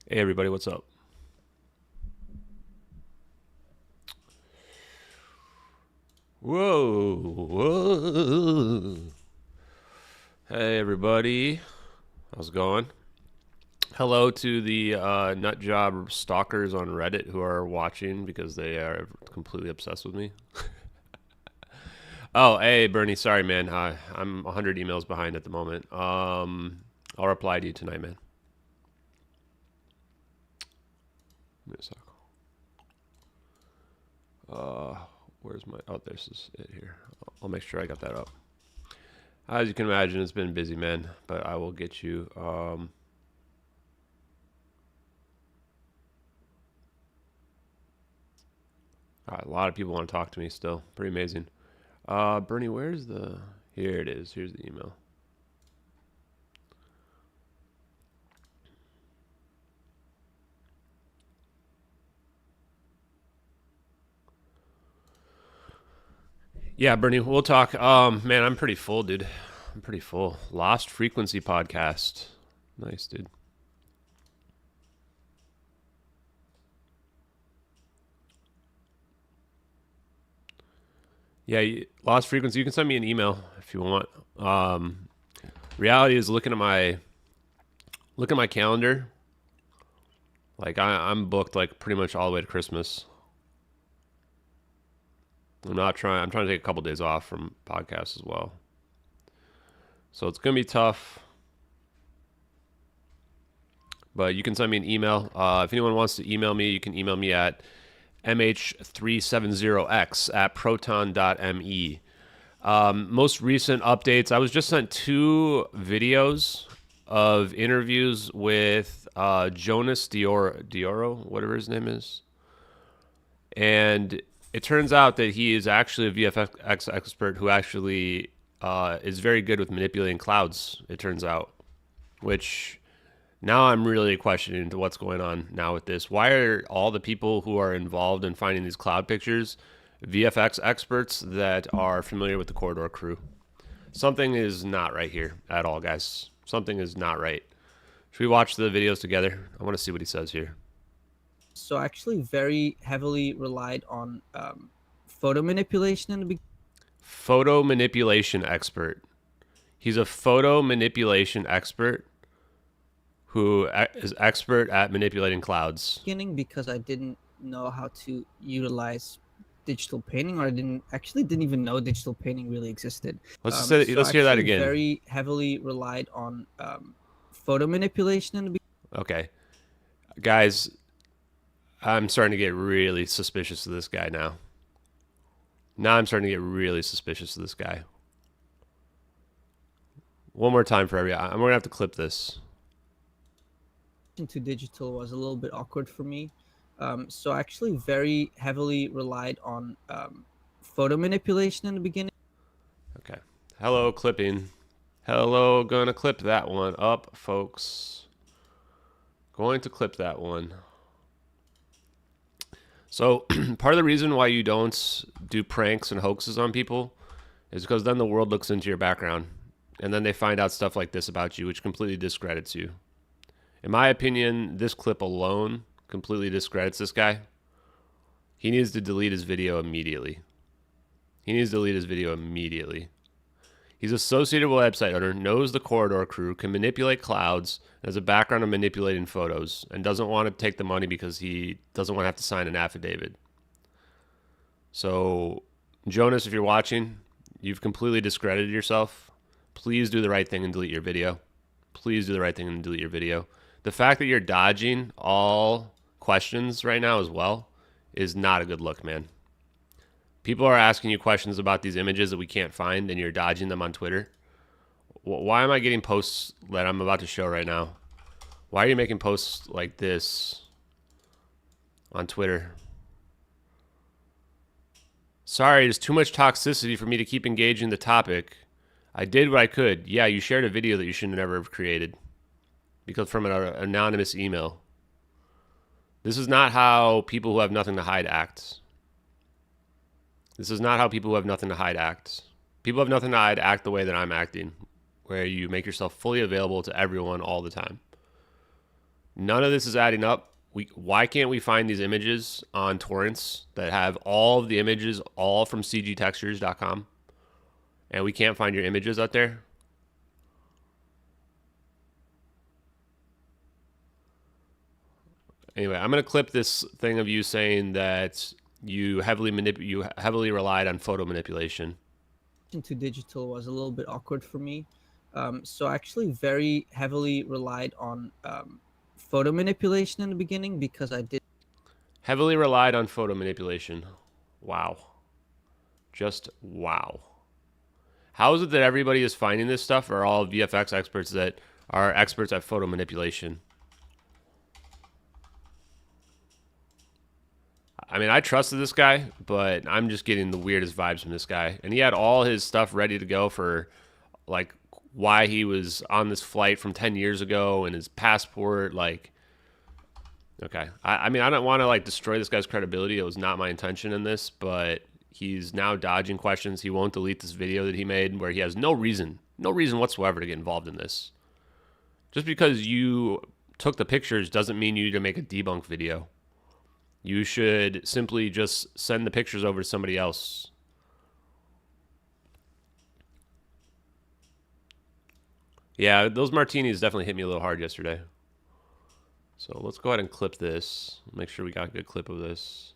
Hey everybody, what's up? Whoa, whoa. Hey everybody, how's it going? Hello to the nut job stalkers on Reddit who are watching because they are completely obsessed with me. Oh, hey Bernie, sorry man, I'm 100 emails behind at the moment. I'll reply to you tonight, man. Give me a sec. Uh, where's my? Oh, this is it here. I'll make sure I got that up. As you can imagine, it's been busy, man. But I will get you. A lot of people want to talk to me still. Pretty amazing. Bernie, where's the? Here it is. Here's the email. Yeah, Bernie, we'll talk. Man, I'm pretty full, dude. I'm pretty full. Lost Frequency podcast. Nice, dude. Yeah, Lost Frequency. You can send me an email if you want. Reality is looking at my calendar. Like I'm booked like pretty much all the way to Christmas. I'm not trying. I'm trying to take a couple days off from podcasts as well. So it's gonna be tough. But you can send me an email. If anyone wants to email me, you can email me at MH370x at proton.me. Most recent updates, I was just sent two videos of interviews with Jonas Dioro, whatever his name is. And it turns out that he is actually a VFX expert who actually is very good with manipulating clouds, it turns out, which now I'm really questioning what's going on now with this. Why are all the people who are involved in finding these cloud pictures VFX experts that are familiar with the Corridor crew? Something is not right here at all, guys. Something is not right. Should we watch the videos together? I want to see what he says here. So actually very heavily relied on photo manipulation in the beginning. Photo manipulation expert. He's a photo manipulation expert who is expert at manipulating clouds. Because I didn't know how to utilize digital painting, or I didn't even know digital painting really existed. Let's hear that again. Very heavily relied on photo manipulation in the beginning. Okay, guys, I'm starting to get really suspicious of this guy now. Now I'm starting to get really suspicious of this guy. One more time for everybody. I'm gonna have to clip this. To digital was a little bit awkward for me. So I actually very heavily relied on photo manipulation in the beginning. Okay. Hello, clipping. Hello, gonna clip that one up, folks. Going to clip that one. So, part of the reason why you don't do pranks and hoaxes on people is because then the world looks into your background and then they find out stuff like this about you, which completely discredits you. In my opinion, this clip alone completely discredits this guy. He needs to delete his video immediately. He needs to delete his video immediately. He's associated with a website owner, knows the Corridor crew, can manipulate clouds, has a background of manipulating photos, and doesn't want to take the money because he doesn't want to have to sign an affidavit. So, Jonas, if you're watching, you've completely discredited yourself. Please do the right thing and delete your video. Please do the right thing and delete your video. The fact that you're dodging all questions right now as well is not a good look, man. People are asking you questions about these images that we can't find, and you're dodging them on Twitter. Why am I getting posts that I'm about to show right now? Why are you making posts like this on Twitter? Sorry, there's too much toxicity for me to keep engaging the topic. I did what I could. Yeah, you shared a video that you should never have created because from an anonymous email. This is not how people who have nothing to hide act. This is not how people who have nothing to hide act. People who have nothing to hide act the way that I'm acting, where you make yourself fully available to everyone all the time. None of this is adding up. Why can't we find these images on torrents that have all of the images all from cgtextures.com? And we can't find your images out there? Anyway, I'm going to clip this thing of you saying that you heavily relied on photo manipulation. To digital was a little bit awkward for me. So I actually very heavily relied on photo manipulation in the beginning because I did. Heavily relied on photo manipulation. Wow. Just wow. How is it that everybody is finding this stuff, or all VFX experts that are experts at photo manipulation? I mean, I trusted this guy, but I'm just getting the weirdest vibes from this guy. And he had all his stuff ready to go for, like, why he was on this flight from 10 years ago and his passport. Like, okay. I mean, I don't want to, like, destroy this guy's credibility. It was not my intention in this, but he's now dodging questions. He won't delete this video that he made where he has no reason whatsoever to get involved in this. Just because you took the pictures doesn't mean you need to make a debunk video. You should simply just send the pictures over to somebody else. Yeah, those martinis definitely hit me a little hard yesterday. So let's go ahead and clip this. Make sure we got a good clip of this.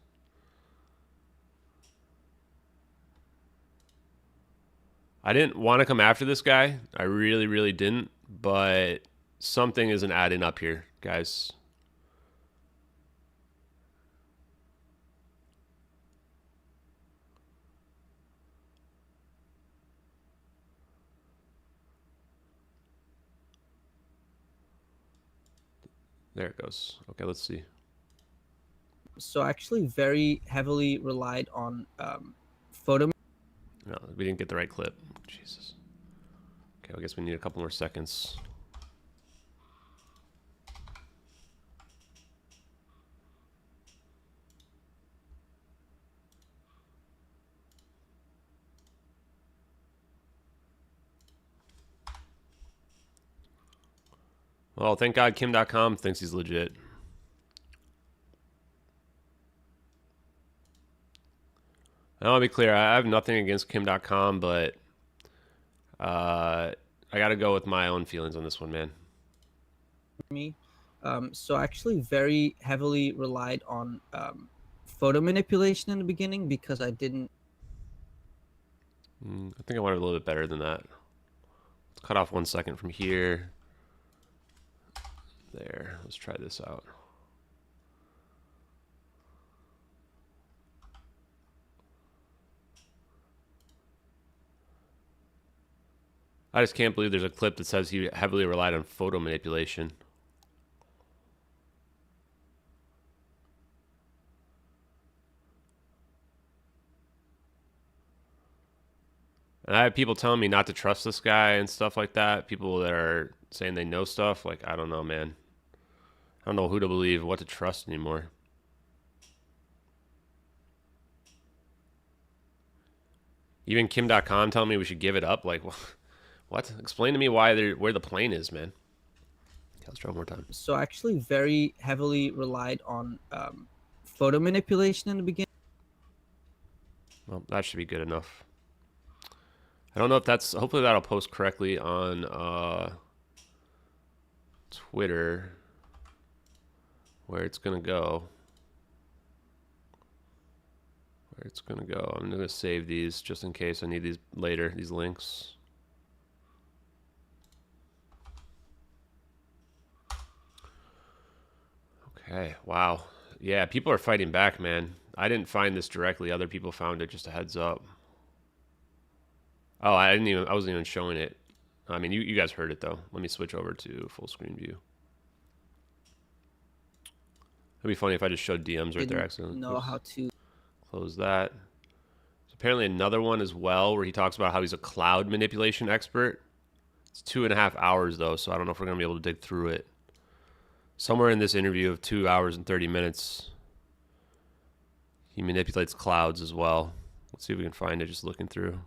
I didn't want to come after this guy. I really, really didn't. But something isn't adding up here, guys. There it goes. Okay, let's see. So I actually very heavily relied on photo. No, we didn't get the right clip. Jesus. Okay, I guess we need a couple more seconds. Well, thank God Kim.com thinks he's legit. I want to be clear. I have nothing against Kim.com, but I got to go with my own feelings on this one, man. Me. So I actually very heavily relied on photo manipulation in the beginning because I didn't. I think I want it a little bit better than that. Let's cut off 1 second from here. There. Let's try this out. I just can't believe there's a clip that says he heavily relied on photo manipulation. And I have people telling me not to trust this guy and stuff like that. People that are saying they know stuff. Like, I don't know, man. I don't know who to believe, what to trust anymore. Even Kim.com telling me we should give it up. Like, what? Explain to me where the plane is, man. Okay, let's try one more time. So I actually very heavily relied on photo manipulation in the beginning. Well, that should be good enough. I don't know if that's... Hopefully that'll post correctly on Twitter where it's going to go. Where it's going to go. I'm going to save these just in case I need these later, these links. Okay, wow. Yeah, people are fighting back, man. I didn't find this directly. Other people found it. Just a heads up. Oh, I wasn't even showing it. I mean, you guys heard it though. Let me switch over to full screen view. It'd be funny if I just showed DMs right there accidentally. Know how to close that. There's apparently another one as well where he talks about how he's a cloud manipulation expert. It's 2.5 hours though, so I don't know if we're gonna be able to dig through it. Somewhere in this interview of 2 hours and 30 minutes, he manipulates clouds as well. Let's see if we can find it just looking through.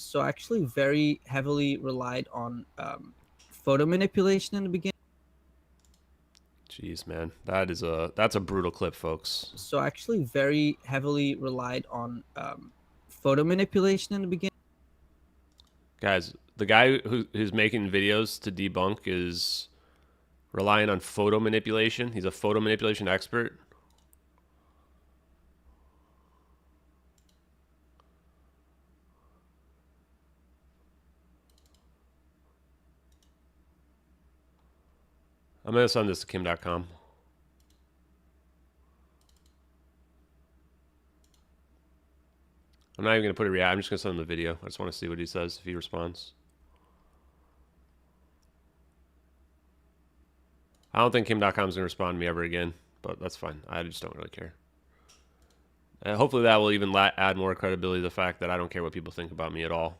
So I actually very heavily relied on photo manipulation in the beginning. Jeez, man, that's a brutal clip, folks. So I actually very heavily relied on photo manipulation in the beginning. Guys, the guy who's making videos to debunk is relying on photo manipulation. He's a photo manipulation expert. I'm going to send this to Kim.com. I'm not even going to put a react. I'm just going to send him the video. I just want to see what he says if he responds. I don't think Kim.com is going to respond to me ever again, but that's fine. I just don't really care. Hopefully that will even add more credibility to the fact that I don't care what people think about me at all.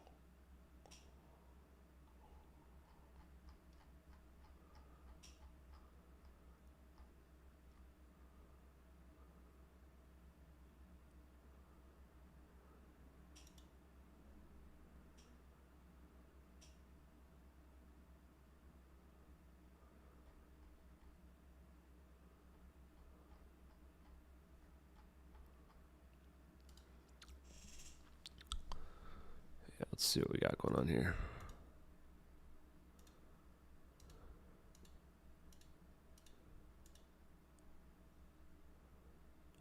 Yeah, let's see what we got going on here.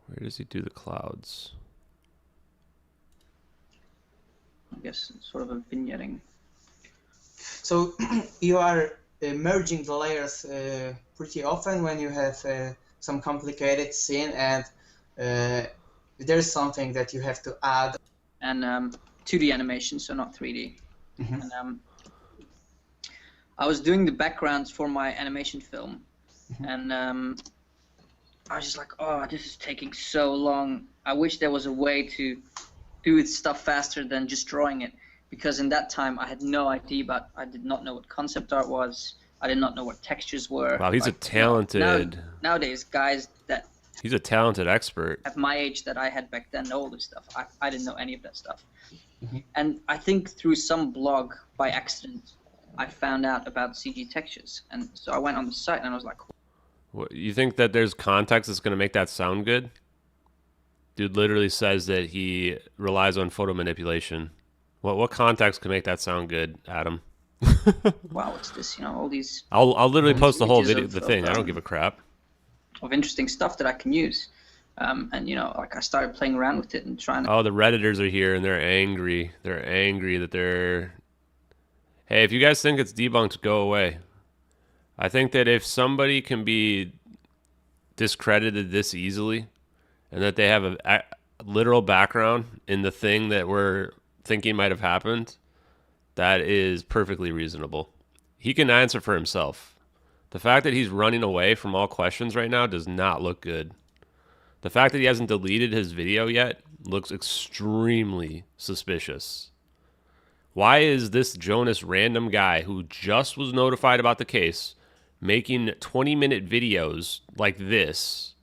Where does he do the clouds? I guess sort of a vignetting. So you are merging the layers pretty often when you have some complicated scene and there's something that you have to add. And 2D animation, so not 3D. Mm-hmm. And I was doing the backgrounds for my animation film, Mm-hmm. and I was just like, oh, this is taking so long. I wish there was a way to do stuff faster than just drawing it, because in that time I had no idea I did not know what concept art was. I did not know what textures were. Wow, he's a talented... Nowadays, guys that... He's a talented expert. At my age that I had back then know all this stuff. I didn't know any of that stuff. Mm-hmm. And I think through some blog, by accident, I found out about CG textures. And so I went on the site and I was like... What, you think that there's context that's going to make that sound good? Dude literally says that he relies on photo manipulation. What context can make that sound good, Adam? Wow, what's this? You know, all these... I'll literally post the whole images video, of- the thing. of, I don't give a crap. Of interesting stuff that I can use. And, you know, like I started playing around with it and trying to... Oh, the Redditors are here and they're angry. They're angry that they're... Hey, if you guys think it's debunked, go away. I think that if somebody can be discredited this easily and that they have a literal background in the thing that we're thinking might have happened, that is perfectly reasonable. He can answer for himself. The fact that he's running away from all questions right now does not look good. The fact that he hasn't deleted his video yet looks extremely suspicious. Why is this Jonas random guy who just was notified about the case making 20-minute videos like this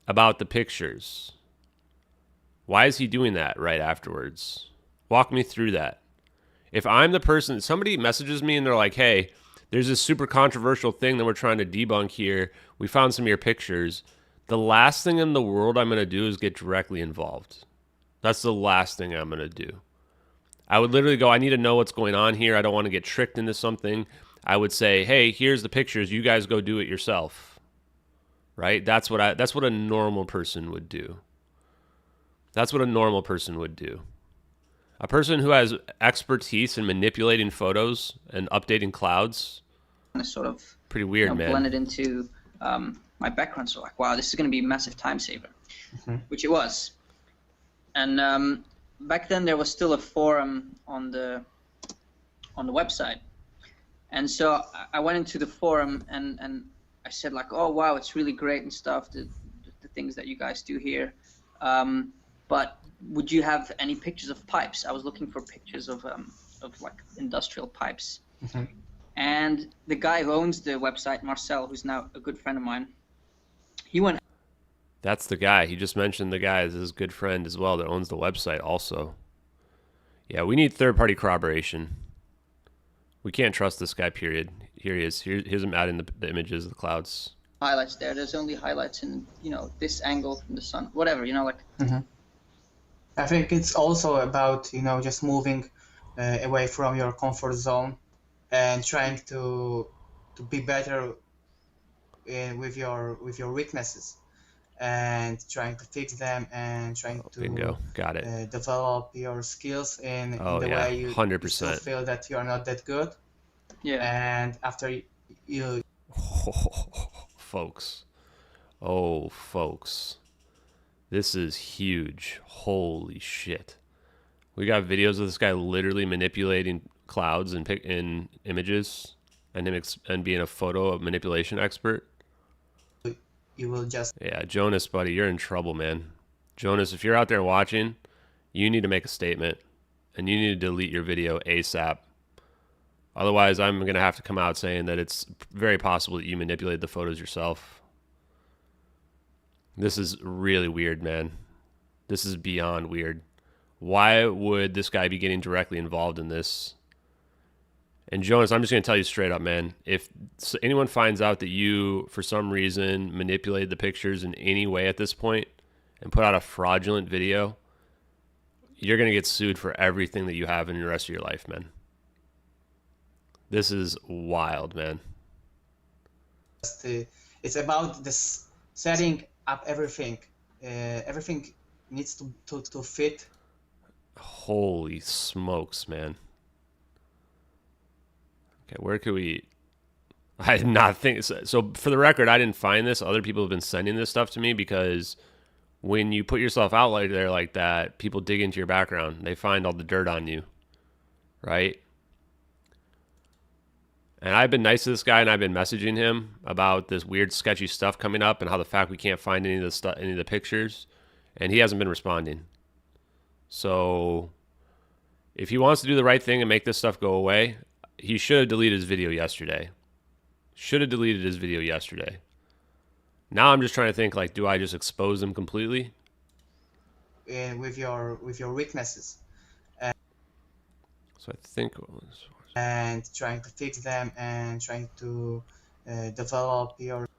about the pictures? Why is he doing that right afterwards? Walk me through that. If I'm the person, somebody messages me and they're like, hey, there's this super controversial thing that we're trying to debunk here. We found some of your pictures. The last thing in the world I'm going to do is get directly involved. That's the last thing I'm going to do. I would literally go, I need to know what's going on here. I don't want to get tricked into something. I would say, hey, here's the pictures. You guys go do it yourself. Right? That's what a normal person would do. That's what a normal person would do. A person who has expertise in manipulating photos and updating clouds. sort of... Pretty weird, man. Blend it into my background. So like, wow, this is going to be a massive time saver. Mm-hmm. Which it was. And back then there was still a forum on the website. And so I went into the forum and I said like, oh wow, it's really great and stuff, the things that you guys do here. But would you have any pictures of pipes? I was looking for pictures of like industrial pipes. Mm-hmm. And the guy who owns the website, Marcel, who's now a good friend of mine, he went... That's the guy. He just mentioned the guy as his good friend as well that owns the website also. Yeah, we need third-party corroboration. We can't trust this guy, period. Here he is. Here's him adding the images of the clouds. Highlights there. There's only highlights in, you know, this angle from the sun. Whatever, you know, like. I think it's also about, you know, just moving away from your comfort zone and trying to be better with your weaknesses and trying to fix them and trying to Bingo. Got it. develop your skills in the yeah, way you 100%. still feel that you are not that good. Yeah. And after you folks. Oh, folks. This is huge. Holy shit. We got videos of this guy literally manipulating clouds and in images and him and being a photo manipulation expert. you will just Yeah, Jonas, buddy, you're in trouble, man. Jonas, if you're out there watching, you need to make a statement and you need to delete your video ASAP. Otherwise, I'm going to have to come out saying that it's very possible that you manipulated the photos yourself. This is really weird, man. This is beyond weird. Why would this guy be getting directly involved in this? And Jonas, I'm just going to tell you straight up, man. If anyone finds out that you, for some reason, manipulated the pictures in any way at this point and put out a fraudulent video, you're going to get sued for everything that you have in the rest of your life, man. This is wild, man. It's about this setting up everything. Everything needs to fit. Holy smokes, man. Okay, where could we... I did not think... So for the record, I didn't find this. Other people have been sending this stuff to me because when you put yourself out like there like that, people dig into your background. They find all the dirt on you, right? And I've been nice to this guy, and I've been messaging him about this weird, sketchy stuff coming up and how the fact we can't find any of the pictures, and he hasn't been responding. So if he wants to do the right thing and make this stuff go away, he should have deleted his video yesterday. Should have deleted his video yesterday. Now I'm just trying to think, like, do I just expose him completely? With your weaknesses. So I think... And trying to fix them and trying to develop your...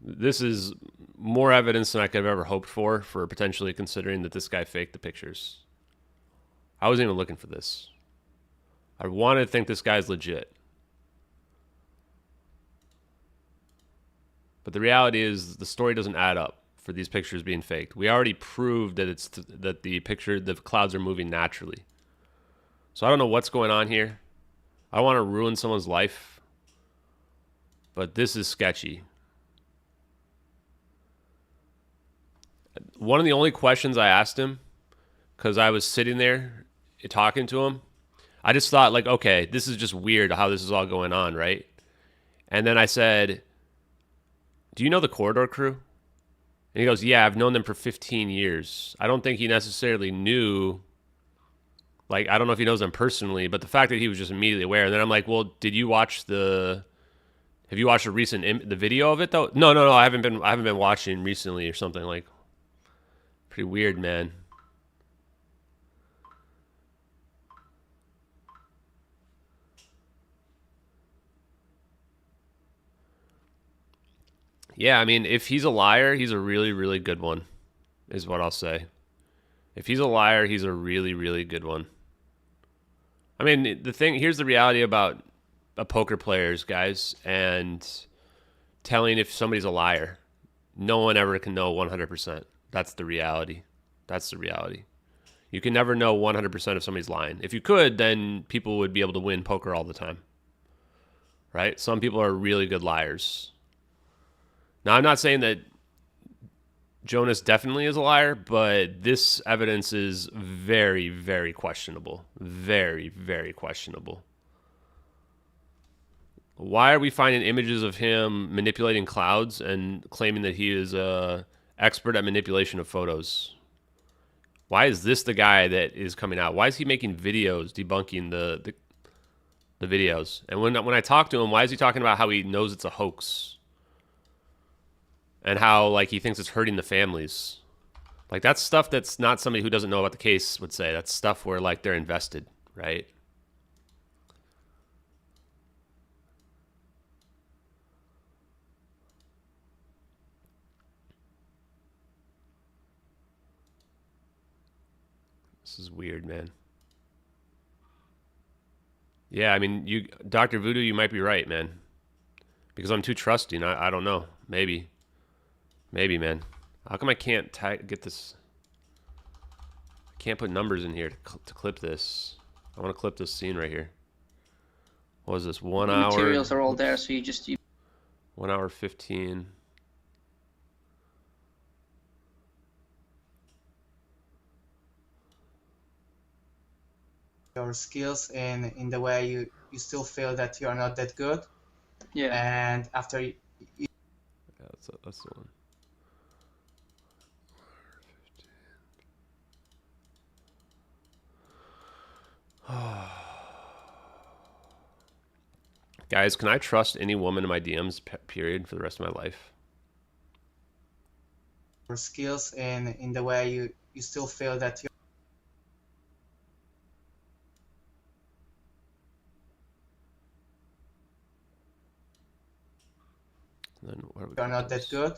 This is more evidence than I could have ever hoped for potentially considering that this guy faked the pictures. I wasn't even looking for this. I wanted to think this guy's legit. But the reality is the story doesn't add up for these pictures being faked. We already proved that that the clouds are moving naturally. So I don't know what's going on here. I don't want to ruin someone's life, but this is sketchy. One of the only questions I asked him, because I was sitting there talking to him, I just thought, like, okay, this is just weird how this is all going on, right? And then I said, do you know the Corridor crew? And he goes, yeah, I've known them for 15 years. I don't think he necessarily knew... Like, I don't know if he knows them personally, but the fact that he was just immediately aware. And then I'm like, well, have you watched the recent the video of it though? No, I haven't been watching recently or something. Like, pretty weird, man. Yeah, I mean, if he's a liar, he's a really, really good one, is what I'll say. If he's a liar, he's a really, really good one. I mean, here's the reality about poker players, guys, and telling if somebody's a liar. No one ever can know 100%. That's the reality. That's the reality. You can never know 100% if somebody's lying. If you could, then people would be able to win poker all the time. Right? Some people are really good liars. Now, I'm not saying that Jonas definitely is a liar, but this evidence is very, very questionable. Very, very questionable. Why are we finding images of him manipulating clouds and claiming that he is an expert at manipulation of photos? Why is this the guy that is coming out? Why is he making videos debunking the videos? And when I talk to him, why is he talking about how he knows it's a hoax? And how, like, he thinks it's hurting the families. Like that's stuff that's not somebody who doesn't know about the case would say. That's stuff where like they're invested, right? This is weird, man. Yeah, I mean, you, Dr. Voodoo, you might be right, man. Because I'm too trusting. I don't know. Maybe, man. How come I can't get this? I can't put numbers in here to clip this. I want to clip this scene right here. What was this? 1 The hour. materials are all there, so you just 1 hour 15. Your skills in the way you still feel that you are not that good. Yeah. And after Yeah, that's the one. Guys, can I trust any woman in my DMs, period, for the rest of my life? your skills in the way you still feel that you Then what are not that good.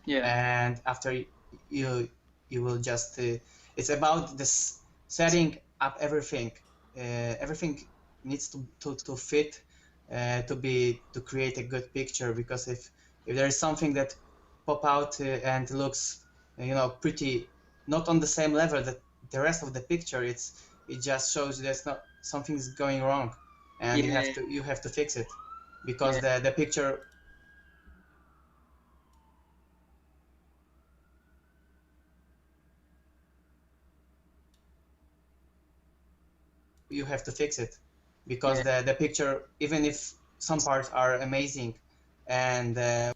Yeah. And after you will just it's about this setting up everything. Everything needs to fit to create a good picture, because if there is something that pop out and looks pretty not on the same level that the rest of the picture, it just shows there's not something's going wrong, and you have to fix it, because the picture you have to fix it, because the picture, even if some parts are amazing, and let's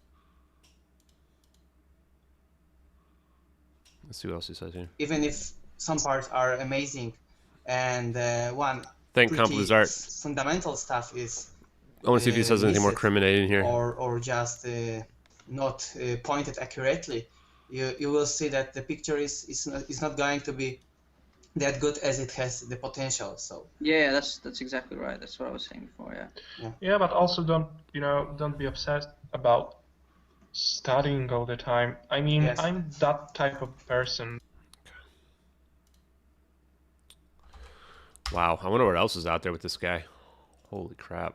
see what else he says here. even if some parts are amazing, and one Thank pretty Art. fundamental stuff is I want to see if he says anything more missed, criminating here. or just not pointed accurately. You will see that the picture is not going to be that good as it has the potential. So yeah, that's exactly right. That's what I was saying before. Yeah, but also don't be obsessed about studying all the time. I mean, Yes. I'm that type of person. Wow, I wonder what else is out there with this guy. Holy crap.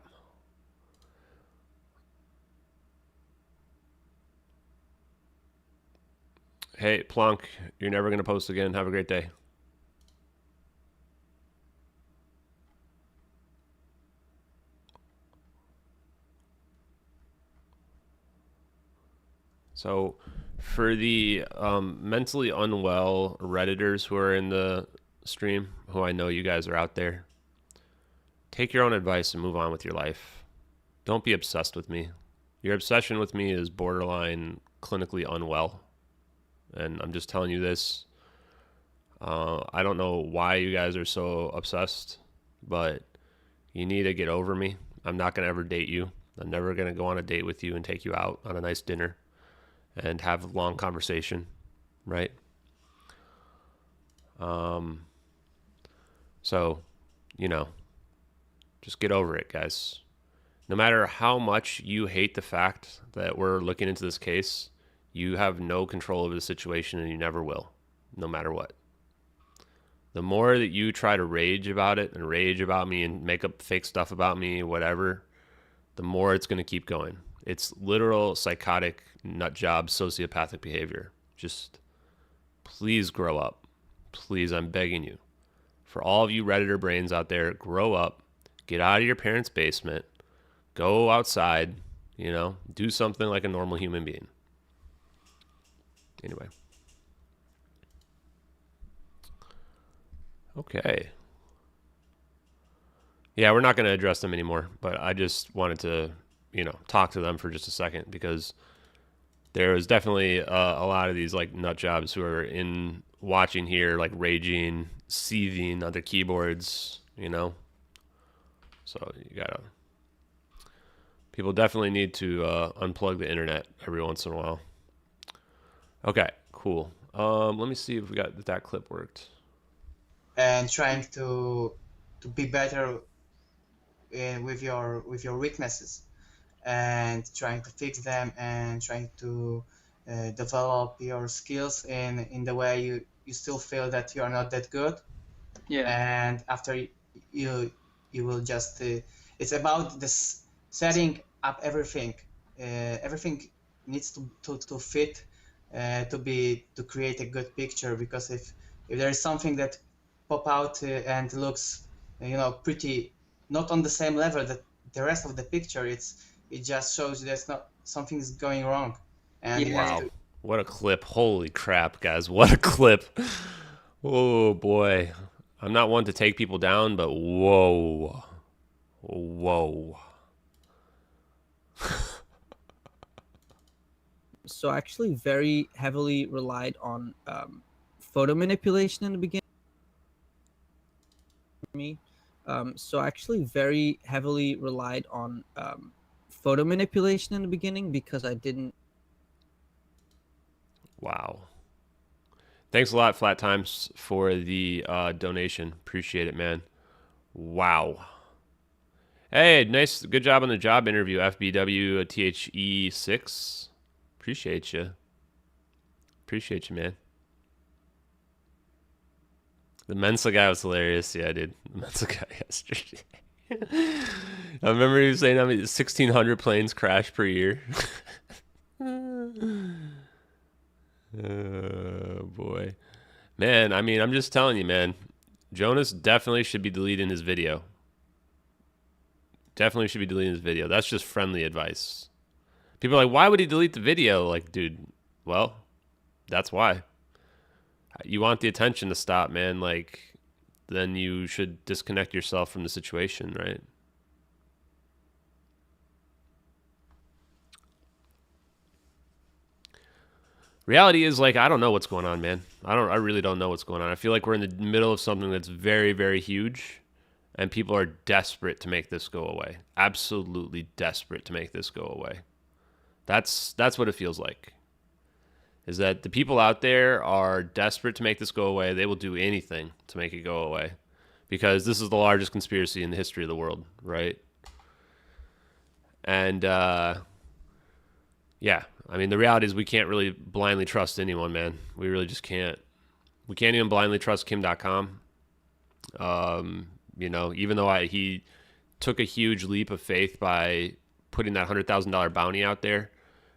Hey, Plonk, you're never going to post again. Have a great day. So, for the mentally unwell Redditors who are in the stream, who I know you guys are out there, take your own advice and move on with your life. Don't be obsessed with me. Your obsession with me is borderline clinically unwell. And I'm just telling you this. I don't know why you guys are so obsessed, but you need to get over me. I'm not going to ever date you. I'm never going to go on a date with you and take you out on a nice dinner and have a long conversation, right? So, just get over it, guys. No matter how much you hate the fact that we're looking into this case, you have no control over the situation, and you never will, no matter what. The more that you try to rage about it and rage about me and make up fake stuff about me, whatever, the more it's going to keep going. It's literal psychotic, nut job, sociopathic behavior. Just please grow up. Please, I'm begging you. For all of you Redditor brains out there, grow up. Get out of your parents' basement. Go outside, do something like a normal human being. Anyway. Okay. Yeah, we're not going to address them anymore, but I just wanted to, talk to them for just a second, because there is definitely a lot of these like nut jobs who are in watching here, like raging, seething on their keyboards, So people definitely need to unplug the internet every once in a while. Okay, cool. Let me see if that clip worked. And trying to be better with your weaknesses, and trying to fix them, and trying to develop your skills in the way you still feel that you are not that good. Yeah. And after you will just it's about this setting up everything. Everything needs to fit, to create a good picture, because if there is something that pop out and looks pretty not on the same level that the rest of the picture, it just shows there's not something's going wrong. And you have Wow. to What a clip. Holy crap, guys. What a clip. Oh, boy. I'm not one to take people down, but whoa. Whoa. So I actually very heavily relied on photo manipulation in the beginning. So I actually very heavily relied on photo manipulation in the beginning because I didn't. Wow. Thanks a lot, Flat Times, for the donation. Appreciate it, man. Wow. Hey, nice. Good job on the job interview, FBW THE6. Appreciate you. Appreciate you, man. The Mensa guy was hilarious. Yeah, dude. The Mensa guy yesterday. I remember he was saying how many 1,600 planes crash per year. Oh, boy. Man, I mean, I'm just telling you, man. Jonas definitely should be deleting his video. Definitely should be deleting his video. That's just friendly advice. People are like, why would he delete the video? Like, dude, well, that's why. You want the attention to stop, man. Like, then you should disconnect yourself from the situation, right? Reality is, like, I don't know what's going on, man. I really don't know what's going on. I feel like we're in the middle of something that's very, very huge, and people are desperate to make this go away. Absolutely desperate to make this go away. That's what it feels like. Is that the people out there are desperate to make this go away. They will do anything to make it go away, because this is the largest conspiracy in the history of the world, right? And yeah, I mean, the reality is we can't really blindly trust anyone, man. We really just can't. We can't even blindly trust Kim.com. You know, even though he took a huge leap of faith by putting that $100,000 bounty out there,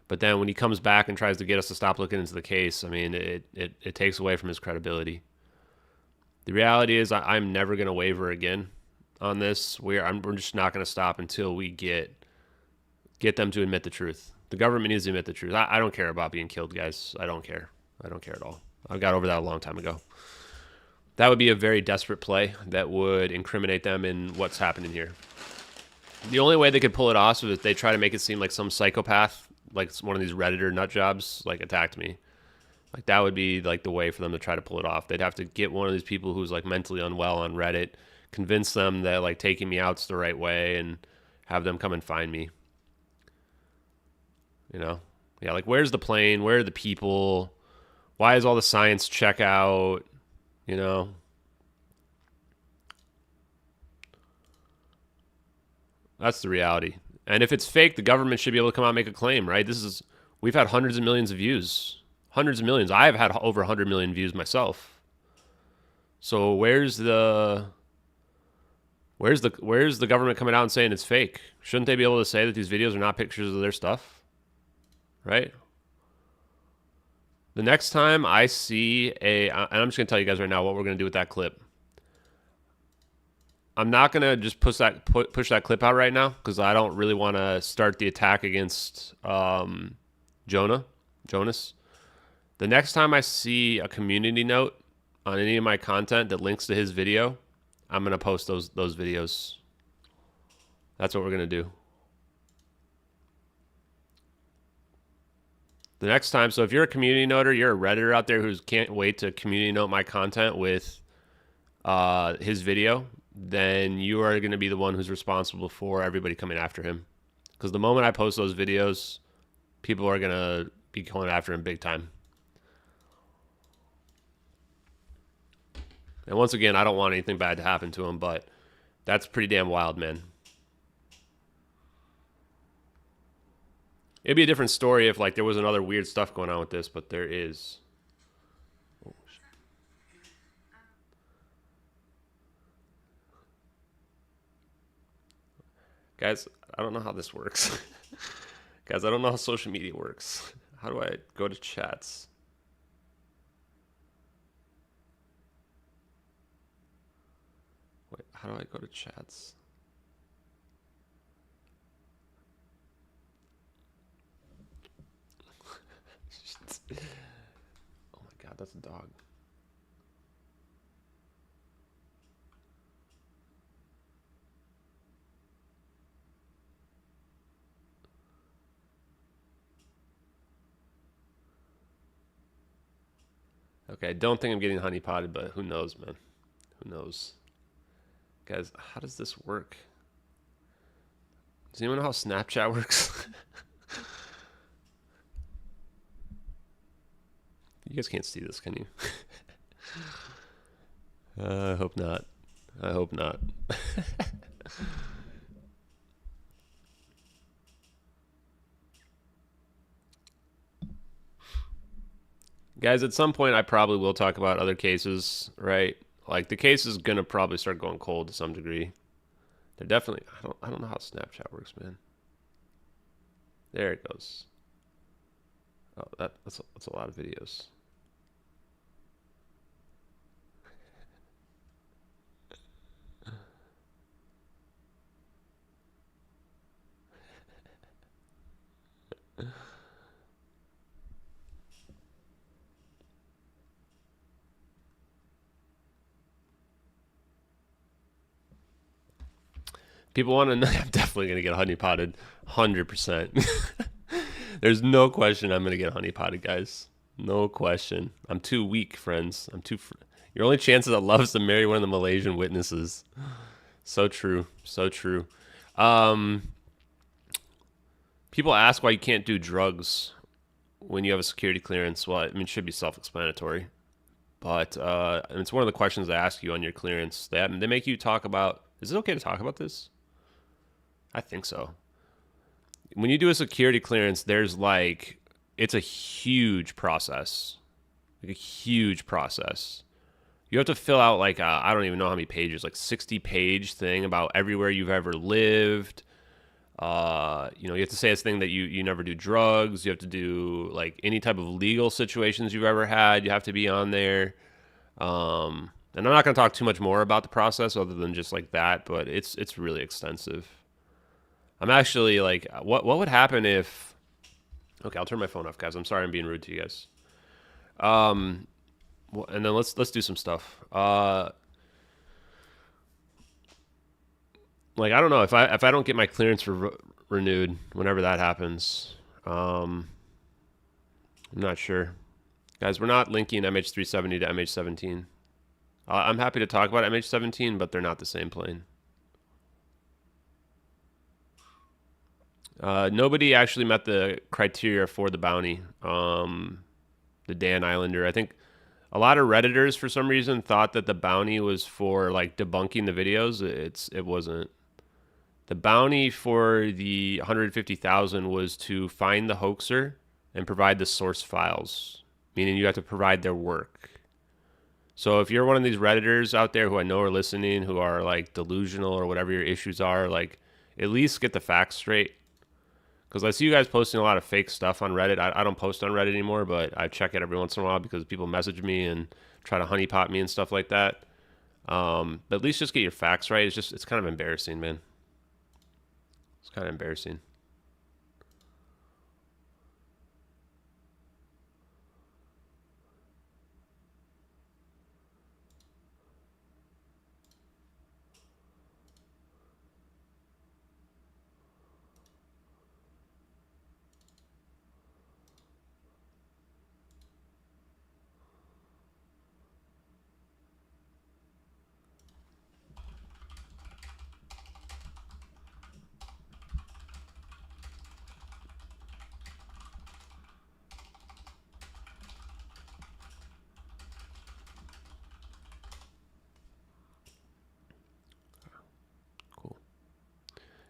but then when he comes back and tries to get us to stop looking into the case, I mean, it takes away from his credibility. The reality is I'm never going to waver again on this. We're just not going to stop until we get them to admit the truth. The government needs to admit the truth. I don't care about being killed, guys. I don't care. I don't care at all. I got over that a long time ago. That would be a very desperate play that would incriminate them in what's happening here. The only way they could pull it off is if they try to make it seem like some psychopath, like one of these Redditor nut jobs, like attacked me. Like that would be like the way for them to try to pull it off. They'd have to get one of these people who's like mentally unwell on Reddit, convince them that like taking me out's the right way, and have them come and find me. You know? Yeah, like where's the plane? Where are the people? Why is all the science check out? You know? That's the reality. And if it's fake, the government should be able to come out and make a claim, right? We've had hundreds of millions of views. Hundreds of millions. I've had over 100 million views myself. So where's the government coming out and saying it's fake? Shouldn't they be able to say that these videos are not pictures of their stuff? Right? The next time I see and I'm just going to tell you guys right now what we're going to do with that clip. I'm not going to just push that clip out right now because I don't really want to start the attack against Jonas. The next time I see a community note on any of my content that links to his video, I'm going to post those videos. That's what we're going to do. The next time, so if you're a community noter, you're a Redditor out there who can't wait to community note my content with his video, then you are going to be the one who's responsible for everybody coming after him. Because the moment I post those videos, people are going to be going after him big time. And once again, I don't want anything bad to happen to him, but that's pretty damn wild, man. It'd be a different story if like there was another weird stuff going on with this, but there is. Oh, guys, I don't know how this works. Guys, I don't know how social media works. How do I go to chats? Wait, how do I go to chats? Oh my god, that's a dog. Okay, I don't think I'm getting honeypotted, but who knows, man? Who knows? Guys, how does this work? Does anyone know how Snapchat works? You guys can't see this, can you? I hope not. I hope not. Guys, at some point I probably will talk about other cases, right? Like the case is gonna probably start going cold to some degree. They're definitely I don't know how Snapchat works, man. There it goes. Oh, that's a lot of videos. People want to know. I'm definitely going to get honeypotted. 100%. There's no question I'm going to get honeypotted, guys. No question. I'm too weak, friends. Your only chance is that love is to marry one of the Malaysian witnesses. So true. So true. People ask why you can't do drugs when you have a security clearance. Well, I mean, it should be self-explanatory. But and it's one of the questions they ask you on your clearance. They make you talk about, is it okay to talk about this? I think so. When you do a security clearance, there's like, it's a huge process. Like a huge process. You have to fill out like, I don't even know how many pages, like 60-page thing about everywhere you've ever lived. You have to say this thing that you never do drugs. You have to do like any type of legal situations you've ever had. You have to be on there. And I'm not going to talk too much more about the process other than just like that, but it's really extensive. I'm actually like, what would happen if? Okay, I'll turn my phone off, guys. I'm sorry I'm being rude to you guys. And then let's do some stuff. Like I don't know if I don't get my clearance renewed whenever that happens. I'm not sure, guys. We're not linking MH370 to MH17. I'm happy to talk about MH17, but they're not the same plane. Nobody actually met the criteria for the bounty. The Dan Islander. I think a lot of Redditors, for some reason, thought that the bounty was for like debunking the videos. It wasn't. The bounty for the 150,000 was to find the hoaxer and provide the source files, meaning you have to provide their work. So if you're one of these Redditors out there who I know are listening, who are like delusional or whatever your issues are, like at least get the facts straight. Because I see you guys posting a lot of fake stuff on Reddit. I don't post on Reddit anymore, but I check it every once in a while because people message me and try to honeypot me and stuff like that. But at least just get your facts right. It's kind of embarrassing, man. It's kind of embarrassing.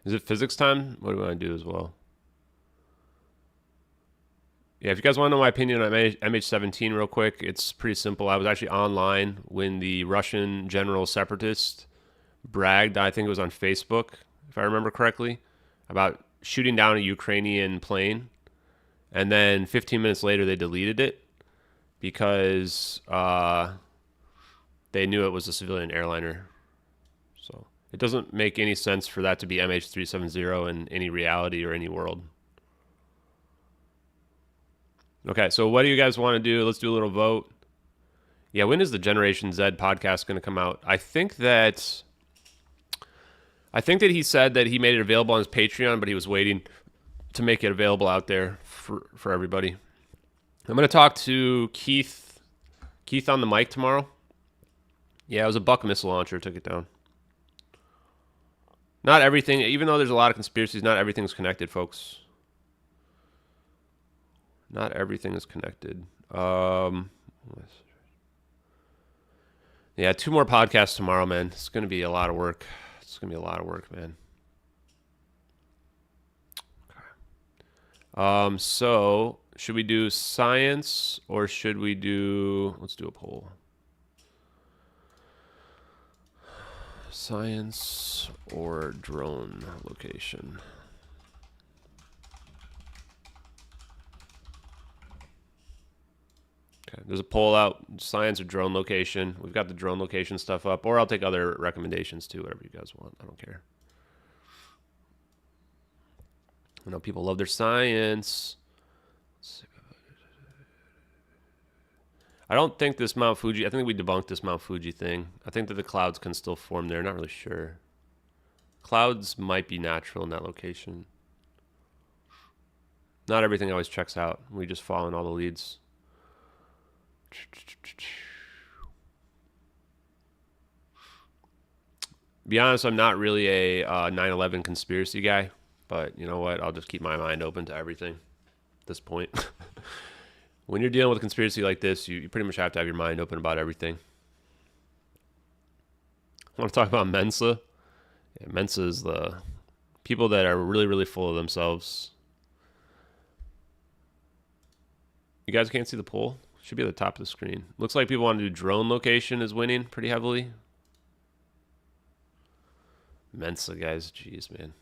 Is it physics time? What do we want to do as well? Yeah, if you guys want to know my opinion on MH17 real quick, it's pretty simple. I was actually online when the Russian general separatist bragged, I think it was on Facebook, if I remember correctly, about shooting down a Ukrainian plane. And then 15 minutes later, they deleted it because they knew it was a civilian airliner. So it doesn't make any sense for that to be MH370 in any reality or any world. Okay, so what do you guys want to do? Let's do a little vote. Yeah, when is the Generation Z podcast going to come out? I think that he said that he made it available on his Patreon, but he was waiting to make it available out there for everybody. I'm going to talk to Keith on the mic tomorrow. Yeah, it was a Buck missile launcher, took it down. Not everything, even though there's a lot of conspiracies, not everything's connected, folks. Not everything is connected. Yeah, 2 more podcasts tomorrow, man. It's going to be a lot of work. It's going to be a lot of work, man. Okay. So should we do science or should we do, let's do a poll. Science or drone location? Okay, there's a poll out, science or drone location. We've got the drone location stuff up, or I'll take other recommendations too, whatever you guys want. I don't care. I know people love their science. I don't think this Mount Fuji, I think we debunked this Mount Fuji thing. I think that the clouds can still form there. Not really sure. Clouds might be natural in that location. Not everything always checks out. We just follow in all the leads. Be honest, I'm not really a 9/11 conspiracy guy, but you know what? I'll just keep my mind open to everything at this point. When you're dealing with a conspiracy like this, you pretty much have to have your mind open about everything. I want to talk about Mensa. Yeah, Mensa is the people that are really, really full of themselves. You guys can't see the poll? Should be at the top of the screen. Looks like people want to do drone location is winning pretty heavily. Mensa, guys. Jeez, man.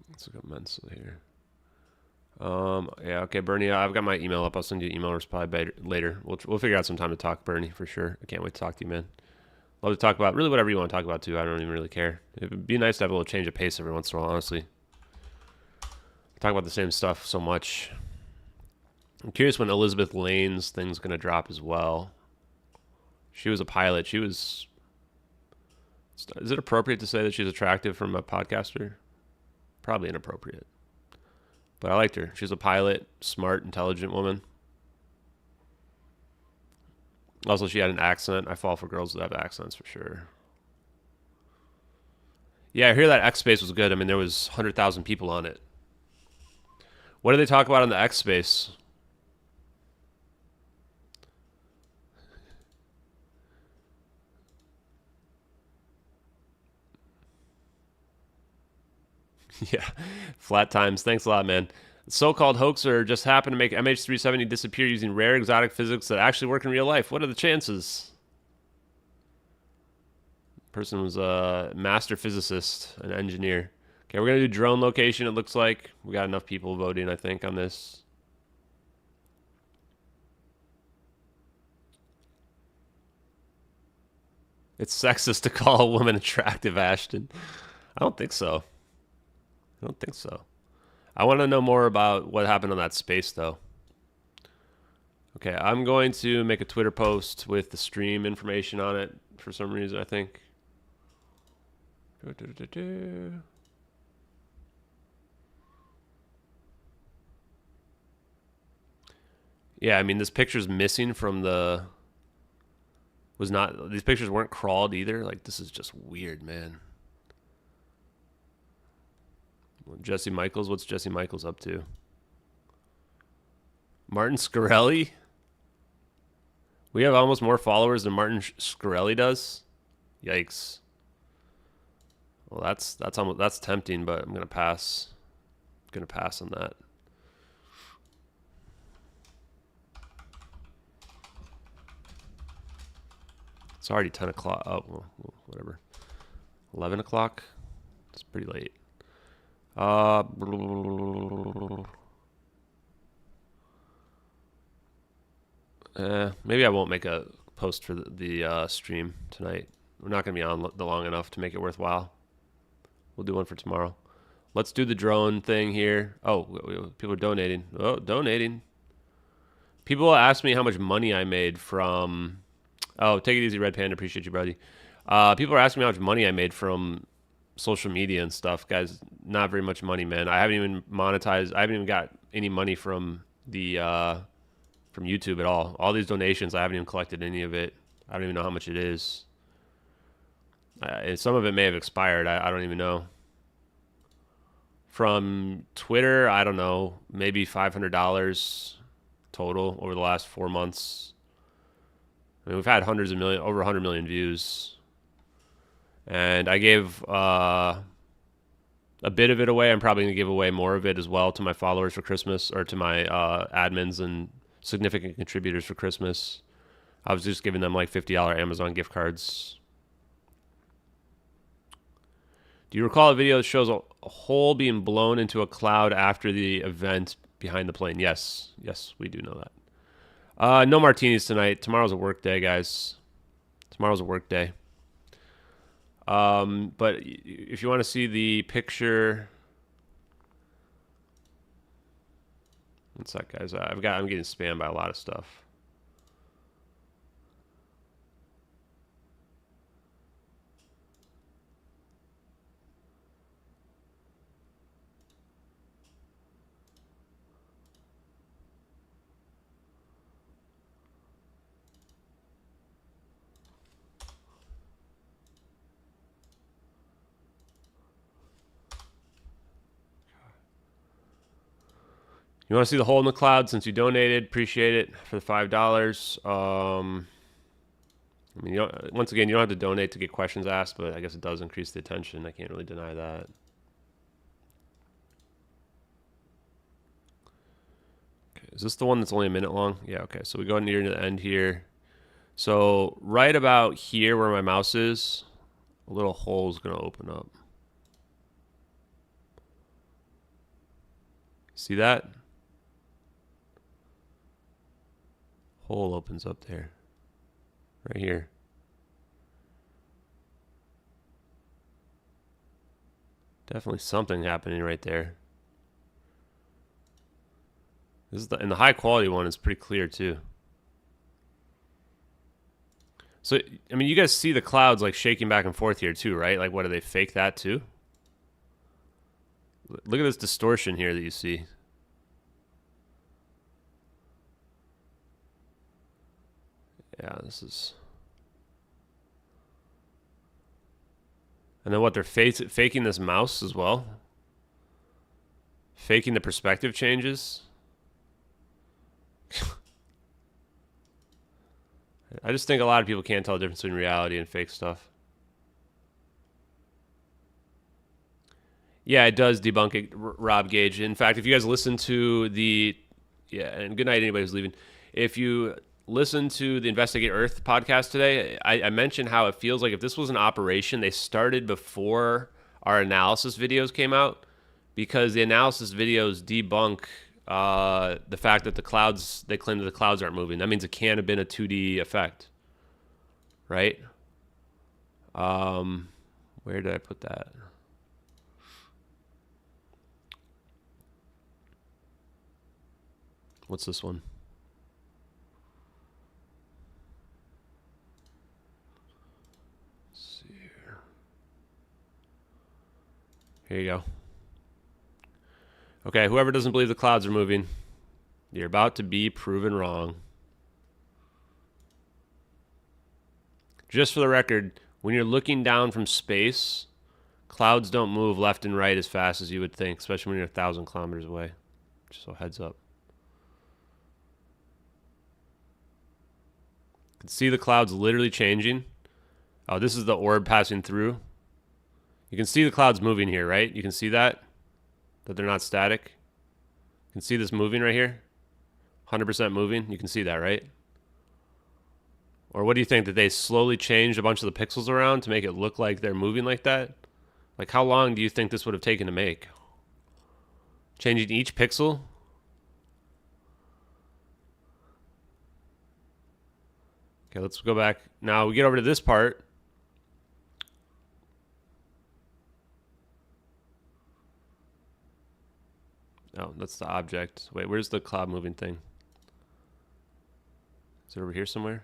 Let's look at Mensa here. Yeah, okay, Bernie, I've got my email up. I'll send you an email reply later. We'll figure out some time to talk, Bernie, for sure. I can't wait to talk to you, man. Love to talk about really whatever you want to talk about, too. I don't even really care. It would be nice to have a little change of pace every once in a while, honestly. Talk about the same stuff so much. I'm curious when Elizabeth Lane's thing's going to drop as well. She was a pilot. She was... Is it appropriate to say that she's attractive from a podcaster? Probably inappropriate. But I liked her. She's a pilot, smart, intelligent woman. Also, she had an accent. I fall for girls that have accents for sure. Yeah, I hear that X Space was good. I mean, there was 100,000 people on it. What did they talk about on the X Space? Yeah, flat times. Thanks a lot, man. The so-called hoaxer just happened to make MH370 disappear using rare exotic physics that actually work in real life. What are the chances? The person was a master physicist, an engineer. Okay, we're going to do drone location, it looks like. We got enough people voting, I think, on this. It's sexist to call a woman attractive, Ashton. I don't think so. I don't think so. I want to know more about what happened on that space, though. Okay, I'm going to make a Twitter post with the stream information on it for some reason, I think. Yeah, I mean, this picture's missing from the... Was not... These pictures weren't crawled either. Like, this is just weird, man. Jesse Michels? What's Jesse Michels up to? Martin Shkreli? We have almost more followers than Martin Shkreli does? Yikes. Well, that's tempting, but I'm going to pass. I'm going to pass on that. It's already 10 o'clock. Oh, well, whatever. 11 o'clock? It's pretty late. Maybe I won't make a post for the stream tonight. We're not going to be on long enough to make it worthwhile. We'll do one for tomorrow. Let's do the drone thing here. Oh, people are donating. Oh, donating. People ask me how much money I made from... Oh, take it easy, Red Panda. Appreciate you, buddy. People are asking me how much money I made from social media and stuff. Guys, not very much money, man. I haven't even monetized. I haven't even got any money from the from YouTube at all. All these donations, I haven't even collected any of it. I don't even know how much it is. And some of it may have expired. I don't even know. From Twitter, I don't know, maybe $500 total over the last 4 months. I mean, we've had over 100 million views. And I gave a bit of it away. I'm probably going to give away more of it as well to my followers for Christmas, or to my admins and significant contributors for Christmas. I was just giving them like $50 Amazon gift cards. Do you recall a video that shows a hole being blown into a cloud after the event behind the plane? Yes. Yes, we do know that. No martinis tonight. Tomorrow's a work day, guys. Tomorrow's a work day. But if you want to see the picture... One sec, guys. I'm getting spammed by a lot of stuff. You want to see the hole in the cloud since you donated? Appreciate it for the $5. I mean, once again, you don't have to donate to get questions asked, but I guess it does increase the attention. I can't really deny that. Okay, is this the one that's only a minute long? Yeah, okay. So we go near the end here. So right about here where my mouse is, a little hole is going to open up. See that? Hole opens up there. Right here. Definitely something happening right there. This is and the high quality one is pretty clear too. So, I mean, you guys see the clouds like shaking back and forth here too, right? Like, what, do they fake that too? Look at this distortion here that you see. Yeah, this is... And then what, they're faking this mouse as well? Faking the perspective changes? I just think a lot of people can't tell the difference between reality and fake stuff. Yeah, it does debunk it, Rob Gage. In fact, if you guys listen to the... Yeah, and good night anybody who's leaving. If you listen to the Investigate Earth podcast today, I mentioned how it feels like if this was an operation, they started before our analysis videos came out, because the analysis videos debunk the fact that they claim that the clouds aren't moving. That means it can't have been a 2D effect, right? Where did I put that? What's this one? Let's see here. Here you go. Okay, whoever doesn't believe the clouds are moving, you're about to be proven wrong. Just for the record, when you're looking down from space, clouds don't move left and right as fast as you would think, especially when you're 1,000 kilometers away. Just so heads up. You can see the clouds literally changing. Oh, this is the orb passing through. You can see the clouds moving here, right? You can see that they're not static. You can see this moving right here. 100% moving. You can see that, right? Or what do you think? That they slowly changed a bunch of the pixels around to make it look like they're moving like that? Like, how long do you think this would have taken to make? Changing each pixel? Okay, let's go back. Now we get over to this part. Oh, that's the object. Wait, where's the cloud moving thing? Is it over here somewhere?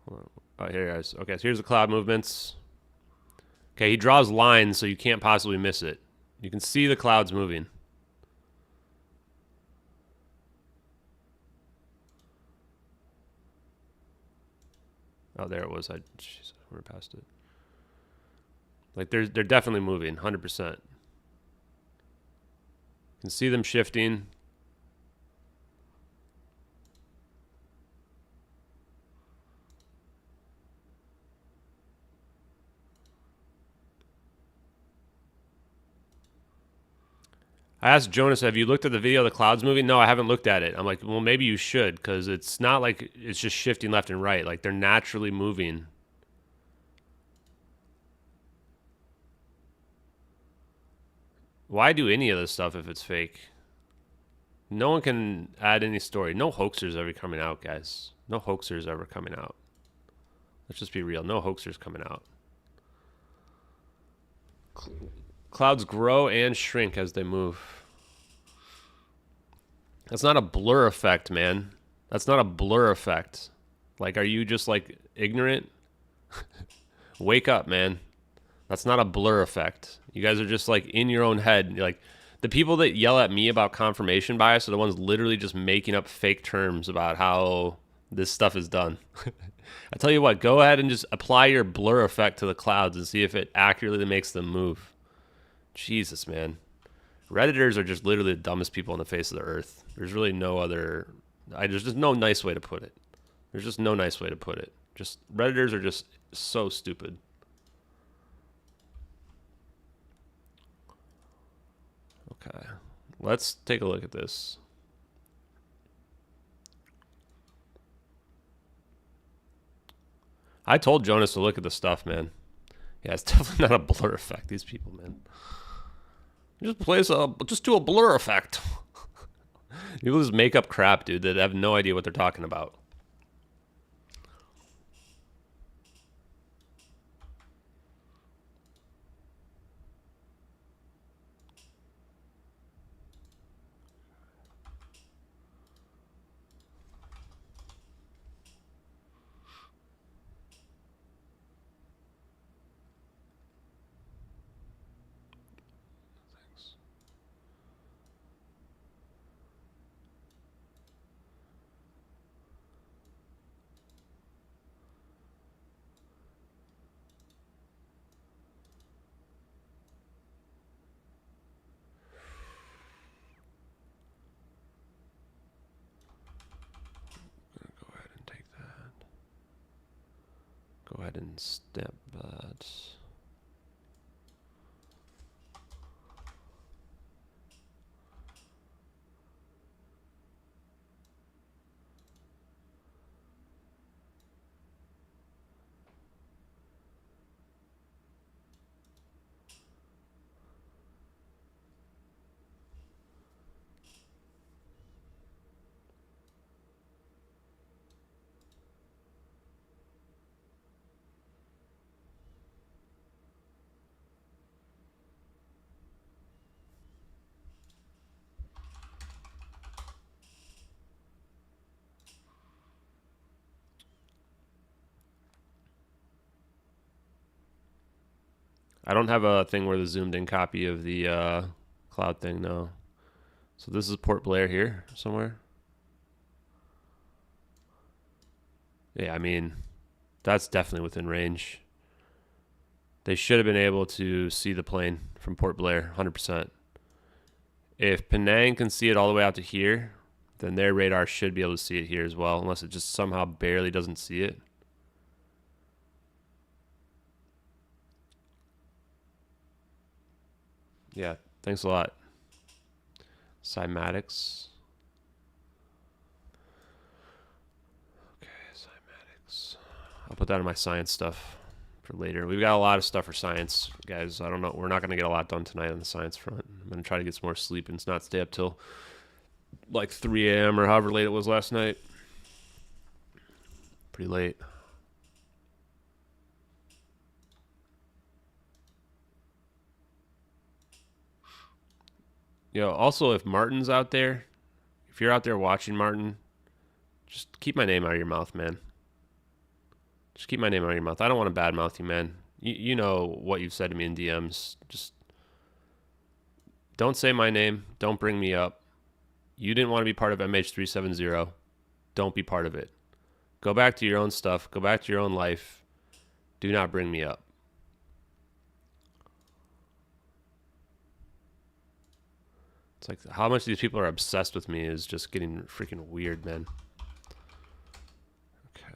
Hold on. Oh, here it is. Okay, so here's the cloud movements. Okay, he draws lines so you can't possibly miss it. You can see the clouds moving. Oh, there it was. Jeez, I went past it. Like, they're definitely moving, 100%. You can see them shifting. I asked Jonas, have you looked at the video of the clouds moving? No, I haven't looked at it. I'm like, well, maybe you should, because it's not like it's just shifting left and right. Like, they're naturally moving. Why do any of this stuff if it's fake? No one can add any story. No hoaxers ever coming out, guys. No hoaxers ever coming out. Let's just be real. No hoaxers coming out. Clouds grow and shrink as they move. That's not a blur effect, man. That's not a blur effect. Like, are you just, like, ignorant? Wake up, man. That's not a blur effect. You guys are just, like, in your own head. You're like, the people that yell at me about confirmation bias are the ones literally just making up fake terms about how this stuff is done. I tell you what, go ahead and just apply your blur effect to the clouds and see if it accurately makes them move. Jesus, man. Redditors are just literally the dumbest people on the face of the earth. There's really no other... there's just no nice way to put it. There's just no nice way to put it. Just Redditors are just so stupid. Okay. Let's take a look at this. I told Jonas to look at the stuff, man. Yeah, it's definitely not a blur effect. These people, man. Just do a blur effect. People just make up crap, dude, that have no idea what they're talking about. Go ahead and step that. I don't have a thing where the zoomed in copy of the cloud thing, no. So this is Port Blair here somewhere. Yeah, I mean, that's definitely within range. They should have been able to see the plane from Port Blair, 100%. If Penang can see it all the way out to here, then their radar should be able to see it here as well, unless it just somehow barely doesn't see it. Yeah, thanks a lot. Cymatics. Okay, cymatics. I'll put that in my science stuff for later. We've got a lot of stuff for science, guys. I don't know. We're not going to get a lot done tonight on the science front. I'm going to try to get some more sleep and not stay up till like 3 a.m. or however late it was last night. Pretty late. Yo, also, if Martin's out there, if you're out there watching Martin, just keep my name out of your mouth, man. Just keep my name out of your mouth. I don't want to badmouth you, man. You know what you've said to me in DMs. Just don't say my name. Don't bring me up. You didn't want to be part of MH370. Don't be part of it. Go back to your own stuff. Go back to your own life. Do not bring me up. It's like how much these people are obsessed with me is just getting freaking weird, man. Okay.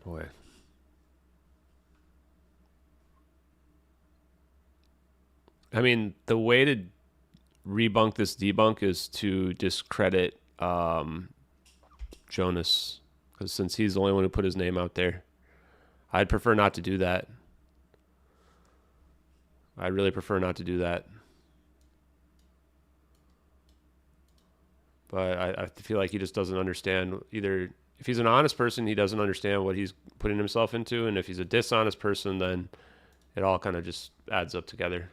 Boy. I mean, the way to rebunk this debunk is to discredit Jonas, because since he's the only one who put his name out there, I'd prefer not to do that. I'd really prefer not to do that. But I feel like he just doesn't understand either. If he's an honest person, he doesn't understand what he's putting himself into. And if he's a dishonest person, then it all kind of just adds up together.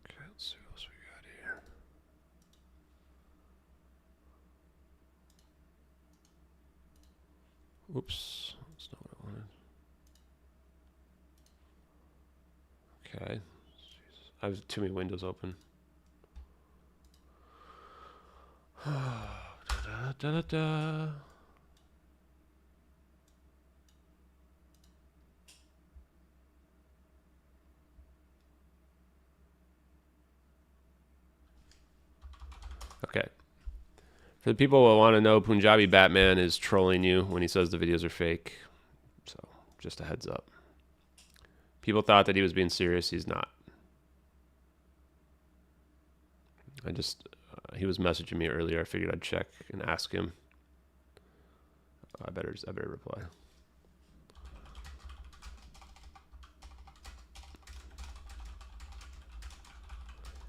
Okay, let's see what else we got here. Oops, that's not what I wanted. Okay. Jeez. I have too many windows open. Da, da, da, da. Okay. For the people who want to know, Punjabi Batman is trolling you when he says the videos are fake. So, just a heads up. People thought that he was being serious. He's not. I just he was messaging me earlier. I figured I'd check and ask him. I better reply.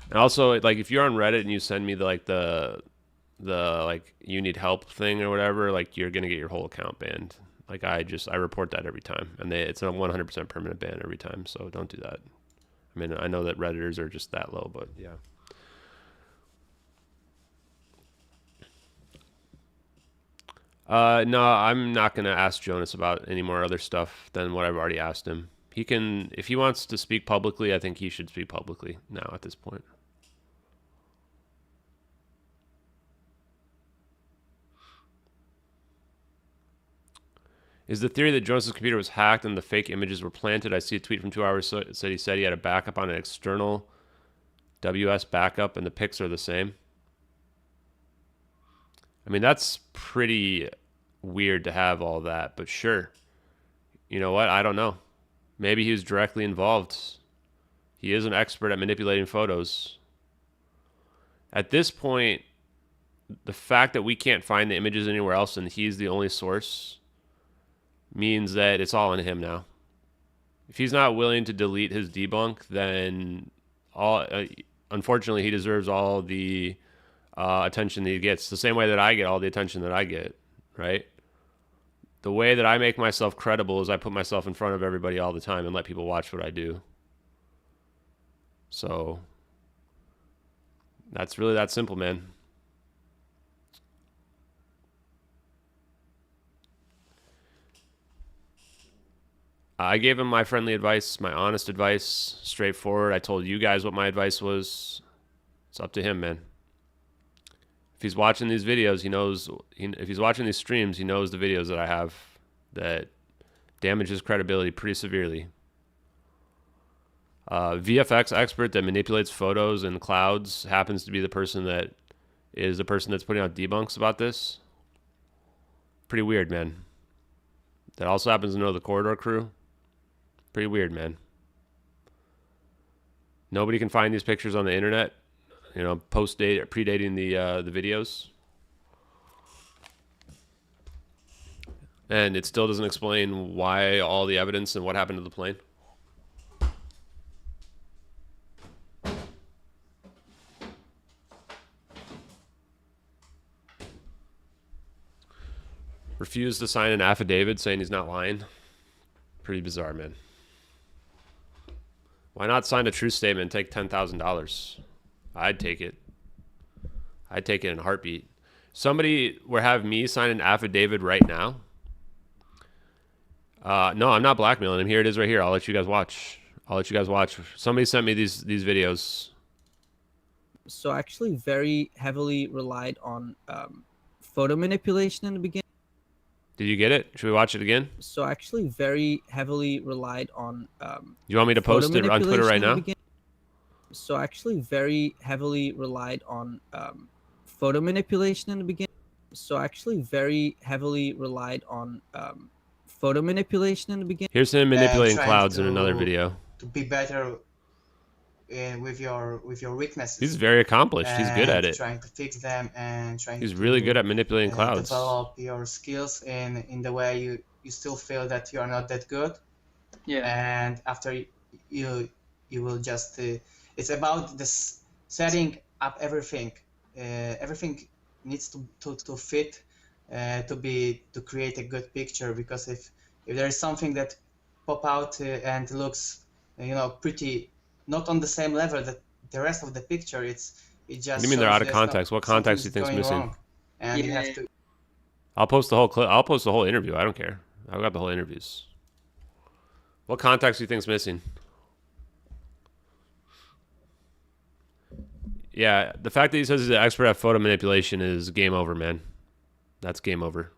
And also, like, if you're on Reddit and you send me the like you need help thing or whatever, like, you're gonna get your whole account banned. Like, I report that every time, and it's a 100% permanent ban every time. So don't do that. I mean, I know that Redditors are just that low, but yeah. No, I'm not gonna ask Jonas about any more other stuff than what I've already asked him. He can, if he wants to speak publicly, I think he should speak publicly now at this point. Is the theory that Jonas's computer was hacked and the fake images were planted? I see a tweet from 2 hours ago that said he had a backup on an external WS backup and the pics are the same. I mean, that's pretty weird to have all that, but sure. You know what? I don't know. Maybe he was directly involved. He is an expert at manipulating photos. At this point, the fact that we can't find the images anywhere else and he's the only source means that it's all on him now. If he's not willing to delete his debunk, then unfortunately he deserves all the attention that he gets. The same way that I get all the attention that I get, right? The way that I make myself credible is I put myself in front of everybody all the time and let people watch what I do. So that's really that simple, man. I gave him my friendly advice, my honest advice, straightforward. I told you guys what my advice was. It's up to him, man. If he's watching these videos, he knows. If he's watching these streams, he knows the videos that I have that damage his credibility pretty severely. VFX expert that manipulates photos and clouds happens to be the person that is the person that's putting out debunks about this. Pretty weird, man. That also happens to know the Corridor crew. Pretty weird, man. Nobody can find these pictures on the internet, you know, predating the videos. And it still doesn't explain why all the evidence and what happened to the plane. Refused to sign an affidavit saying he's not lying. Pretty bizarre, man. Why not sign a true statement and take $10,000? I'd take it. I'd take it in a heartbeat. Somebody would have me sign an affidavit right now. No, I'm not blackmailing him. Here it is right here. I'll let you guys watch. Somebody sent me these videos. So I actually very heavily relied on photo manipulation in the beginning. Did you get it? Should we watch it again? So I actually very heavily relied on you want me to post it on Twitter right now? So I actually very heavily relied on photo manipulation in the beginning. So I actually very heavily relied on photo manipulation in the beginning. Here's him manipulating clouds in another video. To be better with your weaknesses. He's very accomplished. He's good at it. Trying to fix them and trying. He's really good at manipulating clouds. Develop your skills in the way you still feel that you are not that good. Yeah. And after you will just it's about this setting up everything. Everything needs to fit to create a good picture, because if there is something that pop out and looks pretty not on the same level that the rest of the picture, it just. What do you mean they're out of context? What context do you think's missing? Wrong. And you have to. I'll post the whole clip. I'll post the whole interview. I don't care. I've got the whole interviews. What context do you think's missing? Yeah, the fact that he says he's an expert at photo manipulation is game over, man. That's game over.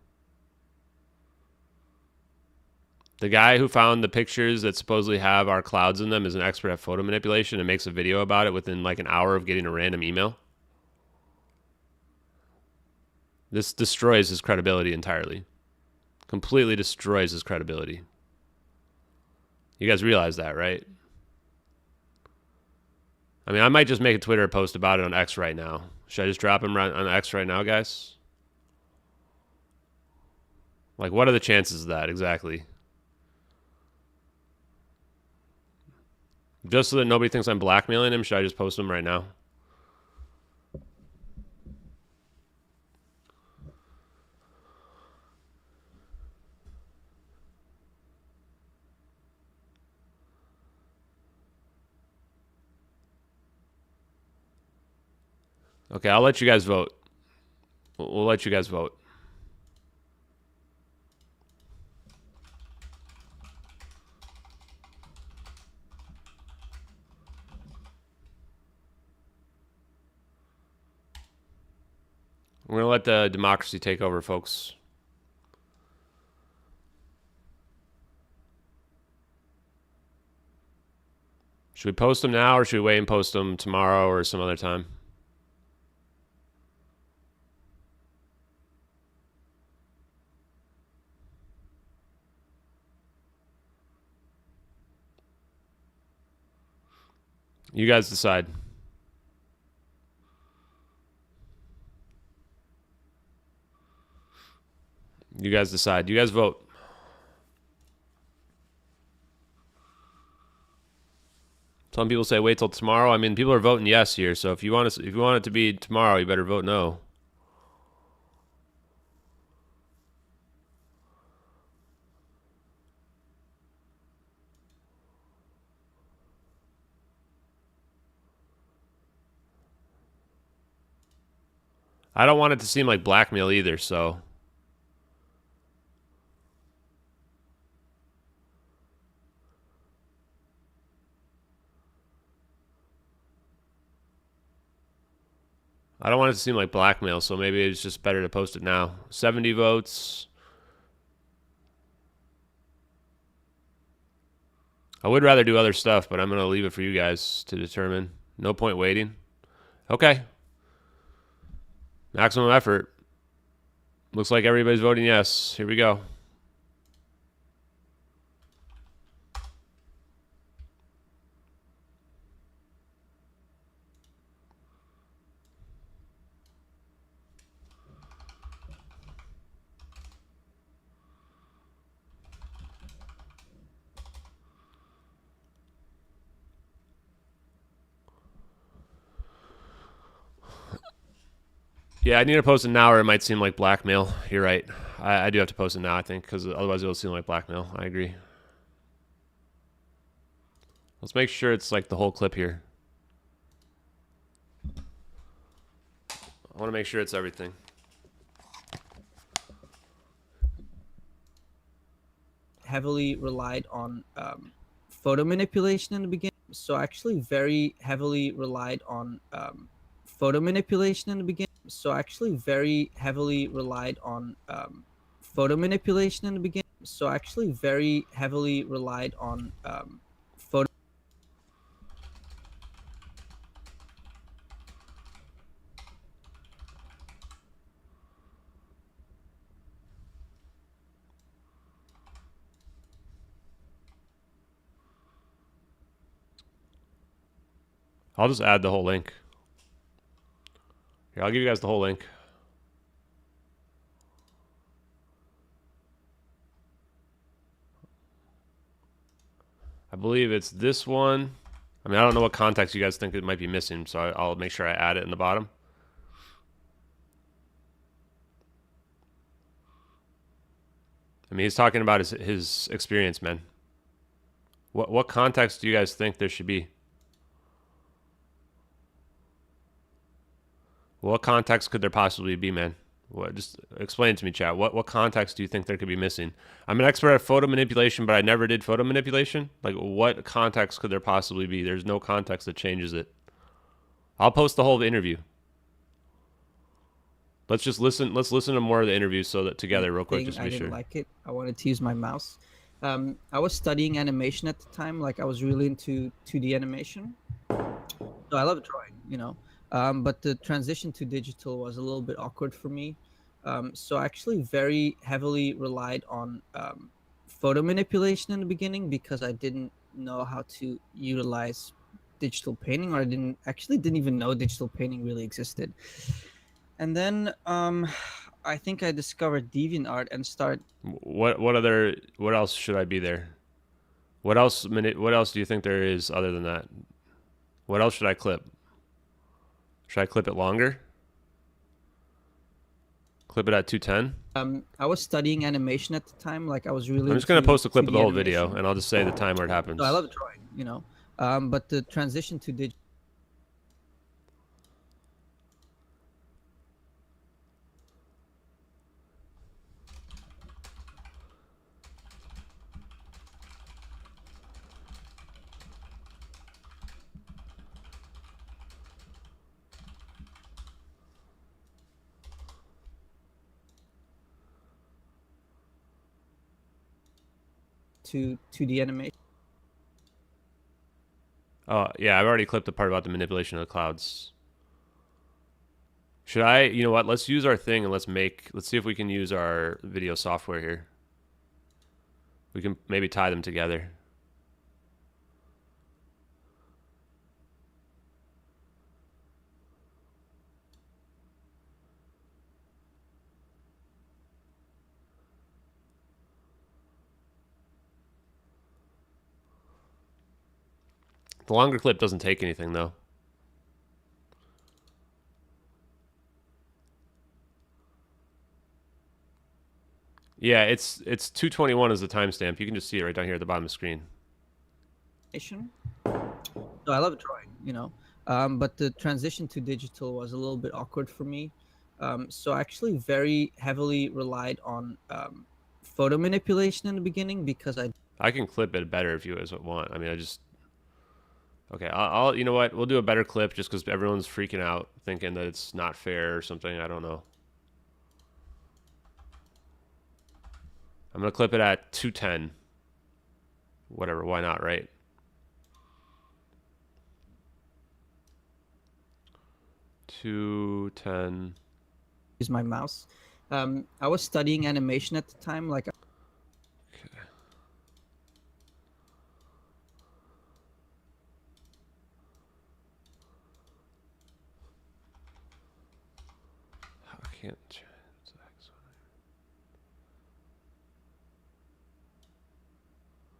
The guy who found the pictures that supposedly have our clouds in them is an expert at photo manipulation and makes a video about it within like an hour of getting a random email. This destroys his credibility entirely. Completely destroys his credibility. You guys realize that, right? I mean, I might just make a Twitter post about it on X right now. Should I just drop him on X right now, guys? Like, what are the chances of that exactly? Just so that nobody thinks I'm blackmailing him, should I just post him right now? Okay, I'll let you guys vote. We'll let you guys vote. We're going to let the democracy take over, folks. Should we post them now or should we wait and post them tomorrow or some other time? You guys decide. You guys decide. You guys vote. Some people say wait till tomorrow. I mean, people are voting yes here. So if you want it to be tomorrow, you better vote no. I don't want it to seem like blackmail either, so I don't want it to seem like blackmail, so maybe it's just better to post it now. 70 votes. I would rather do other stuff, but I'm going to leave it for you guys to determine. No point waiting. Okay. Maximum effort. Looks like everybody's voting yes. Here we go. Yeah, I need to post it now or it might seem like blackmail. You're right. I do have to post it now, I think, because otherwise it'll seem like blackmail. I agree. Let's make sure it's like the whole clip here. I want to make sure it's everything. Heavily relied on photo manipulation in the beginning. So actually very heavily relied on photo manipulation in the beginning. So actually very heavily relied on photo manipulation in the beginning. So actually very heavily relied on photo. I'll just add the whole link. Here, I'll give you guys the whole link. I believe it's this one. I mean, I don't know what context you guys think it might be missing, so I'll make sure I add it in the bottom. I mean, he's talking about his experience, man. What context do you guys think there should be? What context could there possibly be, man? What? Just explain it to me, chat. What context do you think there could be missing? I'm an expert at photo manipulation, but I never did photo manipulation. Like, what context could there possibly be? There's no context that changes it. I'll post the whole interview. Let's just listen. Let's listen to more of the interview so that together, real quick, just to be I didn't sure. like it. I wanted to use my mouse. I was studying animation at the time. Like I was really into 2D animation. So I love drawing, you know. But the transition to digital was a little bit awkward for me. So I actually very heavily relied on photo manipulation in the beginning because I didn't know how to utilize digital painting, or I didn't even know digital painting really existed. And then I think I discovered DeviantArt and started. What else should I be there? What else do you think there is other than that? What else should I clip? Should I clip it longer? Clip it at 210? I was studying animation at the time. Like I was really. I'm just gonna post a clip of the whole animation. video, and I'll just say the time where it happens. So I love drawing, you know, but the transition to digital. To 2D animation. Oh yeah, I've already clipped the part about the manipulation of the clouds. Should I? You know what? Let's use our thing and let's see if we can use our video software here. We can maybe tie them together. The longer clip doesn't take anything though. Yeah, it's 221 is the timestamp. You can just see it right down here at the bottom of the screen. So I love drawing, you know, but the transition to digital was a little bit awkward for me. So I actually very heavily relied on photo manipulation in the beginning because I can clip it better if you guys want. I mean, okay. I'll you know what? We'll do a better clip just because everyone's freaking out, thinking that it's not fair or something. I don't know. I'm gonna clip it at 210. Whatever. Why not? Right. .210. use my mouse. I was studying animation at the time, like. Okay. I can't.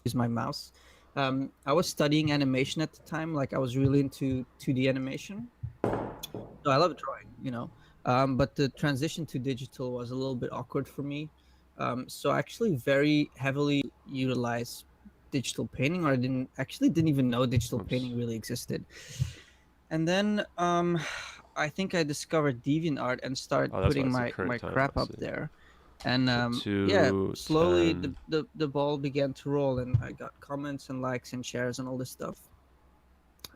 Use my mouse. I was studying animation at the time, like I was really into 2D animation. So I love drawing, you know, but the transition to digital was a little bit awkward for me. So I actually very heavily utilize digital painting, or I didn't even know digital painting really existed. And then I think I discovered DeviantArt and started putting my crap up there. And yeah, slowly the ball began to roll, and I got comments and likes and shares and all this stuff.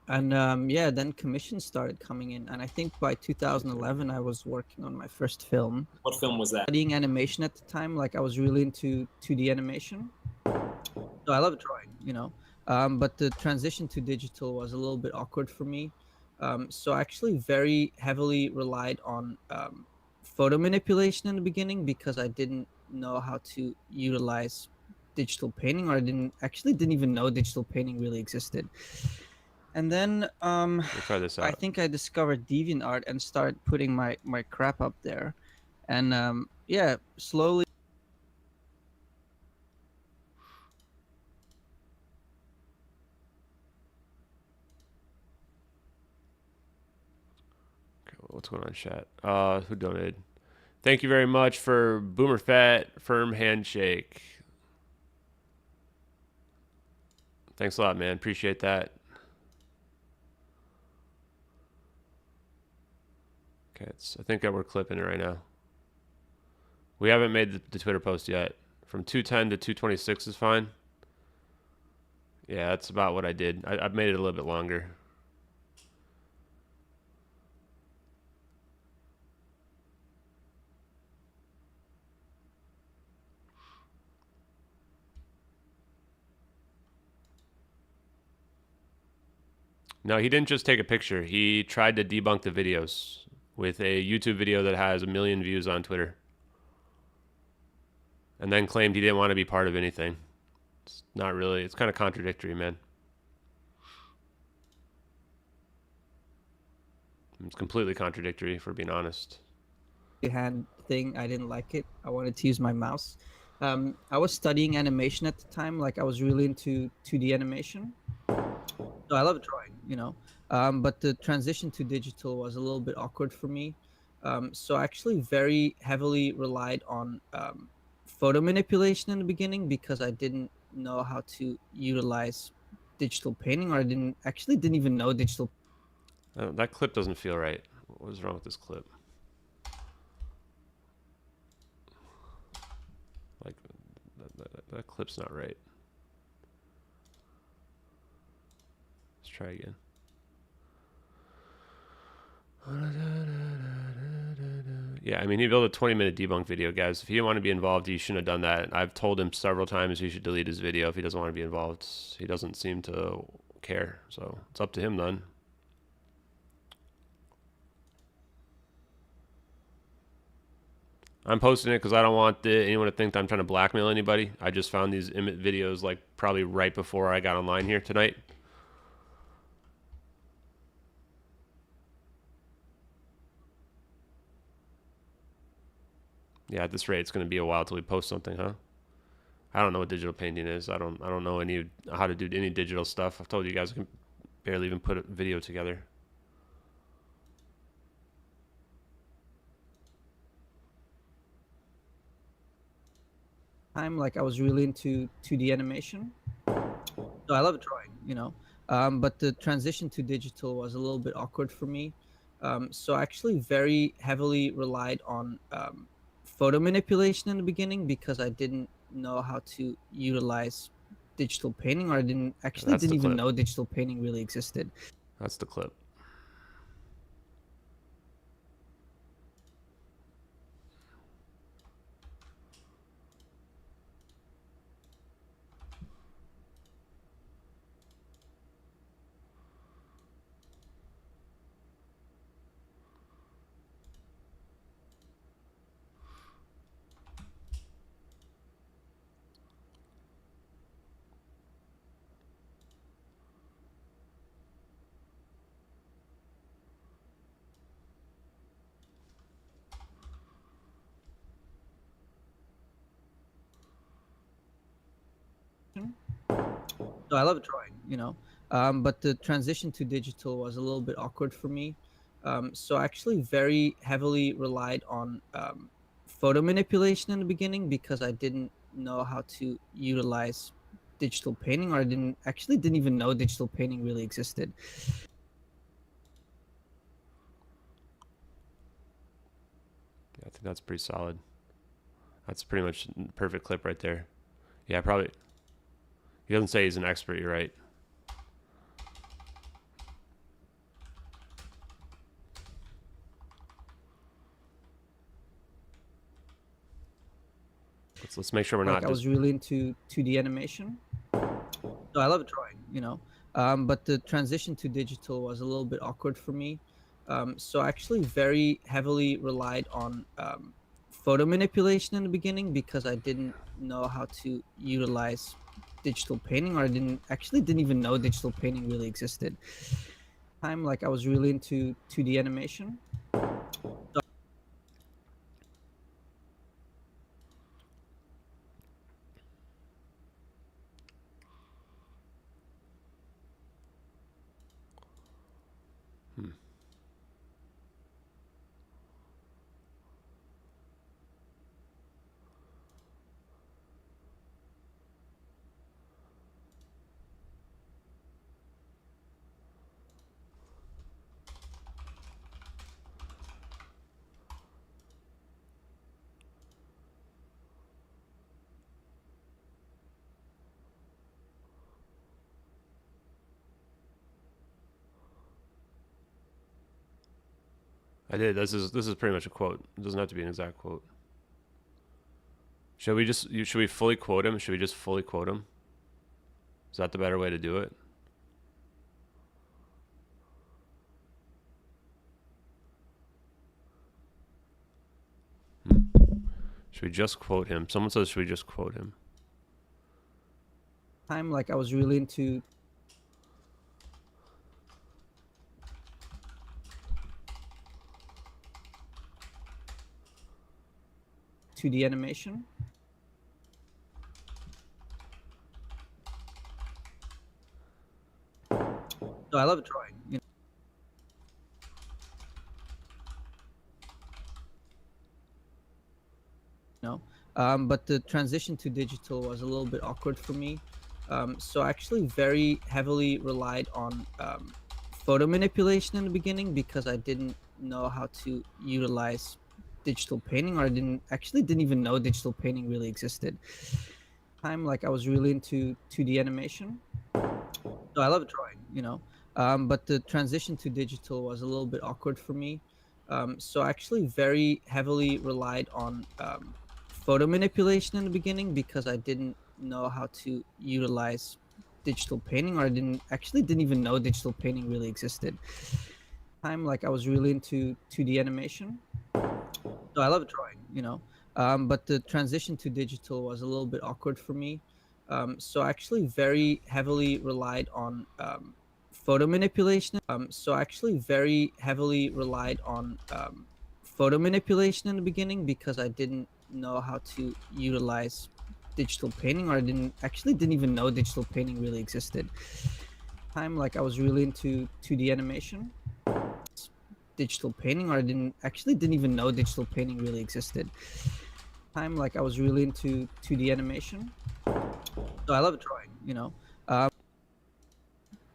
And yeah, then commissions started coming in, and I think by 2011 I was working on my first film. What film was that? Studying animation at the time, like I was really into 2D animation. So I love drawing, you know, but the transition to digital was a little bit awkward for me. So I actually very heavily relied on photo manipulation in the beginning because I didn't know how to utilize digital painting, or I didn't even know digital painting really existed. And then try this out. I think I discovered DeviantArt and started putting my crap up there. And yeah, slowly. Okay, what's going on, chat? Who donated? Thank you very much for Boomer Fat Firm Handshake. Thanks a lot, man. Appreciate that. Okay, I think that we're clipping it right now. We haven't made the Twitter post yet. From 210 to 226 is fine. Yeah, that's about what I did. I've made it a little bit longer. No, he didn't just take a picture. He tried to debunk the videos with a YouTube video that has 1 million views on Twitter. And then claimed he didn't want to be part of anything. It's not really, it's kind of contradictory, man. It's completely contradictory, for being honest. hand thing. I didn't like it. I wanted to use my mouse. I was studying animation at the time. Like I was really into 2D animation. So I love drawing. But the transition to digital was a little bit awkward for me. So I actually very heavily relied on photo manipulation in the beginning because I didn't know how to utilize digital painting, or I didn't even know digital. That clip doesn't feel right. What is wrong with this clip? Like, that clip's not right. Let's try again. Yeah, I mean, he built a 20-minute debunk video, guys. If he didn't want to be involved, he shouldn't have done that. I've told him several times he should delete his video if he doesn't want to be involved. He doesn't seem to care, so it's up to him then. I'm posting it because I don't want anyone to think that I'm trying to blackmail anybody. I just found these videos like probably right before I got online here tonight. Yeah, at this rate, it's going to be a while till we post something, huh? I don't know what digital painting is. I don't know how to do any digital stuff. I've told you guys I can barely even put a video together. Like I was really into 2D animation. So I love drawing. But the transition to digital was a little bit awkward for me. So I actually very heavily relied on photo manipulation in the beginning because I didn't know how to utilize digital painting, or I didn't even know digital painting really existed. That's the clip. So I love drawing. But the transition to digital was a little bit awkward for me. So I actually very heavily relied on photo manipulation in the beginning because I didn't know how to utilize digital painting, or I didn't even know digital painting really existed. Yeah, I think that's pretty solid. That's pretty much the perfect clip right there. Yeah, probably. He doesn't say he's an expert, you're right. Let's make sure we're not. I was really into 2D animation. So I love drawing. But the transition to digital was a little bit awkward for me. So I actually very heavily relied on photo manipulation in the beginning because I didn't know how to utilize digital painting, or I didn't even know digital painting really existed. Like I was really into 2D animation. I did. This is pretty much a quote. It doesn't have to be an exact quote. Should we fully quote him? Should we just fully quote him? Is that the better way to do it? Should we just quote him? Someone says, should we just quote him? Like I was really into 2D animation. So I love drawing. But the transition to digital was a little bit awkward for me. So I actually very heavily relied on photo manipulation in the beginning because I didn't know how to utilize digital painting, or I didn't even know digital painting really existed. Like I was really into 2D animation. So I love drawing, but the transition to digital was a little bit awkward for me. So I actually very heavily relied on photo manipulation in the beginning because I didn't know how to utilize digital painting, or I didn't even know digital painting really existed. Like I was really into 2D animation. So I love drawing, but the transition to digital was a little bit awkward for me. So I actually very heavily relied on photo manipulation. So I actually very heavily relied on photo manipulation in the beginning because I didn't know how to utilize digital painting, or I didn't even know digital painting really existed. Like I was really into 2D animation, digital painting, or I didn't even know digital painting really existed. Like I was really into 2D animation. So I love drawing,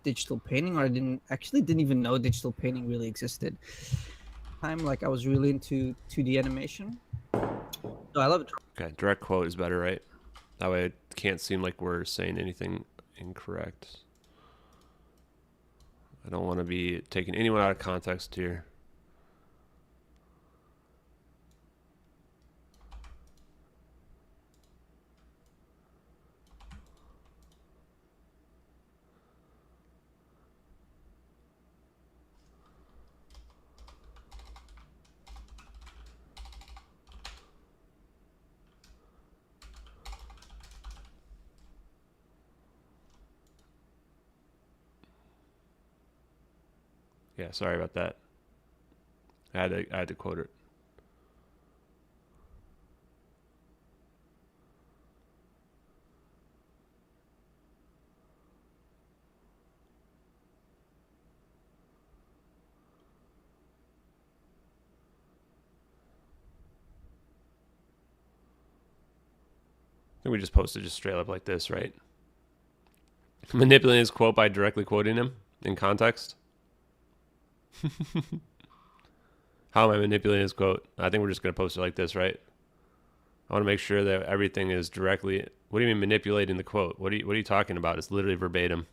digital painting, or I didn't even know digital painting really existed. Like I was really into 2D animation. So I love drawing. Okay, direct quote is better, right? That way it can't seem like we're saying anything incorrect. I don't want to be taking anyone out of context here. Yeah, sorry about that. I had to quote it. I think we just posted just straight up like this, right? Manipulating his quote by directly quoting him in context. How am I manipulating his quote? I think we're just going to post it like this, right? I want to make sure that everything is directly... What do you mean manipulating the quote? What are you talking about? It's literally verbatim.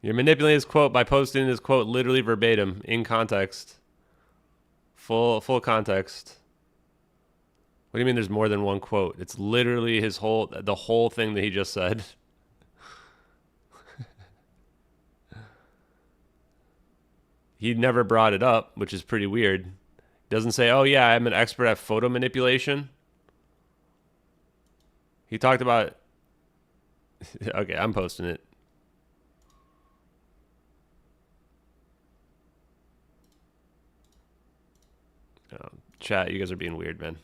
You're manipulating his quote by posting his quote literally verbatim in context. Full context. What do you mean there's more than one quote? It's literally the whole thing that he just said. He never brought it up, which is pretty weird. Doesn't say, oh yeah, I'm an expert at photo manipulation. He talked about... Okay, I'm posting it. Oh, chat, you guys are being weird, man.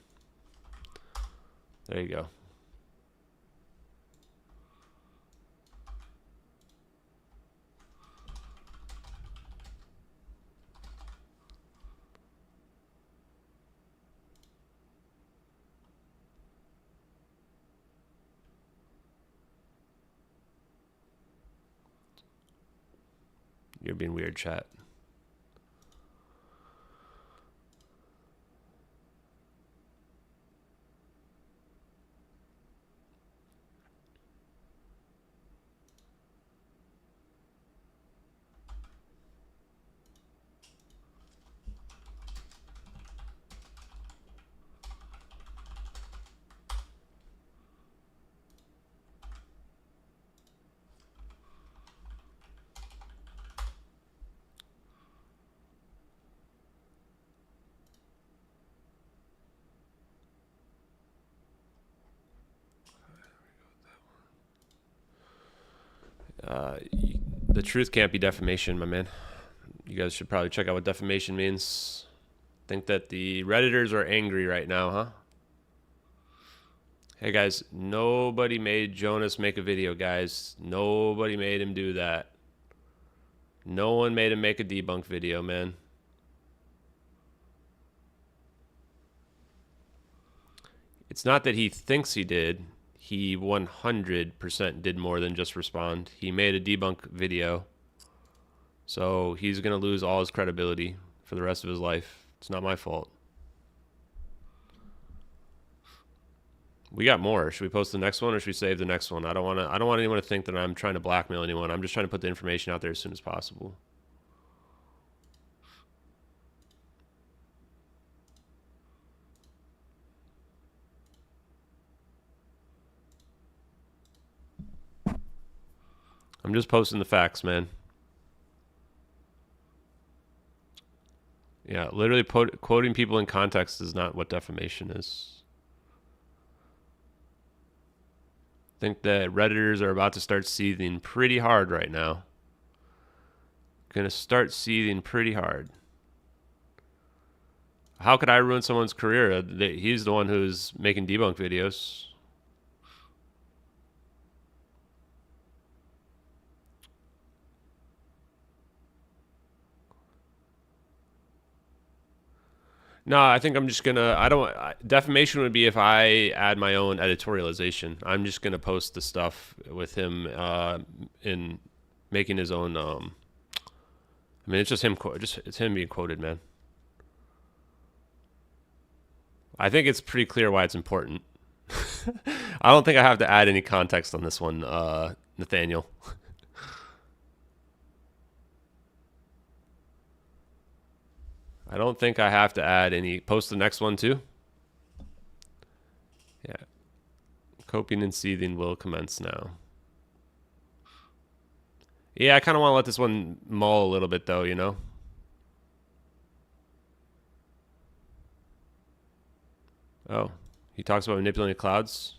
There you go. You're being weird, chat. The truth can't be defamation, my man. You guys should probably check out what defamation means. Think that the Redditors are angry right now, huh? Hey guys, nobody made Jonas make a video, guys. Nobody made him do that. No one made him make a debunk video, man. It's not that he thinks he did. He 100% did more than just respond. He made a debunk video. So he's going to lose all his credibility for the rest of his life. It's not my fault. We got more. Should we post the next one or should we save the next one? I don't want anyone to think that I'm trying to blackmail anyone. I'm just trying to put the information out there as soon as possible. I'm just posting the facts, man. Yeah, literally quoting people in context is not what defamation is. I think that Redditors are about to start seething pretty hard right now. Gonna start seething pretty hard. How could I ruin someone's career? He's the one who's making debunk videos. No, I think I'm just gonna. Defamation would be if I add my own editorialization. I'm just gonna post the stuff with him in making his own. I mean, it's just him. It's him being quoted, man. I think it's pretty clear why it's important. I don't think I have to add any context on this one, Nathaniel. I don't think I have to add any. Post the next one too. Yeah. Coping and seething will commence now. Yeah, I kind of want to let this one mull a little bit though, you know? Oh, he talks about manipulating clouds.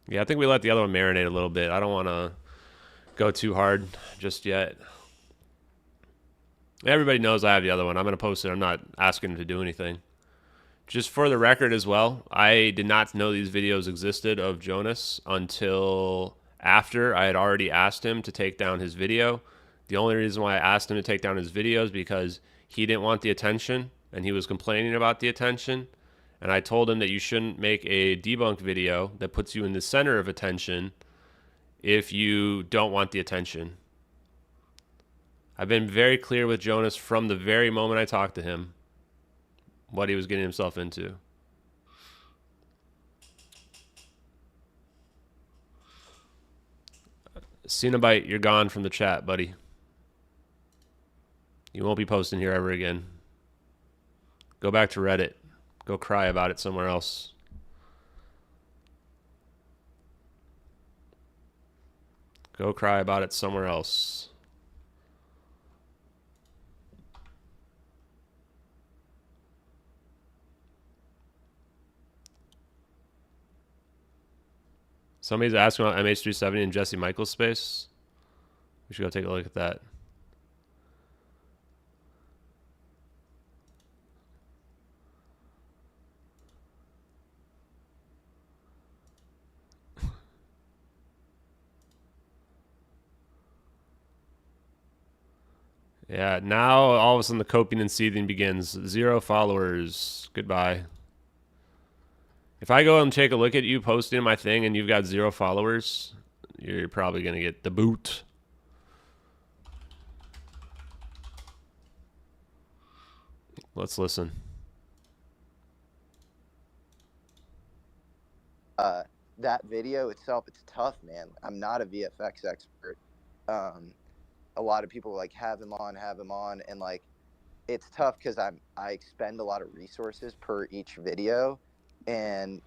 Yeah, I think we let the other one marinate a little bit. I don't want to go too hard just yet. Everybody knows I have the other one. I'm going to post it. I'm not asking him to do anything. Just for the record as well, I did not know these videos existed of Jonas until after I had already asked him to take down his video. The only reason why I asked him to take down his video is because he didn't want the attention and he was complaining about the attention. And I told him that you shouldn't make a debunk video that puts you in the center of attention if you don't want the attention. I've been very clear with Jonas from the very moment I talked to him what he was getting himself into. Cenobite, you're gone from the chat, buddy. You won't be posting here ever again. Go back to Reddit. Go cry about it somewhere else. Go cry about it somewhere else. Somebody's asking about MH370 and Jesse Michels space. We should go take a look at that. Yeah, now all of a sudden the coping and seething begins. 0 followers. Goodbye. If I go and take a look at you posting my thing and you've got 0 followers, you're probably going to get the boot. Let's listen. That video itself, it's tough, man. I'm not a VFX expert. A lot of people like have him on, and like it's tough because I expend a lot of resources per each video, and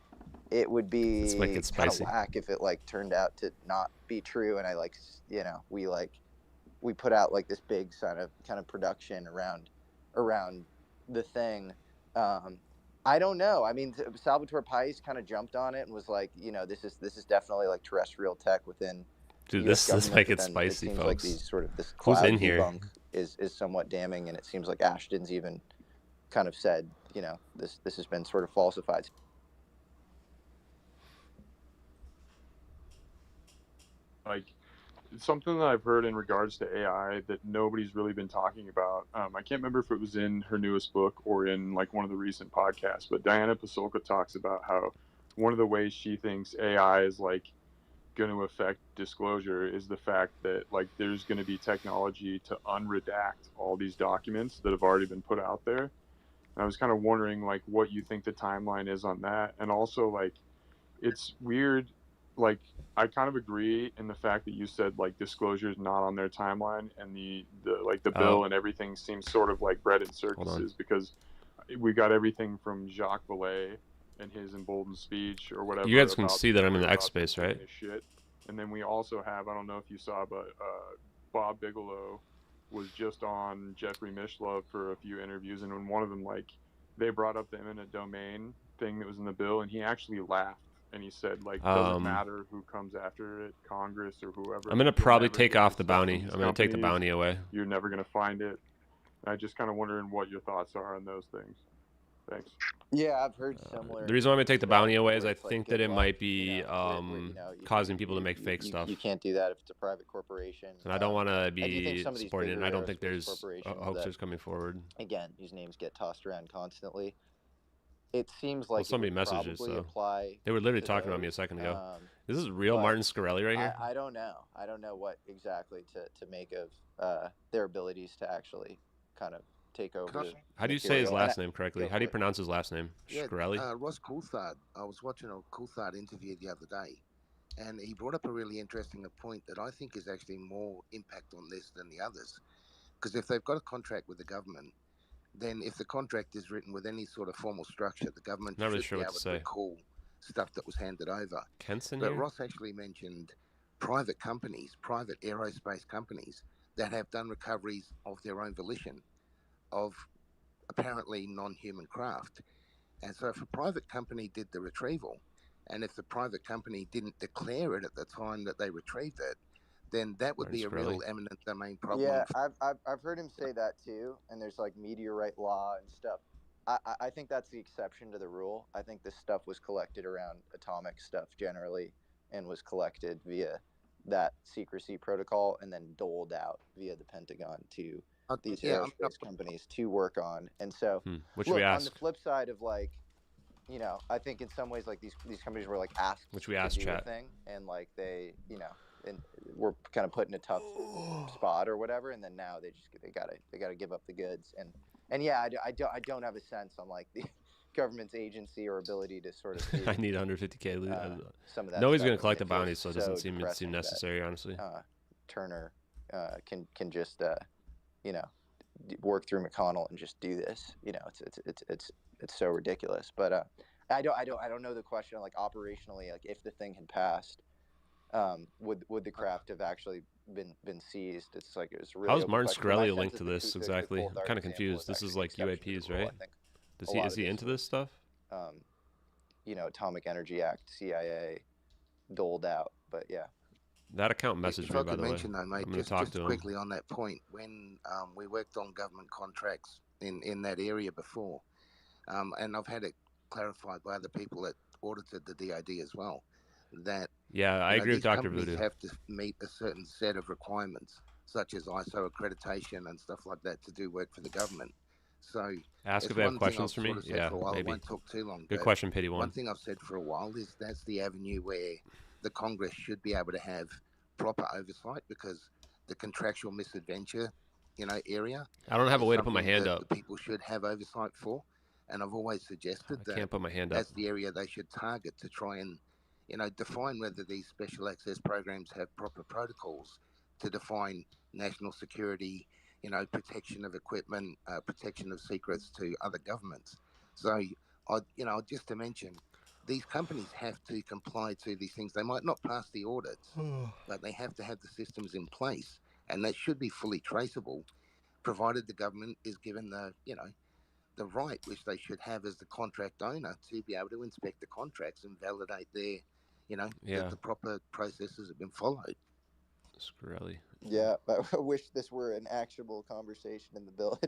it would Let's make be it kind of spicy. whack if it like turned out to not be true, and I like, you know, we put out like this big kind of production around the thing. I don't know. I mean, Salvatore Pais kind of jumped on it and was like, you know, this is definitely like terrestrial tech within Dude, U.S. let's government. make But it then spicy, it seems folks. like these sort of this Who's cloud in here? debunk is somewhat damning, and it seems like Ashton's even kind of said, you know, this has been sort of falsified. Like, something that I've heard in regards to AI that nobody's really been talking about. I can't remember if it was in her newest book or in like one of the recent podcasts, but Diana Pasulka talks about how one of the ways she thinks AI is like going to affect disclosure is the fact that like there's going to be technology to unredact all these documents that have already been put out there. And I was kind of wondering like what you think the timeline is on that, and also like it's weird. Like, I kind of agree in the fact that you said like disclosure is not on their timeline, and the bill and everything seems sort of like bread and circuses, because we got everything from Jacques Vallée and his emboldened speech or whatever. You guys can see that I'm in the X space, right? Shit. And then we also have, I don't know if you saw, but Bob Bigelow was just on Jesse Michels for a few interviews, and in one of them, like, they brought up the eminent domain thing that was in the bill, and he actually laughed. And he said, like, doesn't matter who comes after it, Congress or whoever. I'm going to probably take off the bounty. I'm going to take the bounty away. You're never going to find it. I just kind of wondering what your thoughts are on those things. Thanks. Yeah, I've heard similar. The reason why I'm going to take the bounty away is I think that it might be be causing people to make fake stuff. You can't do that if it's a private corporation. And I don't want to be supporting it. And I don't think there's hoaxers coming forward. Again, whose names get tossed around constantly. It seems like somebody messages, so they were literally talking about me a second ago. This is real Martin Shkreli right here. I don't know. I don't know what exactly to make of their abilities to actually kind of take over. How do you say his last name correctly? How do you pronounce his last name? Shkreli? Ross Coulthard. I was watching a Coulthard interview the other day, and he brought up a really interesting point that I think is actually more impact on this than the others. Because if they've got a contract with the government, then if the contract is written with any sort of formal structure, the government should be able to recall stuff that was handed over. But Ross actually mentioned private companies, private aerospace companies that have done recoveries of their own volition of apparently non-human craft. And so if a private company did the retrieval, and if the private company didn't declare it at the time that they retrieved it, then that would be a real eminent domain problem. Yeah, I've heard him say that too, and there's like meteorite law and stuff. I think that's the exception to the rule. I think this stuff was collected around atomic stuff generally, and was collected via that secrecy protocol, and then doled out via the Pentagon to these aerospace companies to work on. And so, which look, we asked. On the flip side of like, you know, I think in some ways like these companies were like asked, which we asked to do a thing, and like they, you know, and we're kind of put in a tough spot or whatever, and then now they gotta give up the goods, and yeah, I don't have a sense on like the government's agency or ability to sort of do, I need 150K. Some of that. Nobody's gonna collect the bounty, so it doesn't seem necessary, honestly. Turner can just you know, work through McConnell and just do this. You know, it's so ridiculous. But I don't know the question like operationally, like if the thing had passed, would the craft have actually been seized? It's like it was really. How's Martin Shkreli linked to this exactly? I'm kind of confused. This is like UAPs, right? Is he into this stuff? You know, Atomic Energy Act, CIA, doled out, but yeah. That account messaged me, by the way. Though, mate, I'm going to talk to him. Quickly on that point, when we worked on government contracts in that area before, and I've had it clarified by other people that audited the DoD as well, that I agree with Dr. Voodoo. Have to meet a certain set of requirements, such as ISO accreditation and stuff like that, to do work for the government. So ask if they have questions for me. Maybe. I won't talk too long. Good question, Pity One. One thing I've said for a while is that's the avenue where the Congress should be able to have proper oversight, because the contractual misadventure, area. I don't have a way to put my hand up. The people should have oversight for, and I've always suggested that can't put my hand up. That's the area they should target to try and, define whether these special access programs have proper protocols to define national security, protection of equipment, protection of secrets to other governments. So, just to mention, these companies have to comply to these things. They might not pass the audits, but they have to have the systems in place, and that should be fully traceable, provided the government is given the, the right, which they should have as the contract owner, to be able to inspect the contracts and validate their, that the proper processes have been followed. Shkreli. Yeah, I wish this were an actual conversation in the bill.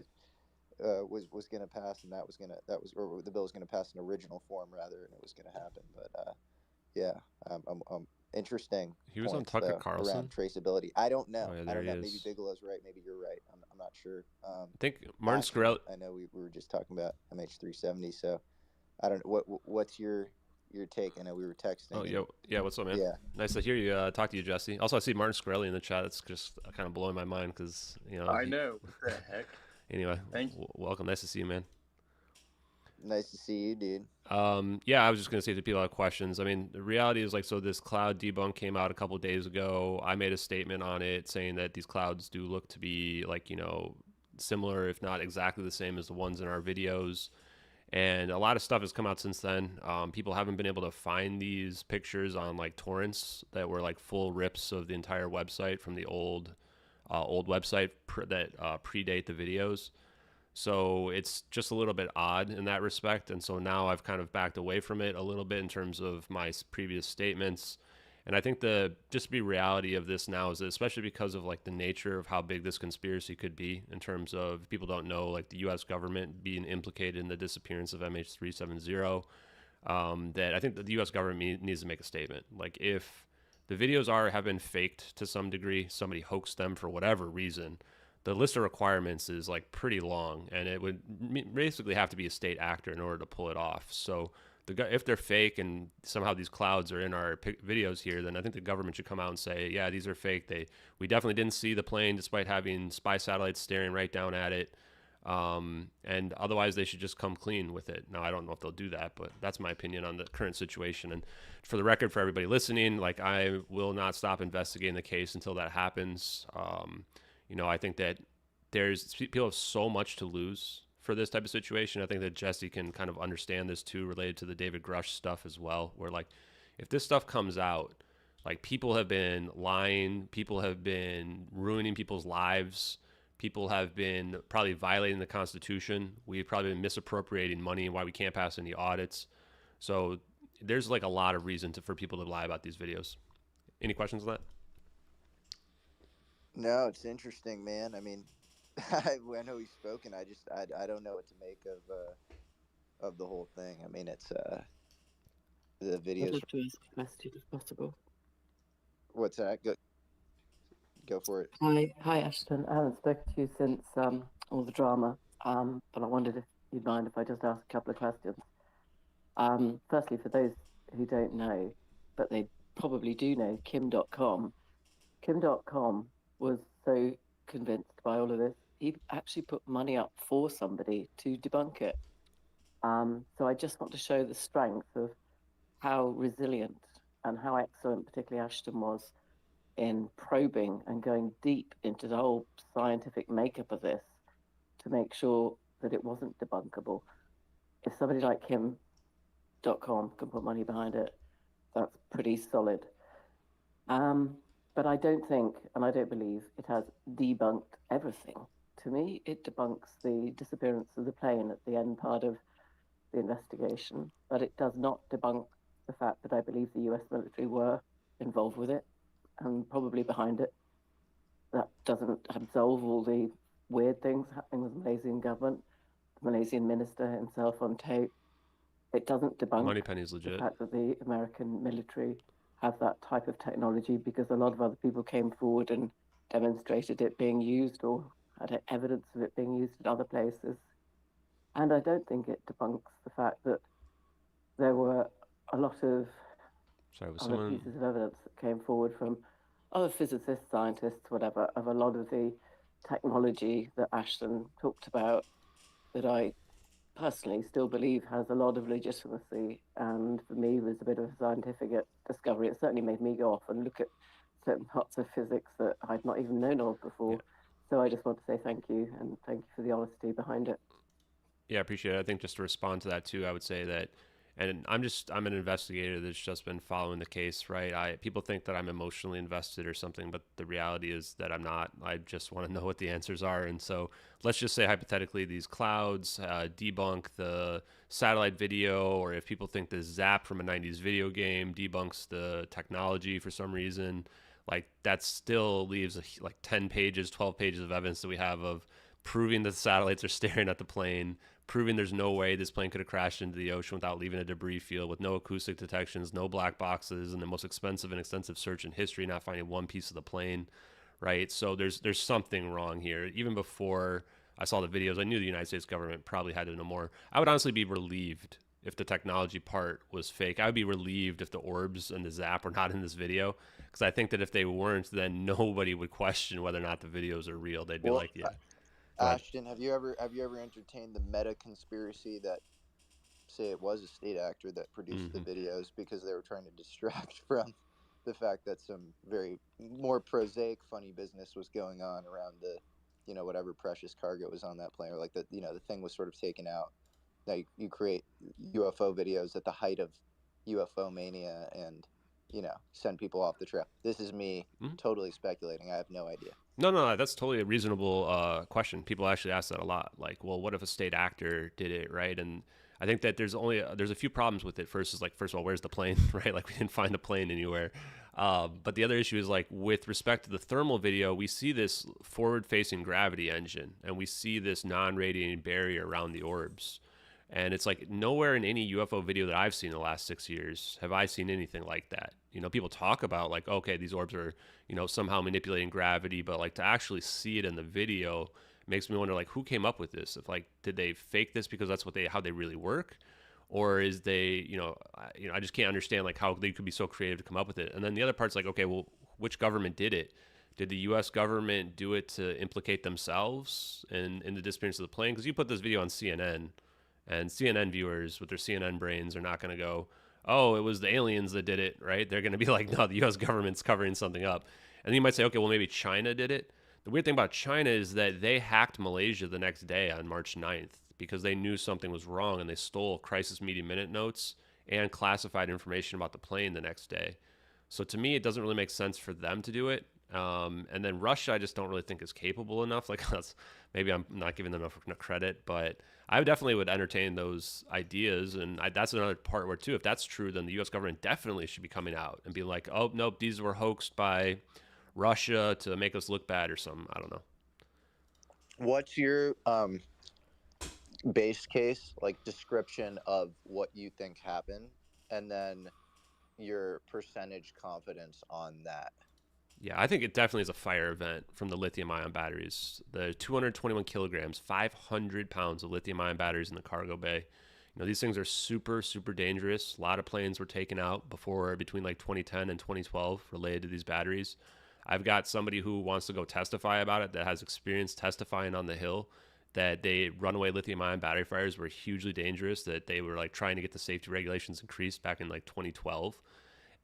Was going to pass, and or the bill was going to pass in original form rather, and it was going to happen. But yeah, interesting. He was on points, Tucker though, Carlson around traceability. I don't know. Oh, yeah, I there don't he know. is. Maybe Bigelow's right. Maybe you're right. I'm not sure. I think Martin Shkreli. I know we were just talking about MH370, so I don't know. What's your take? I know we were texting. Oh, yeah. What's up, man? Yeah. Nice to hear you. Talk to you, Jesse. Also, I see Martin Shkreli in the chat. It's just kind of blowing my mind because I know. What the heck? Anyway, Thanks. Welcome. Nice to see you, man. Nice to see you, dude. Yeah, I was just gonna say if people have questions. I mean, the reality is so this cloud debunk came out a couple of days ago. I made a statement on it saying that these clouds do look to be similar, if not exactly the same as the ones in our videos. And a lot of stuff has come out since then. People haven't been able to find these pictures on torrents that were full rips of the entire website from the old website that predate the videos. So it's just a little bit odd in that respect. And so now I've kind of backed away from it a little bit in terms of my previous statements. And I think the reality of this now is that, especially because of the nature of how big this conspiracy could be in terms of, people don't know, the U.S. government being implicated in the disappearance of MH370, that I think that the U.S. government needs to make a statement. If the videos have been faked to some degree, somebody hoaxed them for whatever reason, the list of requirements is pretty long, and it would basically have to be a state actor in order to pull it off. So if they're fake and somehow these clouds are in our videos here, then I think the government should come out and say, yeah, these are fake. We definitely didn't see the plane despite having spy satellites staring right down at it. And otherwise they should just come clean with it. Now, I don't know if they'll do that, but that's my opinion on the current situation. And for the record, for everybody listening, I will not stop investigating the case until that happens. I think that people have so much to lose for this type of situation. I think that Jesse can kind of understand this too, related to the David Grush stuff as well, where if this stuff comes out, people have been lying, people have been ruining people's lives, people have been probably violating the Constitution. We've probably been misappropriating money and why we can't pass any audits. So there's a lot of reason for people to lie about these videos. Any questions on that? No, it's interesting, man. I mean, I know he's spoken. I don't know what to make of the whole thing. I mean, it's the videos. I'd like to ask a question if possible. What's that? Go for it. Hi, Ashton. I haven't spoken to you since all the drama, but I wondered if you'd mind if I just ask a couple of questions. Firstly, for those who don't know, but they probably do know, Kim.com was so convinced by all of this, he actually put money up for somebody to debunk it. So I just want to show the strength of how resilient and how excellent particularly Ashton was in probing and going deep into the whole scientific makeup of this to make sure that it wasn't debunkable. If somebody like Kim.com can put money behind it, that's pretty solid. But I don't think, and I don't believe, it has debunked everything. To me, it debunks the disappearance of the plane at the end part of the investigation, but it does not debunk the fact that I believe the US military were involved with it and probably behind it. That doesn't absolve all the weird things happening with the Malaysian government, the Malaysian minister himself on tape. It doesn't debunk Moneypenny's legit. The fact that the American military have that type of technology, because a lot of other people came forward and demonstrated it being used or had evidence of it being used in other places. And I don't think it debunks the fact that there were a lot of other pieces of evidence that came forward from other physicists, scientists, whatever, of a lot of the technology that Ashton talked about that I personally still believe has a lot of legitimacy, and for me was a bit of a scientific discovery. It certainly made me go off and look at certain parts of physics that I'd not even known of before. Yeah. So I just want to say thank you, and thank you for the honesty behind it. Yeah, I appreciate it. I think just to respond to that too, I would say that And I'm an investigator that's just been following the case, right? People think that I'm emotionally invested or something, but the reality is that I'm not. I just want to know what the answers are. And so let's just say hypothetically these clouds debunk the satellite video, or if people think this Zap from a 90s video game debunks the technology for some reason, like that still leaves like 10 pages, 12 pages of evidence that we have of proving that the satellites are staring at the plane, proving there's no way this plane could have crashed into the ocean without leaving a debris field, with no acoustic detections, no black boxes, and the most expensive and extensive search in history, not finding one piece of the plane, right? So there's something wrong here. Even before I saw the videos, I knew the United States government probably had to know more. I would honestly be relieved if the technology part was fake. I would be relieved if the orbs and the Zap were not in this video, because I think that if they weren't, then nobody would question whether or not the videos are real. They'd be Well, like, yeah. Ashton, have you ever entertained the meta conspiracy that, say, it was a state actor that produced the videos because they were trying to distract from the fact that some very more prosaic funny business was going on around the, whatever precious cargo was on that plane, or like the thing was sort of taken out. Like, you create UFO videos at the height of UFO mania and send people off the trail. This is me totally speculating. I have no idea. No, that's totally a reasonable question. People actually ask that a lot. Like, well, what if a state actor did it, right? And I think that there's a few problems with it. First of all, where's the plane, right? Like, we didn't find the plane anywhere. But the other issue is, like, with respect to the thermal video, we see this forward-facing gravity engine, and we see this non-radiating barrier around the orbs. And it's like nowhere in any UFO video that I've seen in the last 6 years have I seen anything like that. People talk about like, okay, these orbs are, somehow manipulating gravity, but like to actually see it in the video makes me wonder, like, who came up with this? If like, did they fake this because that's how they really work? Or is they, I just can't understand like how they could be so creative to come up with it. And then the other part's like, okay, well, which government did it? Did the U.S. government do it to implicate themselves in the disappearance of the plane? Because you put this video on CNN, and CNN viewers with their CNN brains are not going to go, oh, it was the aliens that did it, right? They're going to be like, no, the U.S. government's covering something up. And then you might say, okay, well, maybe China did it. The weird thing about China is that they hacked Malaysia the next day on March 9th because they knew something was wrong, and they stole crisis media minute notes and classified information about the plane the next day. So to me, it doesn't really make sense for them to do it. And then Russia, I just don't really think is capable enough. Like, maybe I'm not giving them enough credit, but I definitely would entertain those ideas. And that's another part where, too, if that's true, then the U.S. government definitely should be coming out and be like, oh, nope, these were hoaxed by Russia to make us look bad or something. I don't know. What's your base case, like, description of what you think happened, and then your percentage confidence on that? Yeah, I think it definitely is a fire event from the lithium-ion batteries. The 221 kilograms, 500 pounds of lithium-ion batteries in the cargo bay. These things are super, super dangerous. A lot of planes were taken out between like 2010 and 2012 related to these batteries. I've got somebody who wants to go testify about it that has experience testifying on the Hill that runaway lithium-ion battery fires were hugely dangerous, that they were like trying to get the safety regulations increased back in like 2012.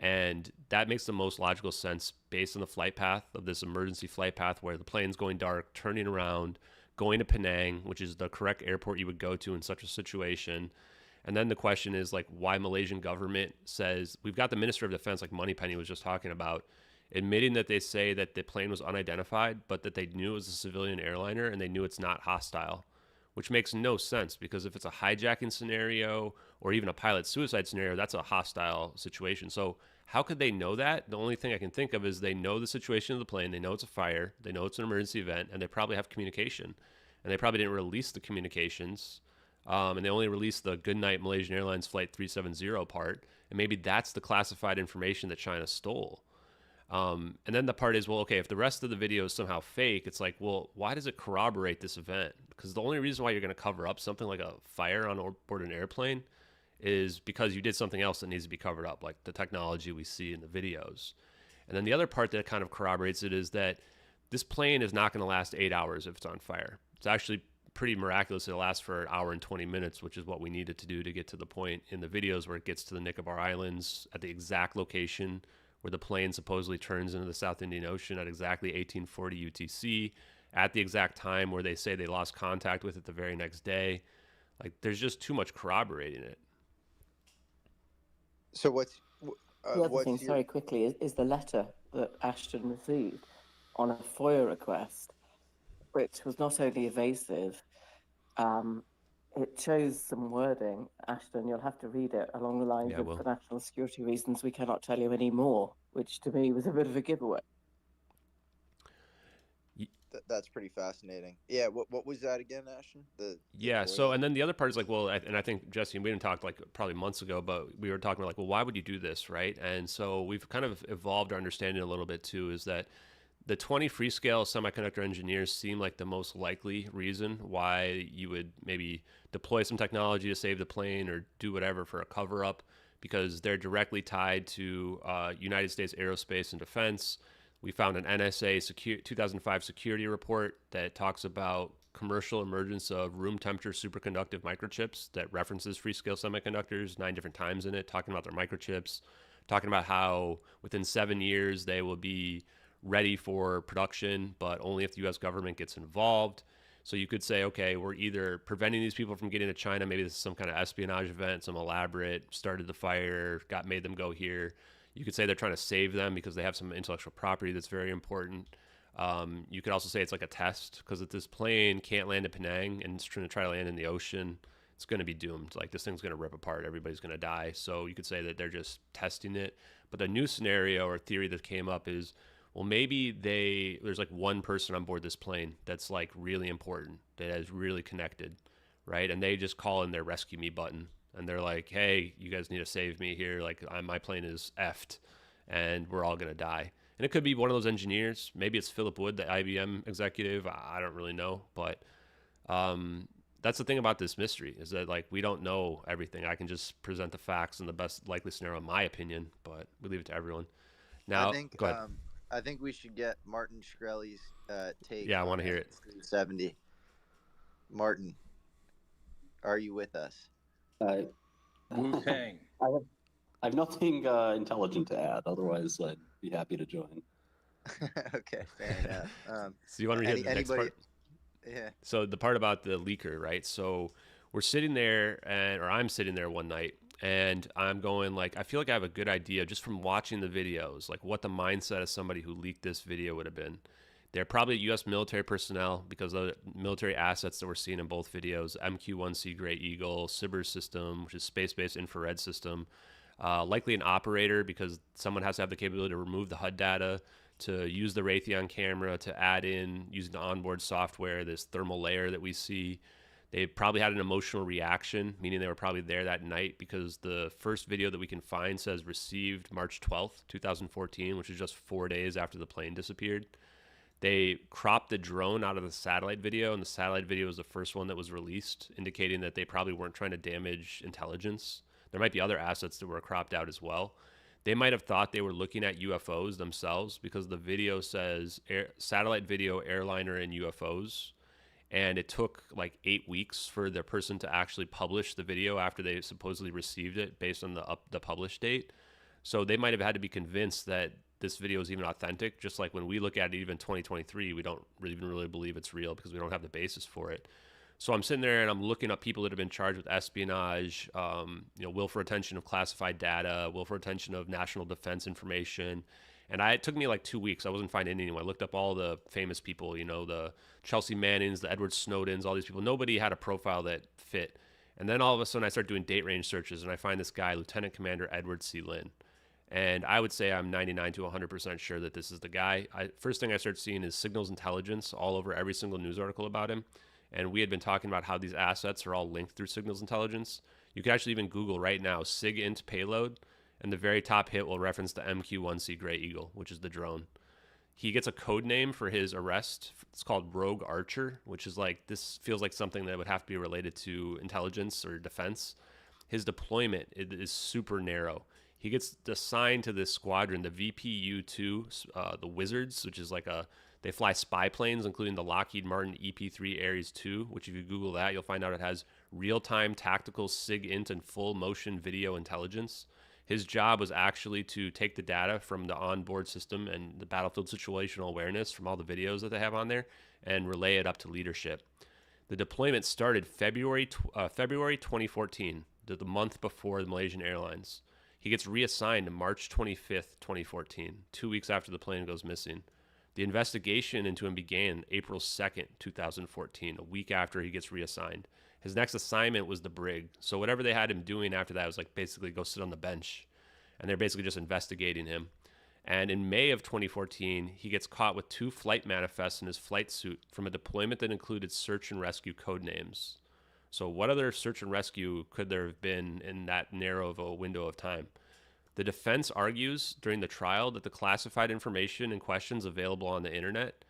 And that makes the most logical sense based on the flight path of this emergency flight path where the plane's going dark, turning around, going to Penang, which is the correct airport you would go to in such a situation. And then the question is like why Malaysian government says, we've got the Minister of Defense, like Moneypenny was just talking about, admitting that they say that the plane was unidentified, but that they knew it was a civilian airliner and they knew it's not hostile, which makes no sense because if it's a hijacking scenario or even a pilot suicide scenario, that's a hostile situation. So how could they know that? The only thing I can think of is they know the situation of the plane, they know it's a fire, they know it's an emergency event, and they probably have communication. And they probably didn't release the communications, and they only released the Goodnight Malaysian Airlines Flight 370 part, and maybe that's the classified information that China stole. And then the part is, well, okay, if the rest of the video is somehow fake, it's like, well, why does it corroborate this event? Because the only reason why you're going to cover up something like a fire on board an airplane is because you did something else that needs to be covered up, like the technology we see in the videos. And then the other part that kind of corroborates it is that this plane is not going to last 8 hours if it's on fire. It's actually pretty miraculous. It lasts for an hour and 20 minutes, which is what we needed to do to get to the point in the videos where it gets to the Nicobar Islands at the exact location where the plane supposedly turns into the South Indian Ocean at exactly 1840 UTC, at the exact time where they say they lost contact with it the very next day. Like, there's just too much corroborating it. So The other what's thing, your sorry, quickly, is the letter that Ashton received on a FOIA request, which was not only evasive, it chose some wording. Ashton, you'll have to read it along the lines Yeah, of, well, for national security reasons, we cannot tell you any more, which to me was a bit of a giveaway. that's pretty fascinating. Yeah, what was that again, Ashton? The yeah. So, FOIA? and then the other part is like, well, and I think Jesse, we didn't talk like probably months ago, but we were talking about like, well, why would you do this, right? And so we've kind of evolved our understanding a little bit too. Is that the 20 Freescale semiconductor engineers seem like the most likely reason why you would maybe deploy some technology to save the plane or do whatever for a cover up, because they're directly tied to United States aerospace and defense. We found an NSA 2005 security report that talks about commercial emergence of room temperature superconductive microchips that references Freescale semiconductors 9 different times in it, talking about their microchips, talking about how within 7 years they will be ready for production, but only if the U.S. government gets involved. So you could say, okay, we're either preventing these people from getting to China. Maybe this is some kind of espionage event, some elaborate, started the fire, made them go here. You could say they're trying to save them because they have some intellectual property that's very important. You could also say it's like a test, because if this plane can't land in Penang and it's trying to land in the ocean, it's going to be doomed. Like, this thing's going to rip apart. Everybody's going to die. So you could say that they're just testing it. But the new scenario or theory that came up is, well, maybe there's like one person on board this plane that's like really important, that is really connected, right? And they just call in their rescue me button, and they're like, hey, you guys need to save me here. Like, my plane is effed and we're all going to die. And it could be one of those engineers. Maybe it's Philip Wood, the IBM executive. I don't really know. But that's the thing about this mystery, is that like, we don't know everything. I can just present the facts in the best likely scenario, in my opinion, but we leave it to everyone. Now, go ahead. I think we should get Martin Shkreli's take. Yeah, I want to hear it. 370. Martin, are you with us? Wu-Tang. I have nothing intelligent to add. Otherwise, I'd be happy to join. Okay, fair enough. So you want to hear the next part? Yeah. So the part about the leaker, right? So we're sitting there, or I'm sitting there one night, and I'm going like, I feel like I have a good idea just from watching the videos, like what the mindset of somebody who leaked this video would have been. They're probably U.S. military personnel, because of the military assets that we're seeing in both videos: MQ-1C Gray Eagle, SBIRS system, which is space-based infrared system. Likely an operator, because someone has to have the capability to remove the HUD data, to use the Raytheon camera, to add in, using the onboard software, this thermal layer that we see. They probably had an emotional reaction, meaning they were probably there that night, because the first video that we can find says received March 12th, 2014, which is just 4 days after the plane disappeared. They cropped the drone out of the satellite video, and the satellite video was the first one that was released, indicating that they probably weren't trying to damage intelligence. There might be other assets that were cropped out as well. They might have thought they were looking at UFOs themselves, because the video says satellite video, airliner, and UFOs. And it took like 8 weeks for the person to actually publish the video after they supposedly received it, based on the publish date. So they might have had to be convinced that this video is even authentic. Just like when we look at it, even 2023, we don't even really believe it's real, because we don't have the basis for it. So I'm sitting there and I'm looking up people that have been charged with espionage, willful retention of classified data, willful retention of national defense information. And it took me like 2 weeks. I wasn't finding anyone. I looked up all the famous people, the Chelsea Mannings, the Edward Snowdens, all these people. Nobody had a profile that fit. And then all of a sudden I start doing date range searches, and I find this guy, Lieutenant Commander Edward C. Lynn. And I would say I'm 99 to 100% sure that this is the guy. First thing I start seeing is signals intelligence all over every single news article about him. And we had been talking about how these assets are all linked through signals intelligence. You can actually even Google right now, SIGINT payload, and the very top hit will reference the MQ-1C Gray Eagle, which is the drone. He gets a code name for his arrest. It's called Rogue Archer, which is like, this feels like something that would have to be related to intelligence or defense. His deployment is super narrow. He gets assigned to this squadron, the VPU-2, the Wizards, which is like they fly spy planes, including the Lockheed Martin EP-3 Ares II, which if you Google that, you'll find out it has real-time tactical SIGINT and full motion video intelligence. His job was actually to take the data from the onboard system and the battlefield situational awareness from all the videos that they have on there and relay it up to leadership. The deployment started February 2014, the month before the Malaysian Airlines. He gets reassigned March 25th, 2014, 2 weeks after the plane goes missing. The investigation into him began April 2nd, 2014, a week after he gets reassigned. His next assignment was the brig. So whatever they had him doing after that was like basically go sit on the bench. And they're basically just investigating him. And in May of 2014, he gets caught with 2 flight manifests in his flight suit from a deployment that included search and rescue code names. So what other search and rescue could there have been in that narrow of a window of time? The defense argues during the trial that the classified information in question is available on the internet.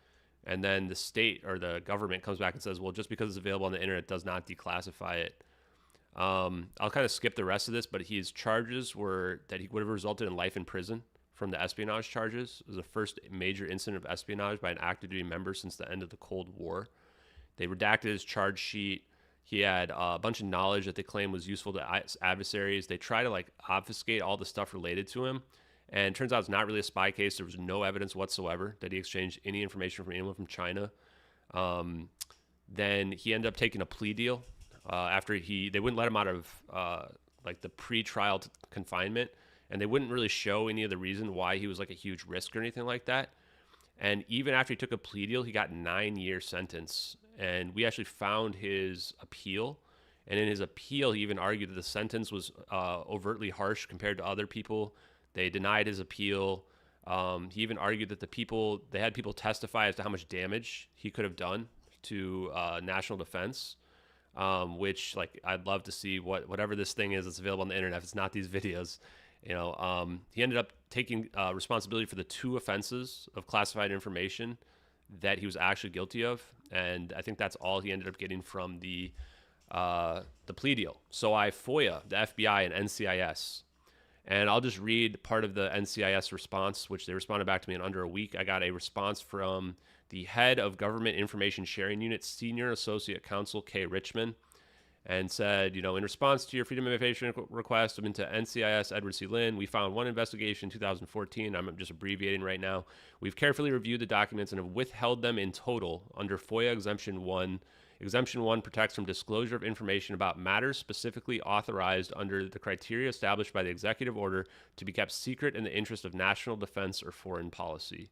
And then the state or the government comes back and says, well, just because it's available on the internet does not declassify it. I'll kind of skip the rest of this, but his charges were that he would have resulted in life in prison from the espionage charges. It was the first major incident of espionage by an active duty member since the end of the Cold War. They redacted his charge sheet. He had a bunch of knowledge that they claim was useful to adversaries. They try to like obfuscate all the stuff related to him. And it turns out it's not really a spy case. There was no evidence whatsoever that he exchanged any information from anyone from China. Then he ended up taking a plea deal after they wouldn't let him out of like the pre-trial confinement. And they wouldn't really show any of the reason why he was like a huge risk or anything like that. And even after he took a plea deal, he got 9-year sentence. And we actually found his appeal. And in his appeal, he even argued that the sentence was overtly harsh compared to other people. They denied his appeal. He even argued that they had people testify as to how much damage he could have done to national defense, which like I'd love to see whatever this thing is that's available on the internet. If it's not these videos, he ended up taking responsibility for the 2 offenses of classified information that he was actually guilty of, and I think that's all he ended up getting from the plea deal. So I FOIA the FBI and NCIS, and I'll just read part of the NCIS response, which they responded back to me in under a week. I got a response from the head of Government Information Sharing Unit, Senior Associate Counsel K. Richmond, and said, in response to your Freedom of Information request, I'm into NCIS Edward C. Lynn. We found one investigation in 2014. I'm just abbreviating right now. We've carefully reviewed the documents and have withheld them in total under FOIA Exemption 1. Exemption 1 protects from disclosure of information about matters specifically authorized under the criteria established by the executive order to be kept secret in the interest of national defense or foreign policy.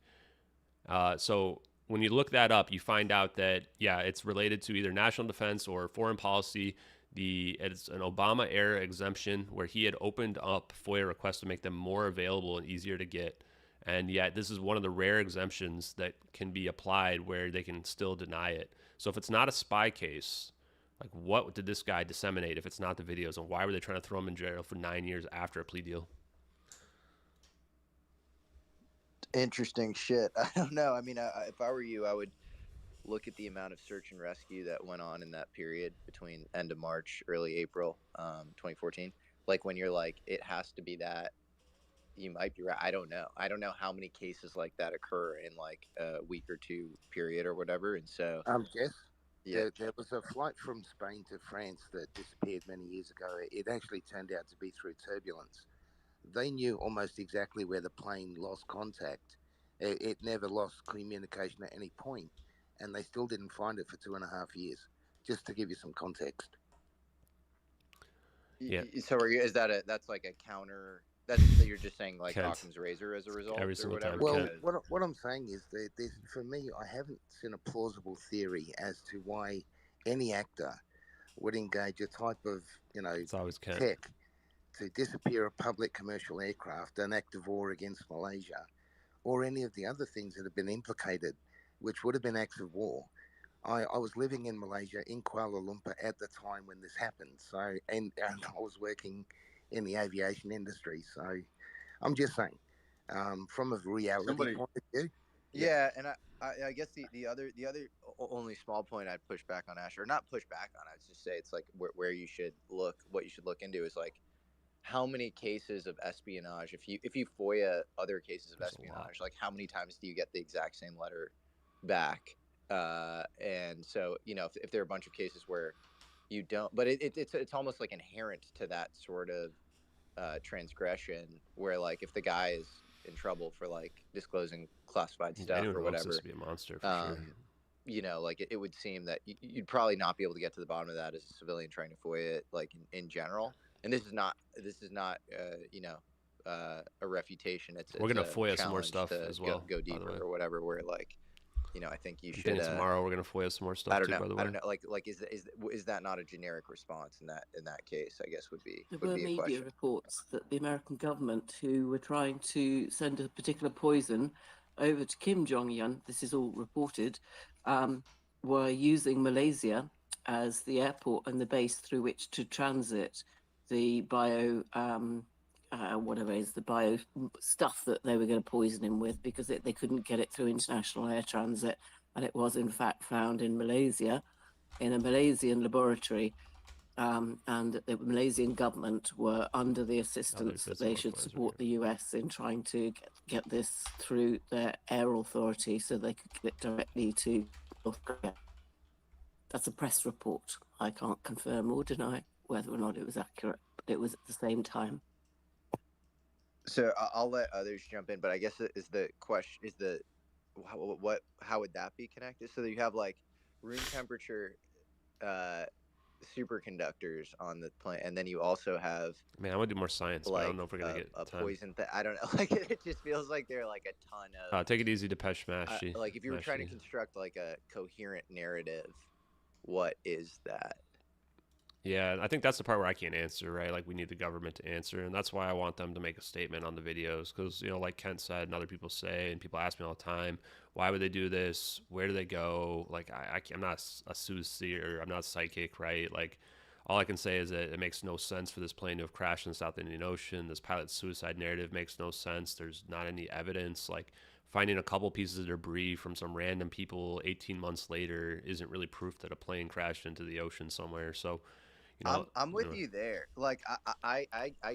So when you look that up, you find out that, it's related to either national defense or foreign policy. It's an Obama-era exemption where he had opened up FOIA requests to make them more available and easier to get. And yet this is one of the rare exemptions that can be applied where they can still deny it. So if it's not a spy case, like what did this guy disseminate if it's not the videos? And why were they trying to throw him in jail for 9 years after a plea deal? Interesting shit. I don't know. I mean, if I were you, I would look at the amount of search and rescue that went on in that period between end of March, early April, 2014. Like when you're like, it has to be that. You might be right. I don't know. I don't know how many cases like that occur in like a week or 2 period or whatever. And so, Jess, yeah, there was a flight from Spain to France that disappeared many years ago. It actually turned out to be through turbulence. They knew almost exactly where the plane lost contact. It never lost communication at any point, and they still didn't find it for 2.5 years. Just to give you some context. Yeah. So that's like a counter? You're just saying like Occam's razor as a result, every single time. Well, what I'm saying is that for me, I haven't seen a plausible theory as to why any actor would engage a type of it's always tech to disappear a public commercial aircraft, an act of war against Malaysia, or any of the other things that have been implicated, which would have been acts of war. I was living in Malaysia, in Kuala Lumpur, at the time when this happened. So, and I was working in the aviation industry. So, I'm just saying, from a reality point of view. Yeah, and I guess the other only small point I'd push back on, Asher, or not push back on, I'd just say it's like where you should look, what you should look into is like how many cases of espionage, if you FOIA other cases of espionage, like how many times do you get the exact same letter back? And so, if there are a bunch of cases where you don't, but it's almost like inherent to that sort of transgression where like if the guy is in trouble for like disclosing classified stuff or whatever, to be a monster for sure. Like it would seem that you'd probably not be able to get to the bottom of that as a civilian trying to FOIA it like in general. and this is not a refutation. We're It's gonna a FOIA some more challenge stuff to as well, go by the deeper way. or whatever. Where like, I think you I'm should. thinking tomorrow we're gonna FOIA some more stuff I don't too, know. by the I way. don't know. Like is that not a generic response in that case? I guess would be There were a media question. reports that the American government, who were trying to send a particular poison over to Kim Jong Un, this is all reported, were using Malaysia as the airport and the base through which to transit the bio stuff that they were going to poison him with, because they couldn't get it through international air transit, and it was in fact found in Malaysia in a Malaysian laboratory. And the Malaysian government were under the assistance that they should support the US in trying to get this through their air authority so they could get it directly to North Korea. That's a press report. I can't confirm or deny whether or not it was accurate, but it was at the same time. So I'll let others jump in, but I guess is the question is the how would that be connected? So that you have like room temperature superconductors on the plane, and then you also have Man, I want to do more science, but I don't know if we're gonna get a time. poison. I don't know. Like it just feels like there are like a ton of. Take it easy, Depeche Smashy. Like if you were trying to construct like a coherent narrative, what is that? Yeah, I think that's the part where I can't answer, right? Like we need the government to answer, and that's why I want them to make a statement on the videos, because like Kent said, and other people say, and people ask me all the time, why would they do this? Where do they go? Like I'm not a soothsayer, I'm not psychic, right? Like all I can say is that it makes no sense for this plane to have crashed in the South Indian Ocean. This pilot's suicide narrative makes no sense. There's not any evidence. Like finding a couple pieces of debris from some random people 18 months later isn't really proof that a plane crashed into the ocean somewhere. So. I'm with you there. Like I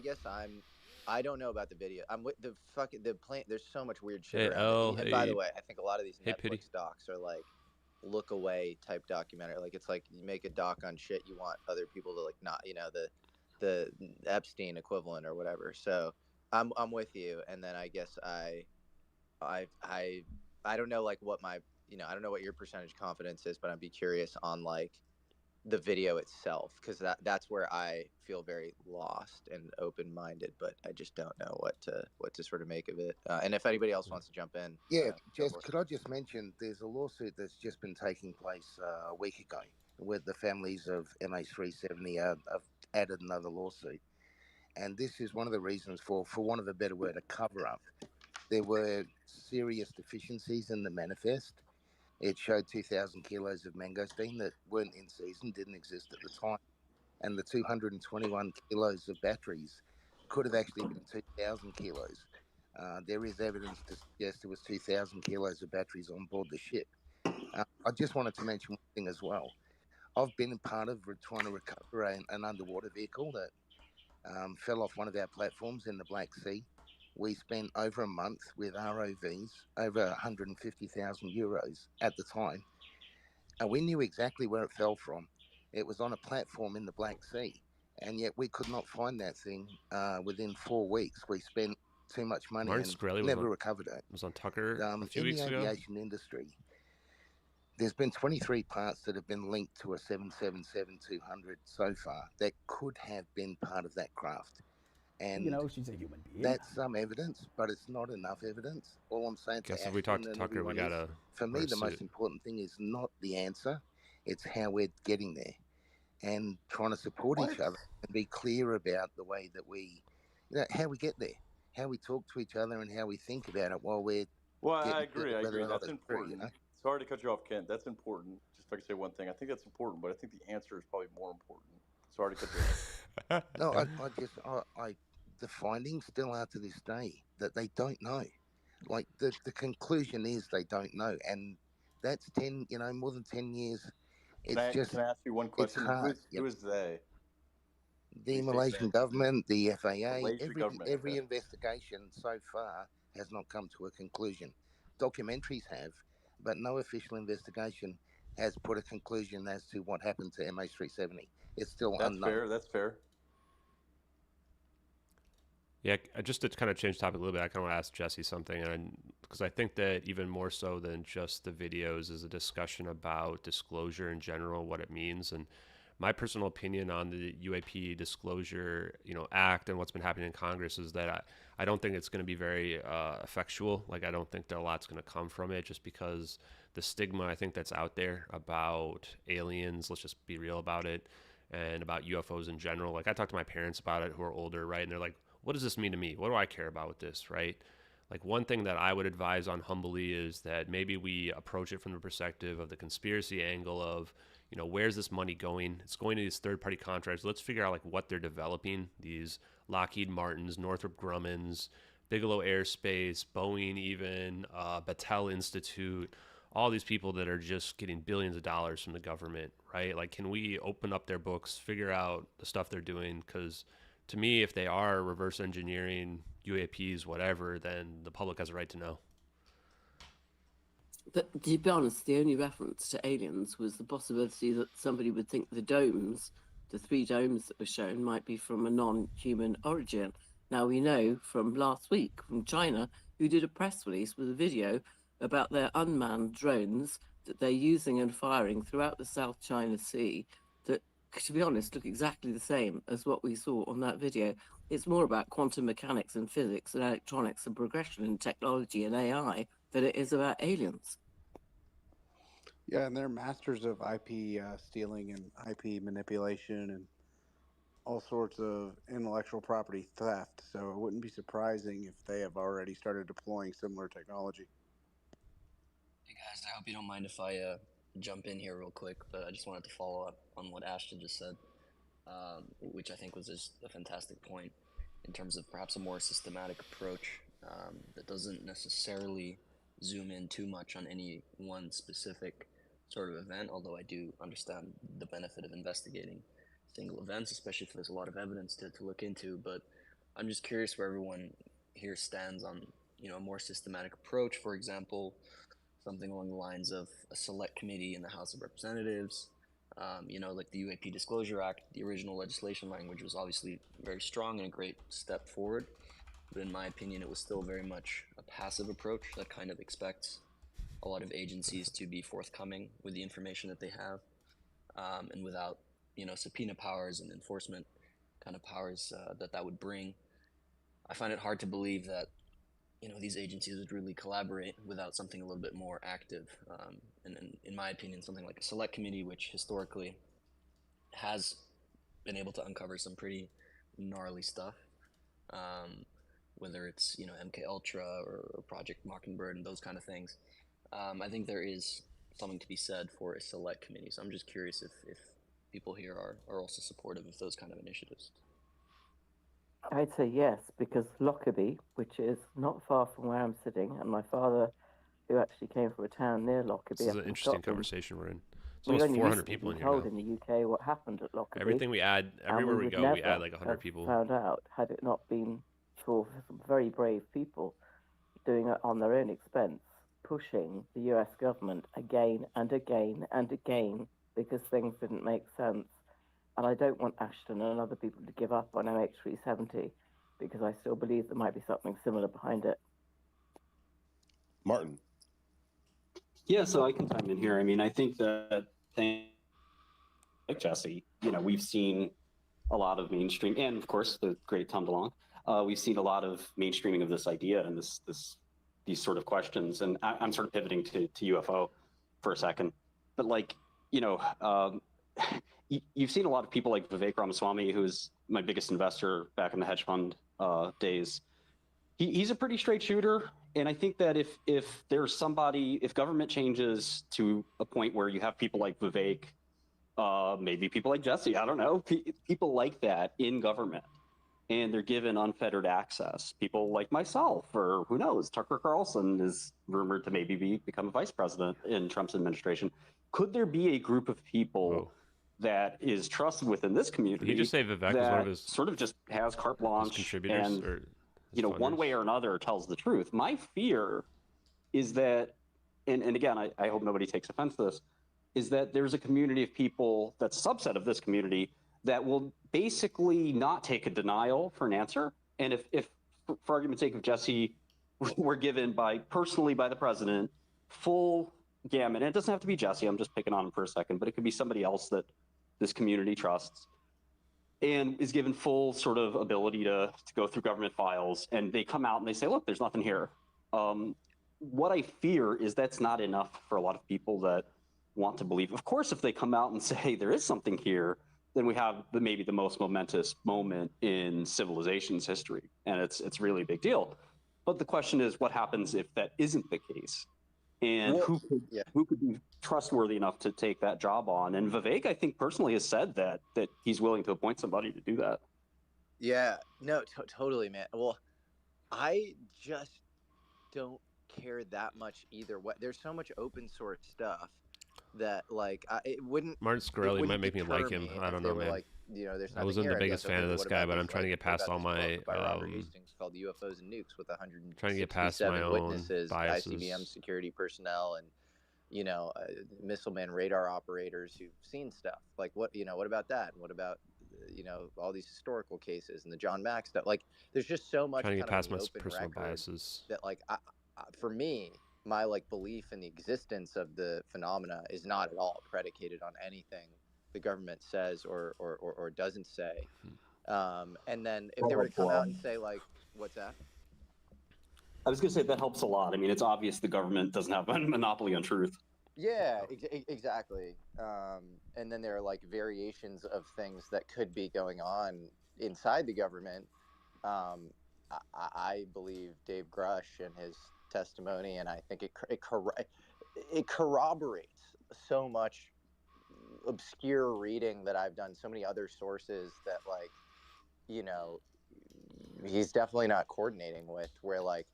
guess I don't know about the video. I'm with the plane. There's so much weird shit around it. And by the way, I think a lot of these Netflix docs are like look away type documentary. Like it's like you make a doc on shit you want other people to like not the Epstein equivalent or whatever. So I'm with you. And then I guess I don't know like what my I don't know what your percentage confidence is, but I'd be curious on like the video itself, because that's where I feel very lost and open-minded, but I just don't know what to sort of make of it. And if anybody else wants to jump in, Jess, could I just mention there's a lawsuit that's just been taking place a week ago with the families of MH370 have added another lawsuit, and this is one of the reasons for want of a better word, a cover-up. There were serious deficiencies in the manifest. It showed 2,000 kilos of mangosteen that weren't in season, didn't exist at the time. And the 221 kilos of batteries could have actually been 2,000 kilos. There is evidence to suggest there was 2,000 kilos of batteries on board the ship. I just wanted to mention one thing as well. I've been a part of trying to recover an underwater vehicle that fell off one of our platforms in the Black Sea. We spent over a month with ROVs, over 150,000 euros at the time, and we knew exactly where it fell from. It was on a platform in the Black Sea, and yet we could not find that thing within 4 weeks. We spent too much money Martin and Shkreli never recovered it. Was on Tucker a few in weeks the ago. aviation industry, there's been 23 parts that have been linked to a 777-200 so far that could have been part of that craft. And she's a human being. That's some evidence, but it's not enough evidence. All I'm saying Guess to if we talk to Ashton and Tucker, we everyone gotta is, for me, the most important thing is not the answer; it's how we're getting there, and trying to support each other and be clear about the way that we, how we get there, how we talk to each other, and how we think about it while we're. Well, I agree. whether or not That's it's important. true, Sorry to cut you off, Kent. That's important. Just if I could say one thing, I think that's important, but I think the answer is probably more important. Sorry to cut you off. No, the findings still are to this day that they don't know. Like the conclusion is they don't know, and that's 10, more than 10 years. Can I ask you one question? Who is they? The Malaysian government, the FAA, Malaysian government, every investigation so far has not come to a conclusion. Documentaries have, but no official investigation has put a conclusion as to what happened to MH370. It's still unknown. That's fair. Yeah, just to kind of change topic a little bit, I kind of want to ask Jesse something, and because I think that even more so than just the videos is a discussion about disclosure in general, what it means. And my personal opinion on the UAP disclosure, act and what's been happening in Congress is that I don't think it's going to be very effectual. Like, I don't think that a lot's going to come from it, just because the stigma I think that's out there about aliens, let's just be real about it, and about UFOs in general. Like, I talked to my parents about it, who are older, right? And they're like, what does this mean to me? What do I care about with this, right? Like, one thing that I would advise on humbly is that maybe we approach it from the perspective of the conspiracy angle of, where's this money going? It's going to these third-party contracts. Let's figure out like what they're developing. These Lockheed Martins, Northrop Grummons, Bigelow Aerospace, Boeing, even Battelle Institute, all these people that are just getting billions of dollars from the government, right? Like, can we open up their books, figure out the stuff they're doing? Because to me, if they are reverse engineering UAPs, whatever, then the public has a right to know. But to be honest, the only reference to aliens was the possibility that somebody would think the domes, the 3 domes that were shown, might be from a non-human origin. Now, we know from last week from China, who did a press release with a video about their unmanned drones that they're using and firing throughout the South China Sea that, to be honest, look exactly the same as what we saw on that video. It's more about quantum mechanics and physics and electronics and progression in technology and AI than it is about aliens. Yeah, and they're masters of IP stealing and IP manipulation and all sorts of intellectual property theft. So it wouldn't be surprising if they have already started deploying similar technology. Hey guys, I hope you don't mind if I jump in here real quick, but I just wanted to follow up on what Ashton just said, which I think was just a fantastic point in terms of perhaps a more systematic approach that doesn't necessarily zoom in too much on any one specific sort of event, although I do understand the benefit of investigating single events, especially if there's a lot of evidence to look into. But I'm just curious where everyone here stands on, a more systematic approach. For example, something along the lines of a select committee in the House of Representatives, like the UAP Disclosure Act. The original legislation language was obviously very strong and a great step forward, but in my opinion, it was still very much a passive approach that kind of expects a lot of agencies to be forthcoming with the information that they have, and without, subpoena powers and enforcement kind of powers that would bring. I find it hard to believe that, these agencies would really collaborate without something a little bit more active. And in my opinion, something like a select committee, which historically has been able to uncover some pretty gnarly stuff, whether it's, MK Ultra or Project Mockingbird and those kind of things. I think there is something to be said for a select committee. So I'm just curious if people here are also supportive of those kind of initiatives. I'd say yes, because Lockerbie, which is not far from where I'm sitting, and my father, who actually came from a town near Lockerbie. This is an interesting conversation we're in. There's almost 400 people in here now. In the UK, what happened at Lockerbie? Everything we add, everywhere we go, we add like 100 people. Found out had it not been for some very brave people doing it on their own expense, pushing the US government again and again and again because things didn't make sense. And I don't want Ashton and other people to give up on MH370 because I still believe there might be something similar behind it. Martin. Yeah, so I can chime in here. I mean, I think that like Jesse, we've seen a lot of mainstream, and of course the great Tom DeLonge. We've seen a lot of mainstreaming of this idea and these sort of questions. And I'm sort of pivoting to UFO for a second, but you've seen a lot of people like Vivek Ramaswamy, who's my biggest investor back in the hedge fund days. He's a pretty straight shooter. And I think that if there's somebody, if government changes to a point where you have people like Vivek, maybe people like Jesse, I don't know, people like that in government, and they're given unfettered access. People like myself, or who knows, Tucker Carlson is rumored to maybe become a vice president in Trump's administration. Could there be a group of people that is trusted within this community? Did he just say Vivek was one of his sort of just has carte blanche contributors, and or one way or another tells the truth? My fear is that, and again, I hope nobody takes offense to this, is that there's a community of people that's a subset of this community that will basically not take a denial for an answer. And if for argument's sake, if Jesse were given personally by the president full gamut, and it doesn't have to be Jesse, I'm just picking on him for a second, but it could be somebody else that this community trusts, and is given full sort of ability to go through government files, and they come out and they say, look, there's nothing here. What I fear is that's not enough for a lot of people that want to believe. Of course, if they come out and say, hey, there is something here, then we have maybe the most momentous moment in civilization's history, and it's really a big deal. But the question is, what happens if that isn't the case? And who could be trustworthy enough to take that job on? And Vivek, I think personally, has said that he's willing to appoint somebody to do that. Yeah, no, totally, man. Well, I just don't care that much either. There's so much open source stuff that like it wouldn't. Martin Shkreli might make me like him. I don't know, man. Like, there's I wasn't the biggest fan of this guy, but I'm trying to get past all my by Robert Hastings called UFOs and Nukes with 167 trying to get past my own witnesses, biases. ICBM security personnel, and missile man radar operators who've seen stuff. Like what about that? And what about all these historical cases and the John Mack stuff? Like there's just so much trying to get past my open personal record biases that like for me, my like belief in the existence of the phenomena is not at all predicated on anything the government says or doesn't say. And then if they were to come out and say like, what's that? I was going to say that helps a lot. I mean, it's obvious the government doesn't have a monopoly on truth. Yeah, exactly. And then there are like variations of things that could be going on inside the government. I believe Dave Grush and his testimony, and I think it corroborates so much obscure reading that I've done, so many other sources that like, he's definitely not coordinating with, where like,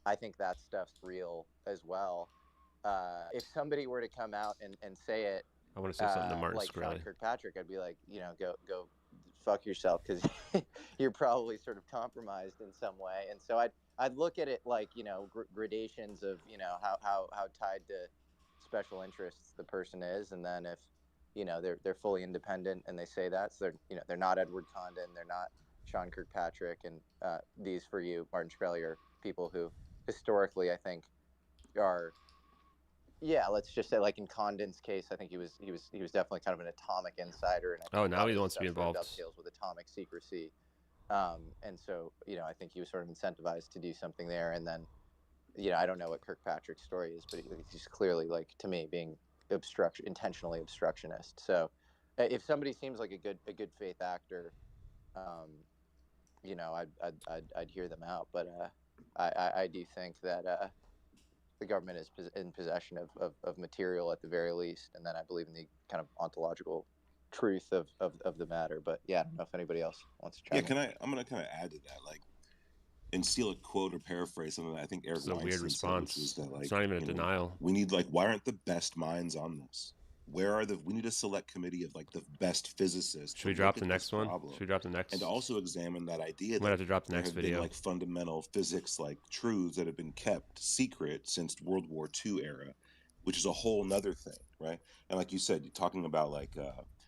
I think that stuff's real as well. If somebody were to come out and say it, I want to say something to Martin like Shkreli. Sean Kirkpatrick, I'd be like, go fuck yourself, because you're probably sort of compromised in some way. And so I'd look at it like gradations of how tied to special interests the person is, and then if they're fully independent and they say that, so they're not Edward Condon, they're not Sean Kirkpatrick, and these for you, Martin Shkreli, are people who historically I think are. Yeah, let's just say, like in Condon's case, I think he was definitely kind of an atomic insider, and I think now he wants to be involved. Dovetails with atomic secrecy, and so I think he was sort of incentivized to do something there. And then, I don't know what Kirkpatrick's story is, but he's clearly, like, to me, being intentionally obstructionist. So, if somebody seems like a good faith actor, I'd hear them out. But I do think that. The government is in possession of material at the very least, and then I believe in the kind of ontological truth of the matter. But yeah, I don't know if anybody else wants to chime in. I'm going to kind of add to that, like, and steal a quote or paraphrase something that I think Eric It's a Weinstein weird response. said, which is that, like, it's not even a denial. We need, like, why aren't the best minds on this? We need a select committee of like the best physicists. Should we drop the next one? Should we drop the next? And to also examine that idea. Might have to drop the next video. Been, like, fundamental physics, like truths that have been kept secret since World War II era, which is a whole nother thing, right? And like you said, you're talking about like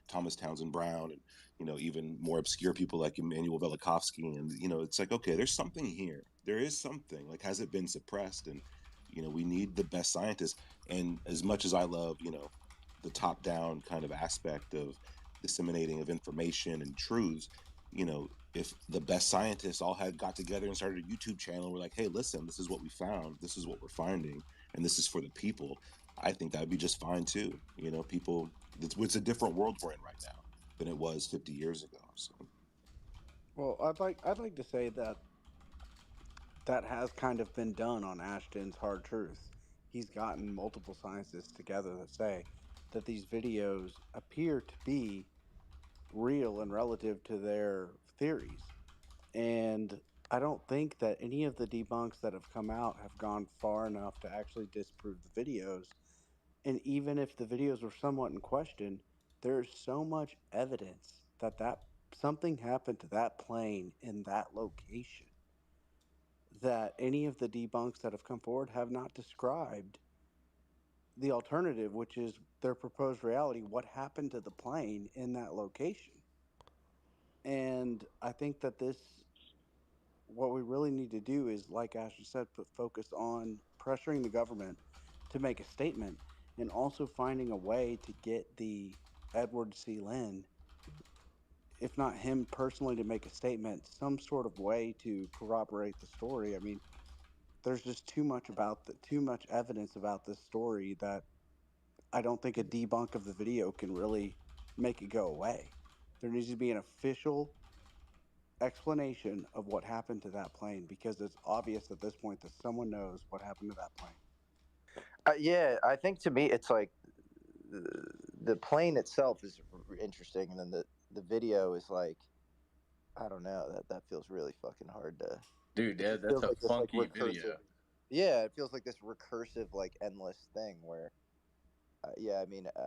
Thomas Townsend Brown, and even more obscure people like Immanuel Velikovsky, and it's like, okay, there's something here. There is something. Like, has it been suppressed? And we need the best scientists. And as much as I love, the top-down kind of aspect of disseminating of information and truths, if the best scientists all got together and started a YouTube channel and were like, hey, listen, this is what we found, this is what we're finding, and this is for the people, I think that would be just fine too. People, it's a different world we're in right now than it was 50 years ago. So. Well, I'd like to say that has kind of been done on Ashton's Hard Truth. He's gotten multiple scientists together that say that these videos appear to be real and relative to their theories. And I don't think that any of the debunks that have come out have gone far enough to actually disprove the videos. And even if the videos were somewhat in question, there's so much evidence that something happened to that plane in that location that any of the debunks that have come forward have not described the alternative, which is their proposed reality, what happened to the plane in that location. And I think that what we really need to do is, like Asher said, put focus on pressuring the government to make a statement, and also finding a way to get the Edward C. Lynn if not him personally to make a statement, some sort of way to corroborate the story. I mean, there's just too much evidence about this story that I don't think a debunk of the video can really make it go away. There needs to be an official explanation of what happened to that plane, because it's obvious at this point that someone knows what happened to that plane. Yeah, I think to me it's like the plane itself is interesting, and then the video is like, I don't know, that feels really fucking hard to. Dude, It yeah, just that's feels a like this like funky recursive. video. Yeah, it feels like this recursive like endless thing where, yeah, I mean, I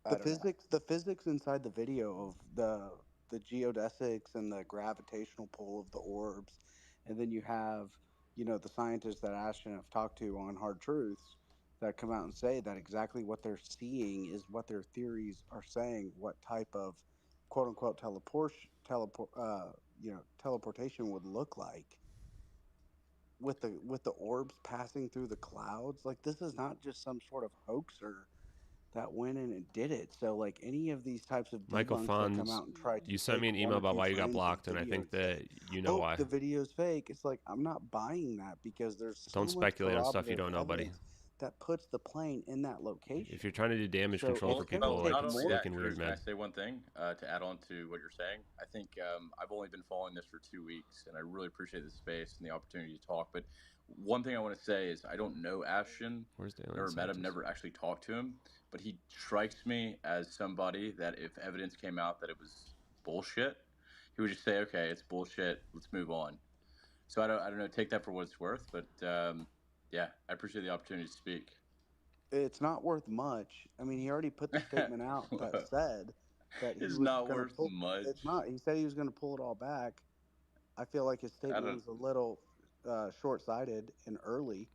don't know. The physics inside the video of the geodesics and the gravitational pull of the orbs, and then you have, you know, the scientists that Ashton have talked to on Hard Truths that come out and say that exactly what they're seeing is what their theories are saying, what type of quote unquote teleportation would look like with the orbs passing through the clouds. Like, this is not just some sort of hoaxer that went in and did it. So, like, any of these types of Michael debunks that come Fonz, out and try to you sent me take an one email or about two why you got frames of blocked, and I video think and say, that you know "Oh, why. the video's fake," it's like, I'm not buying that, because there's so Don't much speculate on stuff you corroborative don't know, buddy. evidence that puts the plane in that location. If you're trying to do damage So control for it's going to people, take Not it's only more. that, looking Cruz, weird, can I man. say one thing to add on to what you're saying? I think I've only been following this for 2 weeks, and I really appreciate the space and the opportunity to talk. But one thing I want to say is I don't know Ashton. Where's the Never met him, never actually talked to him. But he strikes me as somebody that if evidence came out that it was bullshit, he would just say, okay, it's bullshit, let's move on. So I don't know, take that for what it's worth. But yeah, I appreciate the opportunity to speak. It's not worth much. I mean, he already put the statement out that said that he It's was not going to worth pull. much. It's not. He said he was going to pull it all back. I feel like his statement was a little short-sighted and early.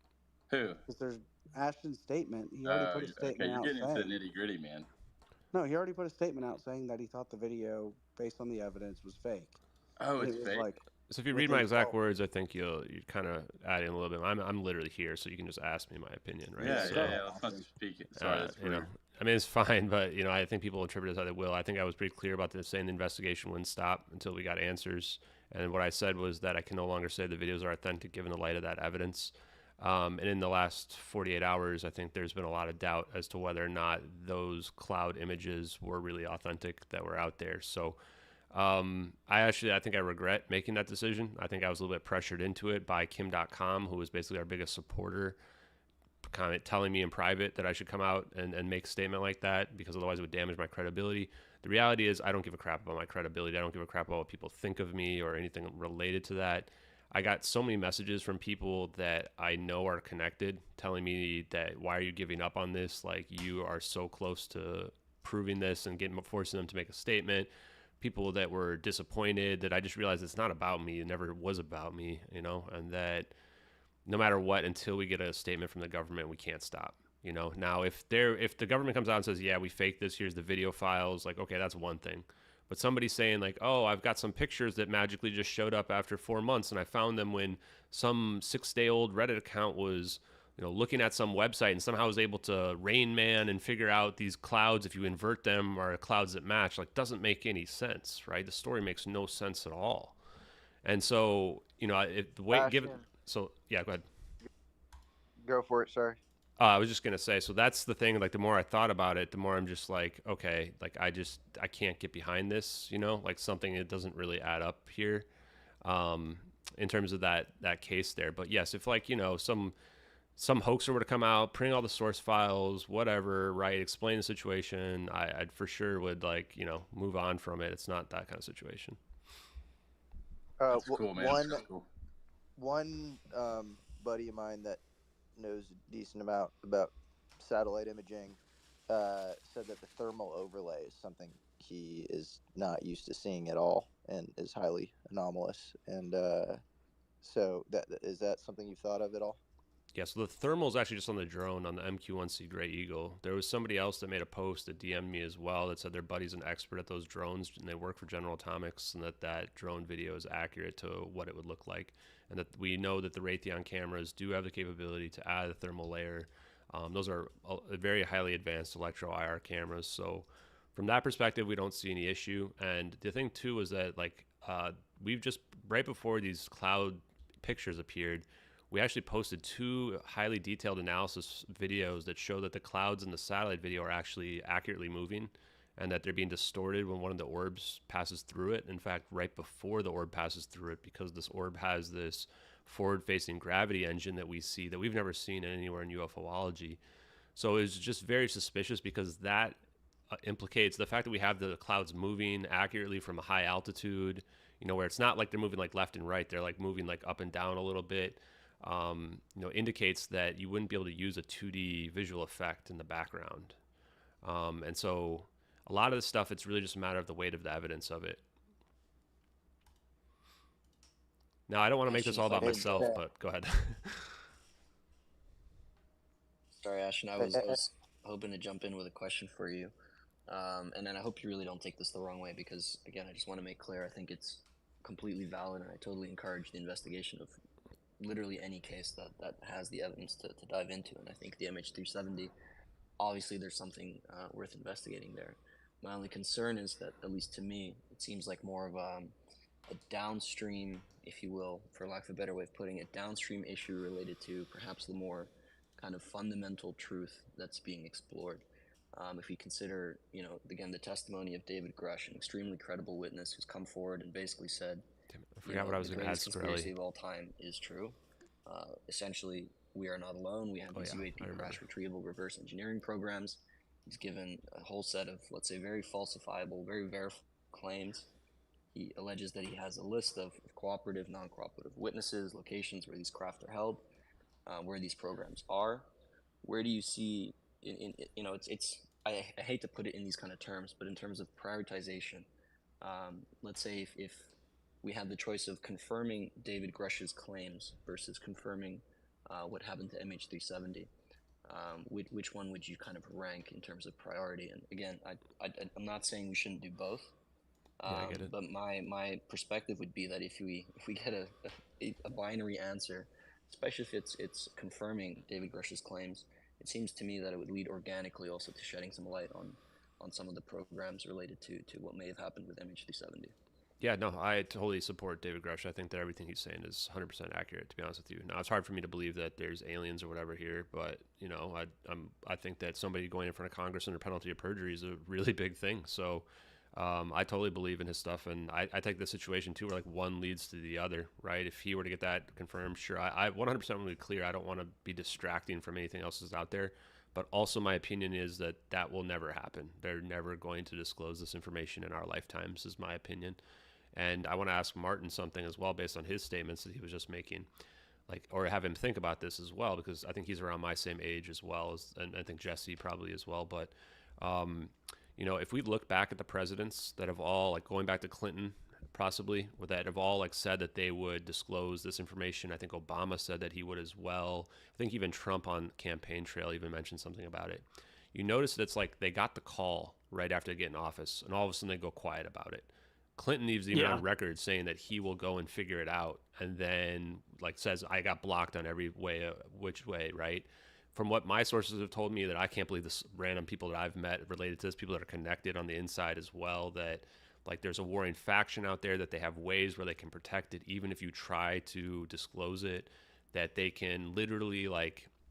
Who? Because there's Ashton's statement. He already put a Okay, statement you're out getting into the saying. nitty gritty, man. No, he already put a statement out saying that he thought the video, based on the evidence, was fake. Oh, And it's it was fake. like, So if you read my exact words, I think you're kind of adding a little bit. I'm literally here, so you can just ask me my opinion, right? Yeah, so, yeah. Let's not speak it. Sorry, that's you know, rude. I mean, it's fine, but you know, I think people interpret it as how they will. I think I was pretty clear about this, saying the investigation wouldn't stop until we got answers. And what I said was that I can no longer say the videos are authentic given the light of that evidence. And in the last 48 hours, I think there's been a lot of doubt as to whether or not those cloud images were really authentic that were out there. So I think I regret making that decision. I think I was a little bit pressured into it by Kim.com, who was basically our biggest supporter, kind of telling me in private that I should come out and make a statement like that, because otherwise it would damage my credibility. The reality is I don't give a crap about my credibility. I don't give a crap about what people think of me or anything related to that. I got so many messages from people that I know are connected telling me that, why are you giving up on this? Like, you are so close to proving this and forcing them to make a statement. People that were disappointed that I just realized it's not about me. It never was about me, you know, and that no matter what, until we get a statement from the government, we can't stop. You know, now if the government comes out and says, yeah, we faked this, here's the video files, like, okay, that's one thing. But somebody saying like, oh, I've got some pictures that magically just showed up after 4 months, and I found them when some 6-day-old Reddit account was, you know, looking at some website and somehow was able to Rain Man and figure out these clouds, if you invert them, are clouds that match, like, doesn't make any sense, right? The story makes no sense at all. And so, you know, if the way so yeah, go ahead. Go for it. Sorry. I was just gonna say, so that's the thing. Like, the more I thought about it, the more I'm just like, okay, like I can't get behind this. You know, like something that doesn't really add up here, in terms of that case there. But yes, if like, you know, some hoaxer were to come out, print all the source files, whatever, right, explain the situation, I'd for sure would, like, you know, move on from it. It's not that kind of situation. That's cool, man. One buddy of mine that knows a decent amount about satellite imaging said that the thermal overlay is something he is not used to seeing at all and is highly anomalous. And so is that something you've thought of at all? Yeah, so the thermal is actually just on the drone, on the MQ-1C Gray Eagle. There was somebody else that made a post that DM'd me as well that said their buddy's an expert at those drones and they work for General Atomics, and that drone video is accurate to what it would look like. And that we know that the Raytheon cameras do have the capability to add a thermal layer. Those are very highly advanced electro IR cameras. So from that perspective, we don't see any issue. And the thing too is that like we've just right before these cloud pictures appeared, we actually posted 2 highly detailed analysis videos that show that the clouds in the satellite video are actually accurately moving and that they're being distorted when one of the orbs passes through it. In fact, right before the orb passes through it, because this orb has this forward-facing gravity engine that we see that we've never seen anywhere in UFOlogy. So it's just very suspicious because that implicates the fact that we have the clouds moving accurately from a high altitude, where it's not like they're moving like left and right, they're like moving like up and down a little bit, indicates that you wouldn't be able to use a 2D visual effect in the background. And so a lot of this stuff, it's really just a matter of the weight of the evidence of it. Now, I don't want to make this all about myself, but go ahead. Sorry, Ashton, I was hoping to jump in with a question for you. And then I hope you really don't take this the wrong way because, again, I just want to make clear, I think it's completely valid and I totally encourage the investigation of literally any case that has the evidence to dive into. And I think the MH370, obviously there's something worth investigating there. My only concern is that, at least to me, it seems like more of a downstream, if you will, for lack of a better way of putting it, downstream issue related to perhaps the more kind of fundamental truth that's being explored. If we consider, again, the testimony of David Grush, an extremely credible witness who's come forward and basically said, I forgot what I was going to ask. The conspiracy of all time is true. Essentially, we are not alone. We have these UAP crash retrieval reverse engineering programs. He's given a whole set of, let's say, very falsifiable, very verifiable claims. He alleges that he has a list of cooperative, non-cooperative witnesses, locations where these craft are held, where these programs are. Where do you see, I hate to put it in these kind of terms, but in terms of prioritization, let's say if we had the choice of confirming David Grush's claims versus confirming what happened to MH370, which one would you kind of rank in terms of priority? And again, I'm not saying we shouldn't do both. I get it. But my perspective would be that if we get a binary answer, especially if it's confirming David Grush's claims, it seems to me that it would lead organically also to shedding some light on some of the programs related to what may have happened with MH370. Yeah, no, I totally support David Grush. I think that everything he's saying is 100% accurate, to be honest with you. Now, it's hard for me to believe that there's aliens or whatever here, but, I think that somebody going in front of Congress under penalty of perjury is a really big thing. So I totally believe in his stuff, and I take the situation, too, where, like, one leads to the other, right? If he were to get that confirmed, sure, I 100% want to be clear. I don't want to be distracting from anything else that's out there. But also my opinion is that will never happen. They're never going to disclose this information in our lifetimes, is my opinion. And I want to ask Martin something as well based on his statements that he was just making, or have him think about this as well, because I think he's around my same age as well, and I think Jesse probably as well. But, if we look back at the presidents that have all, like going back to Clinton, possibly, that have all said that they would disclose this information. I think Obama said that he would as well. I think even Trump on campaign trail even mentioned something about it. You notice that it's like they got the call right after they get in office, and all of a sudden they go quiet about it. Clinton is even on record saying that he will go and figure it out, and then says, I got blocked on every way, which way, right? From what my sources have told me, that I can't believe this random people that I've met related to this, people that are connected on the inside as well, that there's a warring faction out there, that they have ways where they can protect it, even if you try to disclose it, that they can literally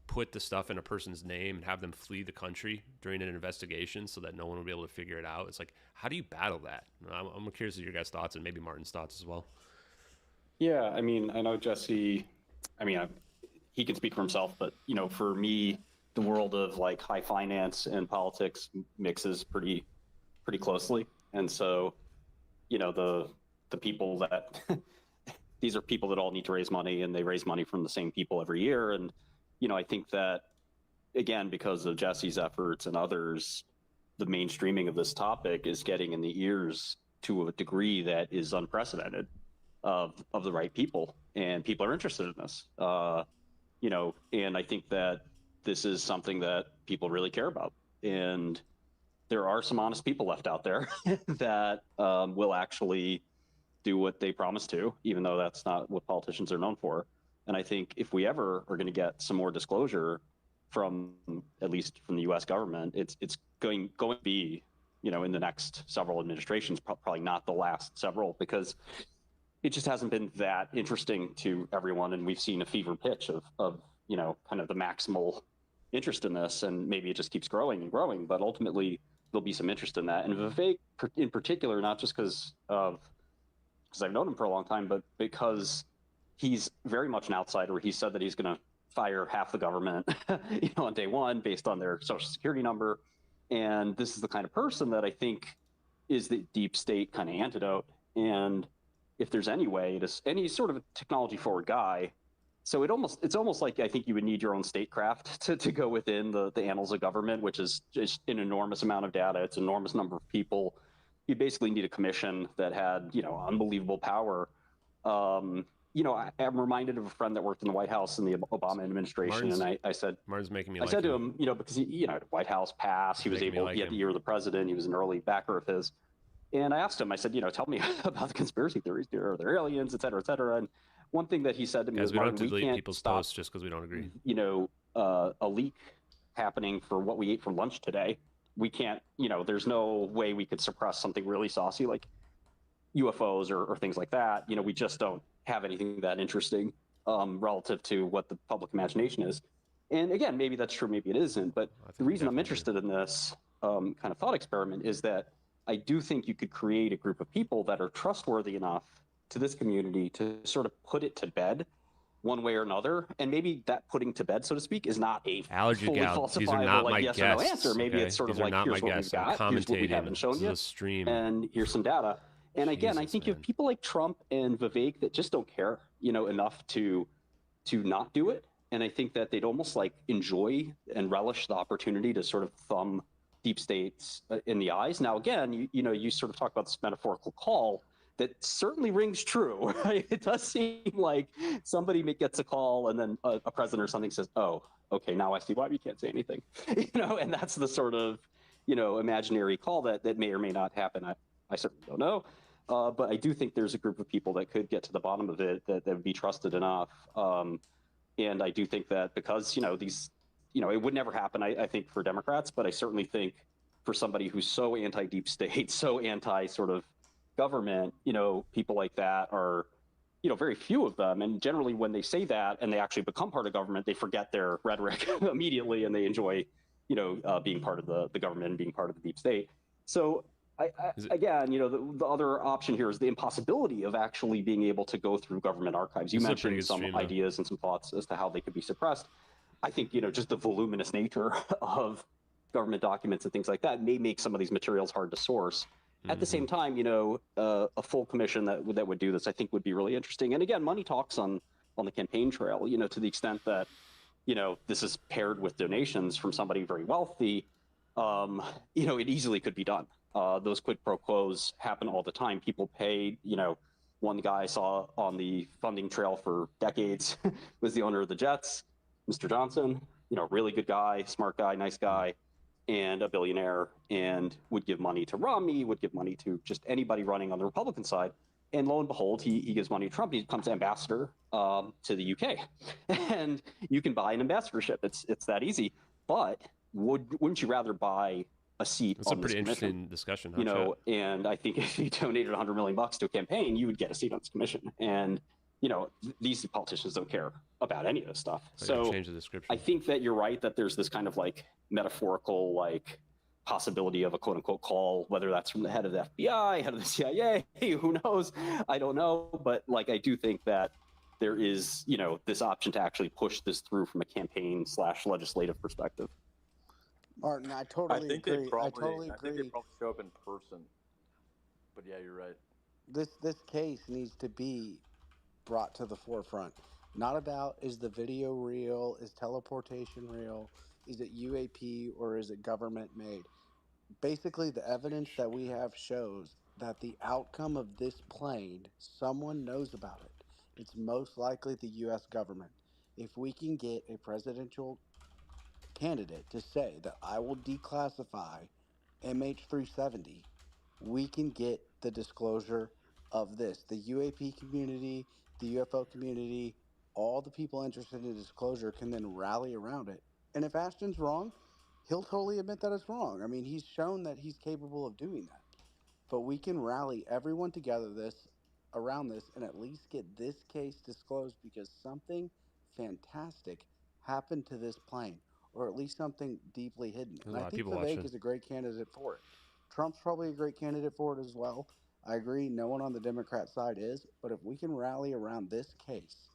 put the stuff in a person's name and have them flee the country during an investigation so that no one will be able to figure it out. It's how do you battle that? I'm curious of your guys' thoughts and maybe Martin's thoughts as well. Yeah, I know Jesse, he can speak for himself, but, for me, the world of high finance and politics mixes pretty closely. And so, the people that, these are people that all need to raise money, and they raise money from the same people every year. And, I think that, again, because of Jesse's efforts and others, the mainstreaming of this topic is getting in the ears to a degree that is unprecedented of the right people, and people are interested in this. And I think that this is something that people really care about. And there are some honest people left out there that will actually do what they promise to, even though that's not what politicians are known for. And I think if we ever are going to get some more disclosure from, at least from the U.S. government, it's going to be, in the next several administrations, probably not the last several, because it just hasn't been that interesting to everyone. And we've seen a fever pitch of kind of the maximal interest in this, and maybe it just keeps growing and growing, but ultimately there'll be some interest in that. And Vivek in particular, not just because I've known him for a long time, but because he's very much an outsider. He said that he's going to fire half the government, on day one based on their social security number. And this is the kind of person that I think is the deep state kind of antidote. And if there's any way, and he's sort of a technology forward guy. So it's almost like I think you would need your own statecraft to go within the annals of government, which is just an enormous amount of data. It's an enormous number of people. You basically need a commission that had, unbelievable power. I'm reminded of a friend that worked in the White House in the Obama administration, and I said, Martin's making me. I said to him, because he, White House pass, he was able. He had the year of the president. He was an early backer of his, and I asked him. I said, tell me about the conspiracy theories. Are there aliens, et cetera, et cetera? And one thing that he said to me Guys, was, we don't have to we delete can't people's stop, posts just because we don't agree. A leak happening for what we ate for lunch today. We can't, there's no way we could suppress something really saucy like UFOs or things like that. We just don't have anything that interesting relative to what the public imagination is. And again, maybe that's true, maybe it isn't. But the reason I'm interested in this kind of thought experiment is that I do think you could create a group of people that are trustworthy enough to this community to sort of put it to bed one way or another. And maybe that putting to bed, so to speak, is not a Allergy fully gal, these are falsifiable not my like yes guests, or no answer. Maybe okay? it's sort These of are like, not here's my what we've guests. I'm got, here's what we commentating. haven't shown This you, is a stream. and here's some data. And again, I think you have people like Trump and Vivek that just don't care, enough to not do it. And I think that they'd almost like enjoy and relish the opportunity to sort of thumb deep states in the eyes. Now, again, you sort of talk about this metaphorical call that certainly rings true, right? It does seem like somebody gets a call and then a president or something says, oh, okay, now I see why we can't say anything, and that's the sort of, imaginary call that may or may not happen. I certainly don't know. But I do think there's a group of people that could get to the bottom of it that would be trusted enough. And I do think that because, these, it would never happen, I think, for Democrats, but I certainly think for somebody who's so anti-deep state, so anti sort of government, people like that are, very few of them. And generally when they say that and they actually become part of government, they forget their rhetoric immediately and they enjoy, being part of the government and being part of the deep state. So again, the other option here is the impossibility of actually being able to go through government archives. You mentioned some ideas and some thoughts as to how they could be suppressed. I think, just the voluminous nature of government documents and things like that may make some of these materials hard to source. At the same time, a full commission that would do this, I think, would be really interesting. And again, money talks on the campaign trail, to the extent that, this is paired with donations from somebody very wealthy, it easily could be done. Those quid pro quos happen all the time. People pay, one guy I saw on the funding trail for decades was the owner of the Jets, Mr. Johnson, really good guy, smart guy, nice guy, and a billionaire, and would give money to Romney, would give money to just anybody running on the Republican side. And lo and behold, he gives money to Trump. He becomes ambassador to the UK. And you can buy an ambassadorship. It's that easy. But wouldn't you rather buy a seat? That's on a pretty this interesting discussion. And I think if you donated $100 million to a campaign, you would get a seat on this commission. And these politicians don't care about any of this stuff. So change the description. I think that you're right that there's this kind of like metaphorical like possibility of a quote unquote call, whether that's from the head of the FBI, head of the CIA, who knows? I don't know. But like, I do think that there is, this option to actually push this through from a campaign / legislative perspective. Martin, I totally agree. I totally agree. I think they probably show up in person. But yeah, you're right. This case needs to be brought to the forefront. Not about, is the video real? Is teleportation real? Is it UAP or is it government made? Basically, the evidence that we have shows that the outcome of this plane, someone knows about it. It's most likely the U.S. government. If we can get a presidential candidate to say that I will declassify MH370, we can get the disclosure of this. The UAP community, the UFO community, all the people interested in disclosure can then rally around it. And if Ashton's wrong, he'll totally admit that it's wrong. I mean, he's shown that he's capable of doing that. But we can rally everyone together around this and at least get this case disclosed, because something fantastic happened to this plane, or at least something deeply hidden. There's And a I lot of think people Vivek watching. is a great candidate for it. Trump's probably a great candidate for it as well. I agree, no one on the Democrat side is, but if we can rally around this case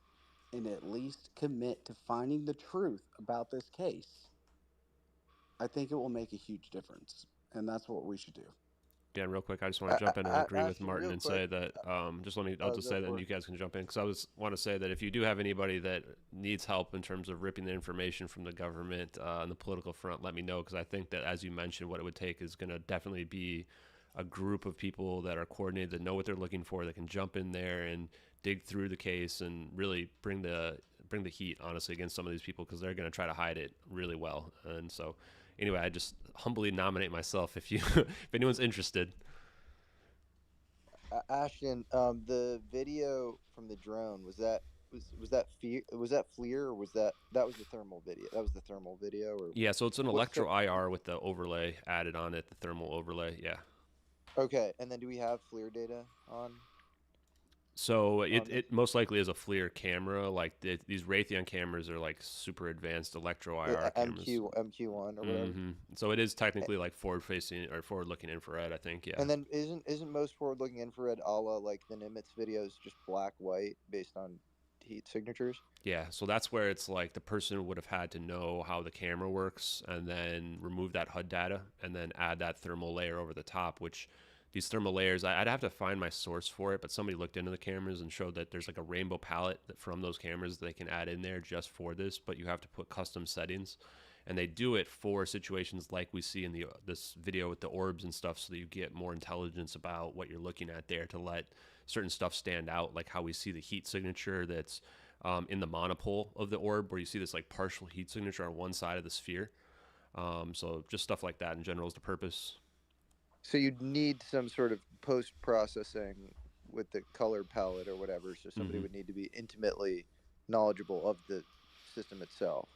and at least commit to finding the truth about this case, I think it will make a huge difference. And that's what we should do. Dan, real quick, I just want to jump in and agree with Ashton, Martin real and quick. say that I'll just Go say that, for and it. you guys can jump in, because want to say that if you do have anybody that needs help in terms of ripping the information from the government on the political front, let me know, because I think that, as you mentioned, what it would take is going to definitely be a group of people that are coordinated, that know what they're looking for, that can jump in there and dig through the case and really bring the heat, honestly, against some of these people, because they're going to try to hide it really well. And so, anyway, I just humbly nominate myself if if anyone's interested. Ashton, the video from the drone, was that FLIR, or was that was the thermal video? That was the thermal video, or Yeah, so it's an what's electro IR with the overlay added on it, the thermal overlay. Yeah. Okay, and then do we have FLIR data on? So it most likely is a FLIR camera. Like these Raytheon cameras are like super advanced electro IR cameras. MQ1 or whatever. So it is technically like forward facing or forward looking infrared, I think. Yeah. And then isn't most forward looking infrared a la like the Nimitz videos just black white based on heat signatures? Yeah, so that's where it's like the person would have had to know how the camera works and then remove that HUD data and then add that thermal layer over the top, which these thermal layers, I'd have to find my source for it, but somebody looked into the cameras and showed that there's like a rainbow palette from those cameras that they can add in there just for this, but you have to put custom settings. And they do it for situations like we see in this video with the orbs and stuff, so that you get more intelligence about what you're looking at there, to let certain stuff stand out, like how we see the heat signature that's in the monopole of the orb, where you see this like partial heat signature on one side of the sphere. So just stuff like that in general is the purpose. So you'd need some sort of post-processing with the color palette or whatever, so somebody would need to be intimately knowledgeable of the system itself.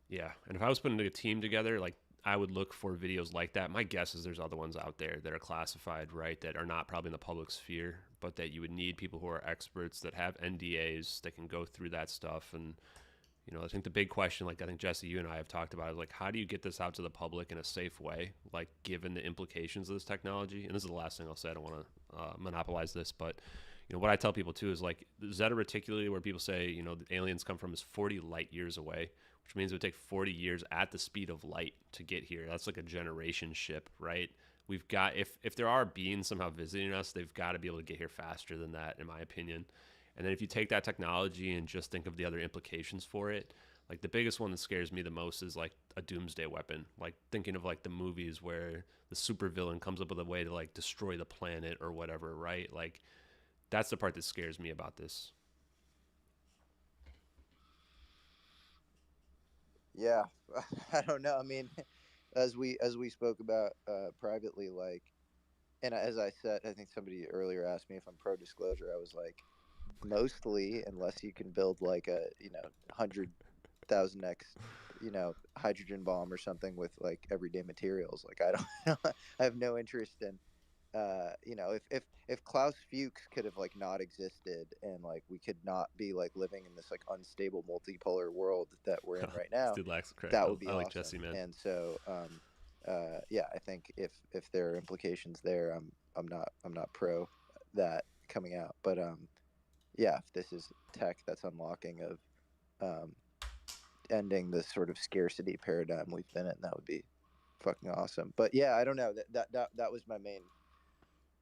Yeah, and if I was putting a team together, like I would look for videos like that. My guess is there's other ones out there that are classified, right, that are not probably in the public sphere, but that you would need people who are experts that have NDAs that can go through that stuff. And I think the big question, like I think Jesse, you and I have talked about, is like, how do you get this out to the public in a safe way, like given the implications of this technology? And this is the last thing I'll say. I don't want to monopolize this, but what I tell people too is like Zeta Reticuli, where people say the aliens come from, is 40 light years away, which means it would take 40 years at the speed of light to get here. That's like a generation ship, right? We've got, if there are beings somehow visiting us, they've got to be able to get here faster than that, in my opinion. And then if you take that technology and just think of the other implications for it, like the biggest one that scares me the most is like a doomsday weapon. Like thinking of like the movies where the supervillain comes up with a way to like destroy the planet or whatever, right? Like that's the part that scares me about this. Yeah, I don't know. I mean, as we spoke about privately, like, and as I said, I think somebody earlier asked me if I'm pro disclosure. I was like, mostly, unless you can build like a 100,000x hydrogen bomb or something with like everyday materials. Like I don't, I have no interest in. If Klaus Fuchs could have like not existed and like we could not be like living in this like unstable multipolar world that we're in right now, that would be I like awesome. Jesse, man. And so, yeah, I think if there are implications there, I'm not pro that coming out, but yeah, if this is tech that's unlocking of ending this sort of scarcity paradigm we've been in, that would be fucking awesome. But yeah, I don't know, that was my main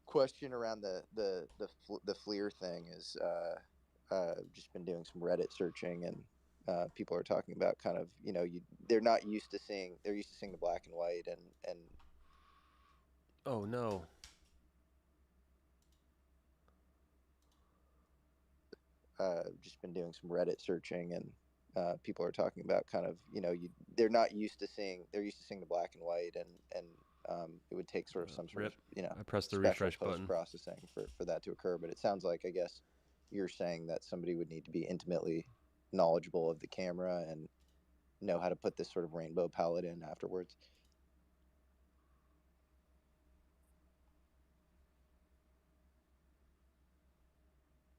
question around the FLIR thing. Is just been doing some Reddit searching, and people are talking about kind of they're used to seeing the black and white and oh no, just been doing some Reddit searching, and people are talking about kind of they're used to seeing the black and white, and it would take sort of some sort of I pressed the special refresh button. post-processing for that to occur. But it sounds like, I guess you're saying that somebody would need to be intimately knowledgeable of the camera and know how to put this sort of rainbow palette in afterwards.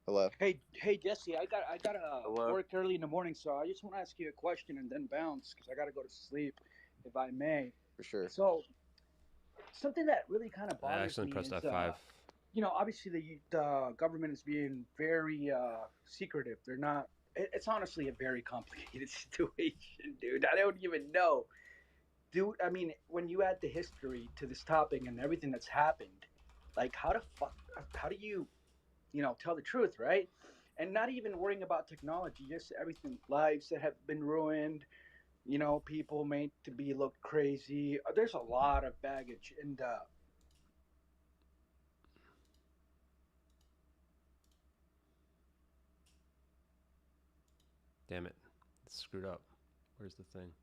Hello. Hey, Jesse, I gotta work early in the morning, so I just want to ask you a question and then bounce because I gotta go to sleep, if I may. For sure. So, something that really kind of I bothers accidentally me pressed is, F5. obviously the government is being very secretive. They're not. It's honestly a very complicated situation, dude. I don't even know, dude. I mean, when you add the history to this topic and everything that's happened, like how do you tell the truth, right? And not even worrying about technology, just everything, lives that have been ruined, people made to be look crazy. There's a lot of baggage, and Damn it. It's screwed up. Where's the thing?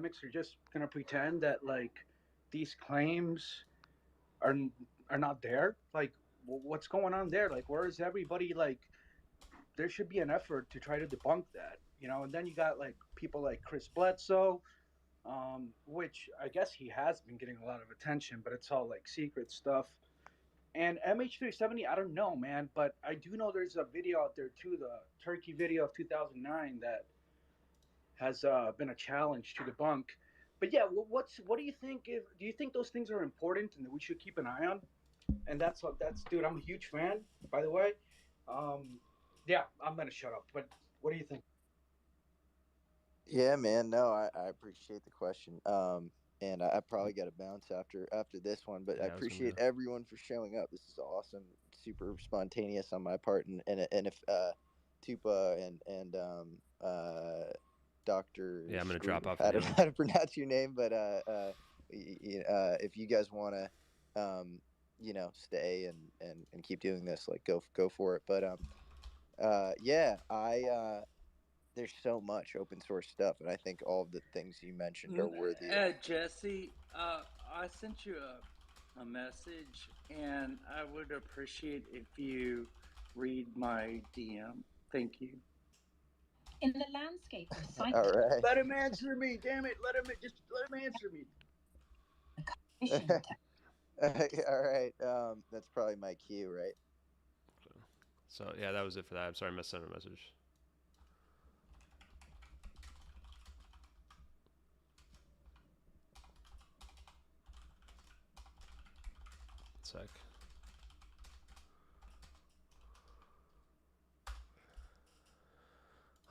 academics are just gonna pretend that like these claims are are not there. Like, what's going on there? Like, where is everybody? Like, there should be an effort to try to debunk that, And then you got like people like Chris Bledsoe, which I guess he has been getting a lot of attention, but it's all like secret stuff. And MH370, I don't know, man, but I do know there's a video out there too, the Turkey video of 2009 that has been a challenge to debunk. But yeah, what do you think? Do you think those things are important and that we should keep an eye on? And that's dude, I'm a huge fan, by the way. Yeah, I'm gonna shut up. But what do you think? Yeah, man. No, I appreciate the question. And I probably got to bounce after this one, but I Yeah, I was gonna appreciate go. everyone for showing up. This is awesome, super spontaneous on my part, and if Tupa and Doctor Yeah, I'm gonna drop Shkreli, off how to anyway. how to pronounce your name, but if you guys want to stay and keep doing this, like go for it. But yeah, I there's so much open source stuff, and I think all of the things you mentioned are worthy of. Jesse, I sent you a message, and I would appreciate if you read my DM. Thank you. In the landscape of All cycling, right. Let him answer me, damn it! Let him answer me. All right. That's probably my cue, right? So yeah, that was it for that. I'm sorry I missed sent a message. Sec.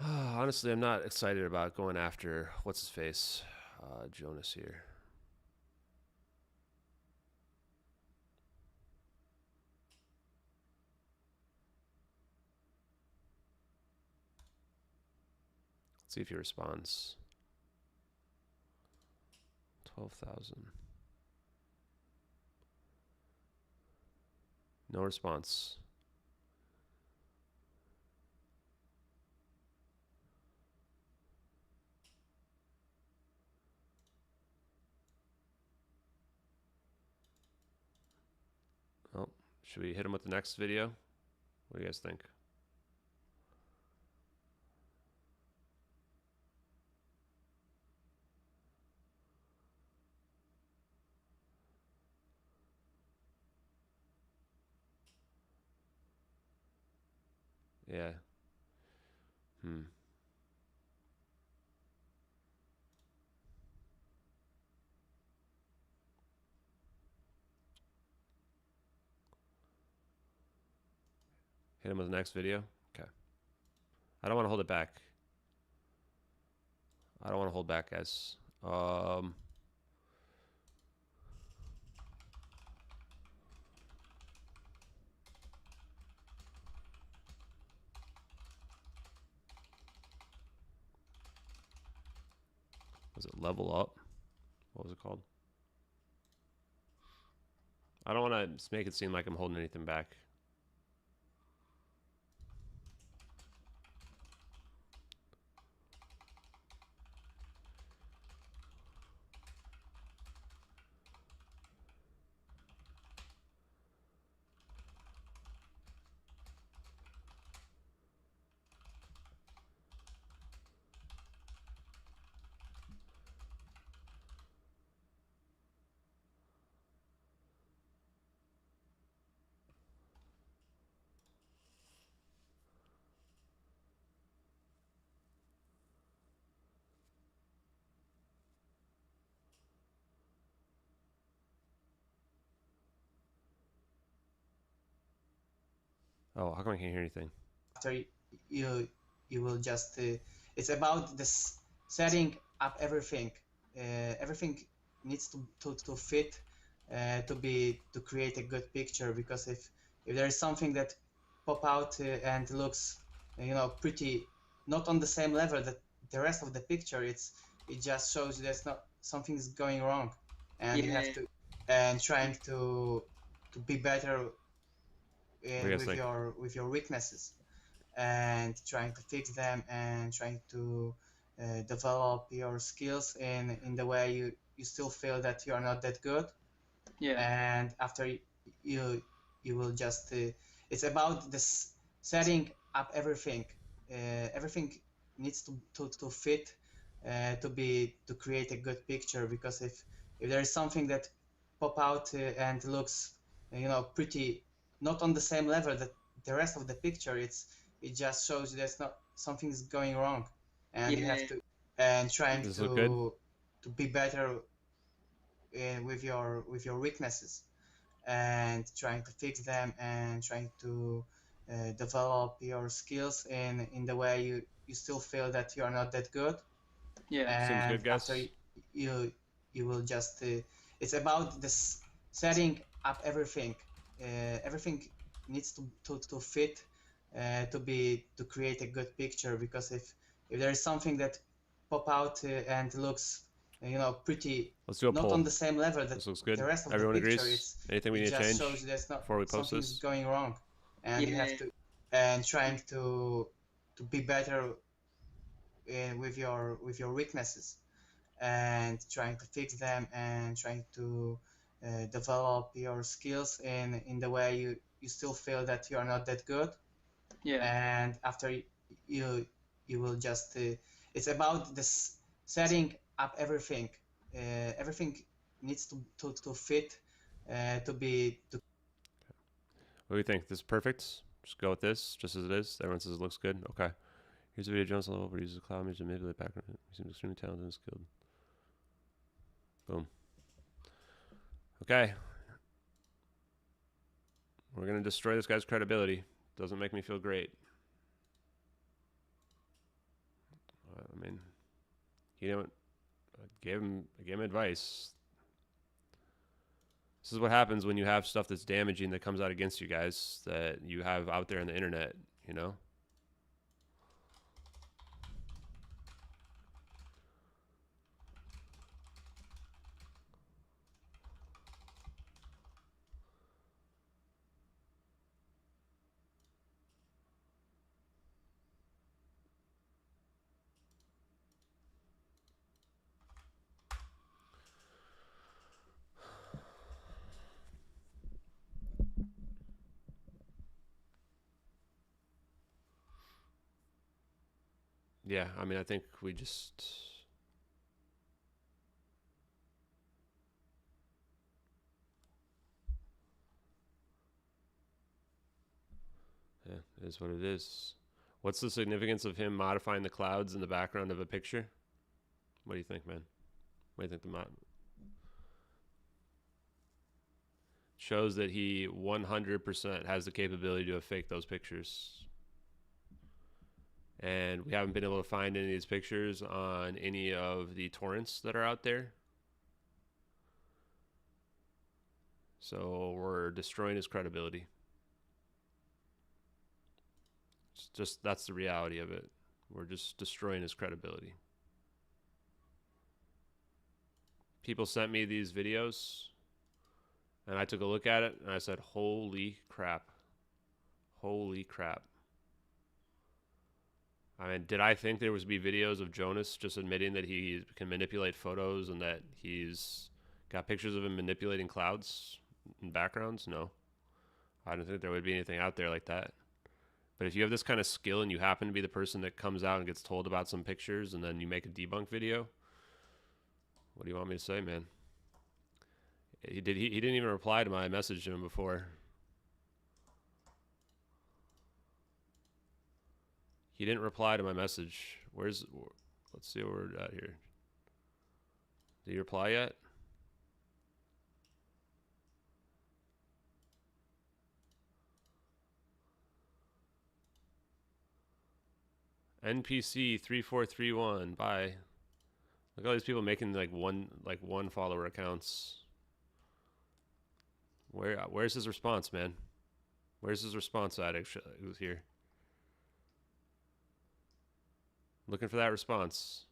Honestly, I'm not excited about going after what's his face, Jonas here. Let's see if he responds. 12,000. No response. Oh, should we hit him with the next video? What do you guys think? Yeah. Hit him with the next video? Okay. I don't want to hold it back. I don't want to hold back, guys. Was it level up? What was it called? I don't want to make it seem like I'm holding anything back. Oh, how come I can't hear anything? After you will just it's about this setting up everything. Everything needs to fit to create a good picture, because if there is something that pop out and looks pretty not on the same level that the rest of the picture, it just shows there's not something's going wrong, and you have to and trying to be better with your weaknesses, and trying to fix them, and trying to develop your skills in the way you still feel that you are not that good. And after you will just it's about this setting up everything. Everything needs to fit to create a good picture, because if there is something that pop out and looks pretty not on the same level that the rest of the picture, it just shows there's not something's going wrong, and you have to and trying Does this look good? to be better with your weaknesses, and trying to fix them, and trying to develop your skills in the way you still feel that you are not that good. Seems And good, guys. after you will just it's about this setting up everything. Everything needs to fit to create a good picture, because if there is something that pop out and looks pretty Let's do a not poll. on the same level that This looks good. the rest of Everyone the picture, agrees? Anything we it need to just change shows there's not before we post something's this? going wrong, and you have to and trying to be better with your weaknesses, and trying to fix them, and trying to develop your skills in the way you still feel that you are not that good. And after you will just it's about this setting up everything. Everything needs to fit to What do you think? This is perfect? Just go with this, just as it is. Everyone says it looks good. Okay. Here's a video of Jones level where he uses cloud image to manipulate background. He seems extremely talented and skilled. Boom. Okay. We're going to destroy this guy's credibility. Doesn't make me feel great. I mean, I gave him advice. This is what happens when you have stuff that's damaging that comes out against you guys, that you have out there on the internet, you know? Yeah, I mean, I think we just... Yeah, it is what it is. What's the significance of him modifying the clouds in the background of a picture? What do you think, man? What do you think the mod... Shows that he 100% has the capability to have faked those pictures. And we haven't been able to find any of these pictures on any of the torrents that are out there. So we're destroying his credibility. It's just, that's the reality of it. We're just destroying his credibility. People sent me these videos, and I took a look at it, and I said, holy crap. Holy crap. I mean, did I think there was be videos of Jonas just admitting that he can manipulate photos and that he's got pictures of him manipulating clouds and backgrounds? No. I didn't think there would be anything out there like that. But if you have this kind of skill and you happen to be the person that comes out and gets told about some pictures and then you make a debunk video, what do you want me to say, man? He didn't even reply to my message to him before. He didn't reply to my message. Let's see where we're at here. Did he reply yet? NPC 3431. Bye. Look at all these people making like one follower accounts. Where's his response, man? Where's his response at? It was here. Looking for that response.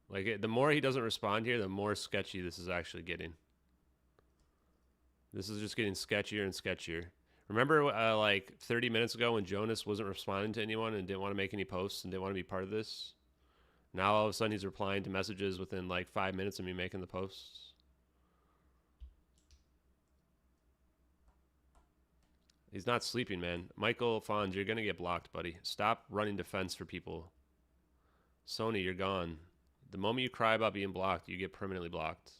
Like, the more he doesn't respond here, the more sketchy this is actually getting. This is just getting sketchier and sketchier. Remember, like 30 minutes ago when Jonas wasn't responding to anyone and didn't want to make any posts and didn't want to be part of this? Now all of a sudden he's replying to messages within like 5 minutes of me making the posts. He's not sleeping, man. Michael Fons, you're going to get blocked, buddy. Stop running defense for people. Sony, you're gone. The moment you cry about being blocked, you get permanently blocked.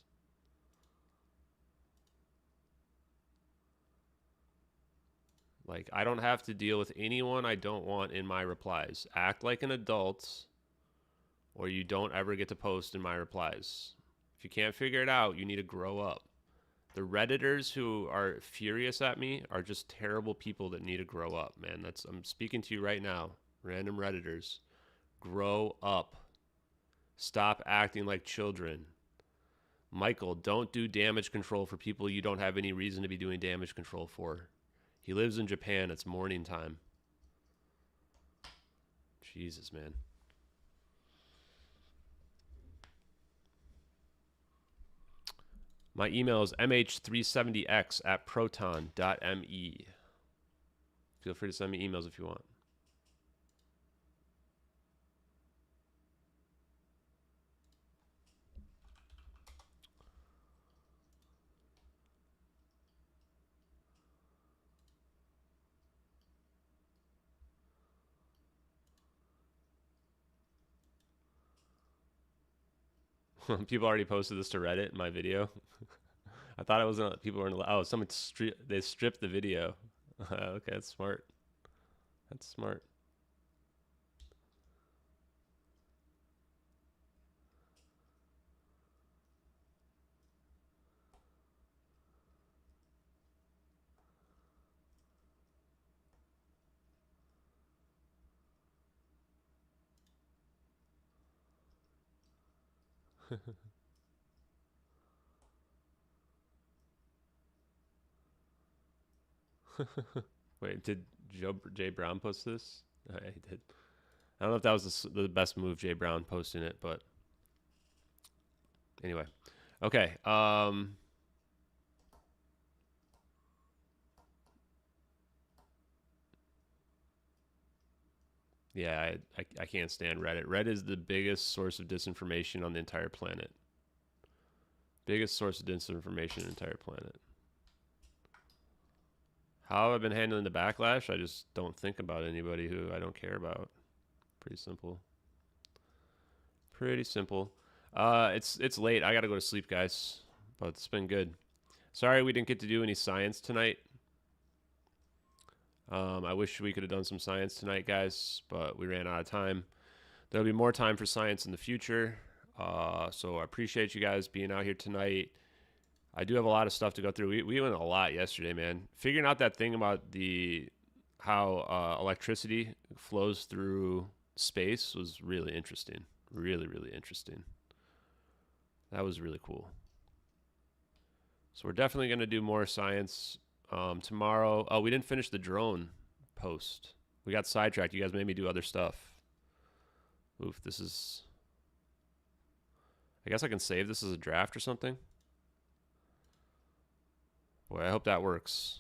Like, I don't have to deal with anyone I don't want in my replies. Act like an adult, or you don't ever get to post in my replies. If you can't figure it out, you need to grow up. The Redditors who are furious at me are just terrible people that need to grow up, man. I'm speaking to you right now. Random Redditors. Grow up. Stop acting like children. Michael, don't do damage control for people you don't have any reason to be doing damage control for. He lives in Japan. It's morning time. Jesus, man. My email is mh370x@proton.me. Feel free to send me emails if you want. People already posted this to Reddit in my video. I thought it wasn't. People weren't. Oh, someone they stripped the video. Okay, that's smart. That's smart. Wait, did Jay Brown post this? Oh, yeah, he did. I don't know if that was the best move, Jay Brown posting it, but anyway. Okay. Yeah, I can't stand Reddit. Reddit is the biggest source of disinformation on the entire planet. Biggest source of disinformation on the entire planet. How have I been handling the backlash? I just don't think about anybody who I don't care about. Pretty simple. Pretty simple. It's late. I gotta go to sleep, guys. But it's been good. Sorry we didn't get to do any science tonight. I wish we could have done some science tonight, guys, but we ran out of time. There'll be more time for science in the future. So I appreciate you guys being out here tonight. I do have a lot of stuff to go through. We went a lot yesterday, man. Figuring out that thing about how electricity flows through space was really interesting. Really, really interesting. That was really cool. So we're definitely going to do more science tomorrow. Oh, we didn't finish the drone post. We got sidetracked. You guys made me do other stuff. Oof, this is... I guess I can save this as a draft or something. Boy, I hope that works.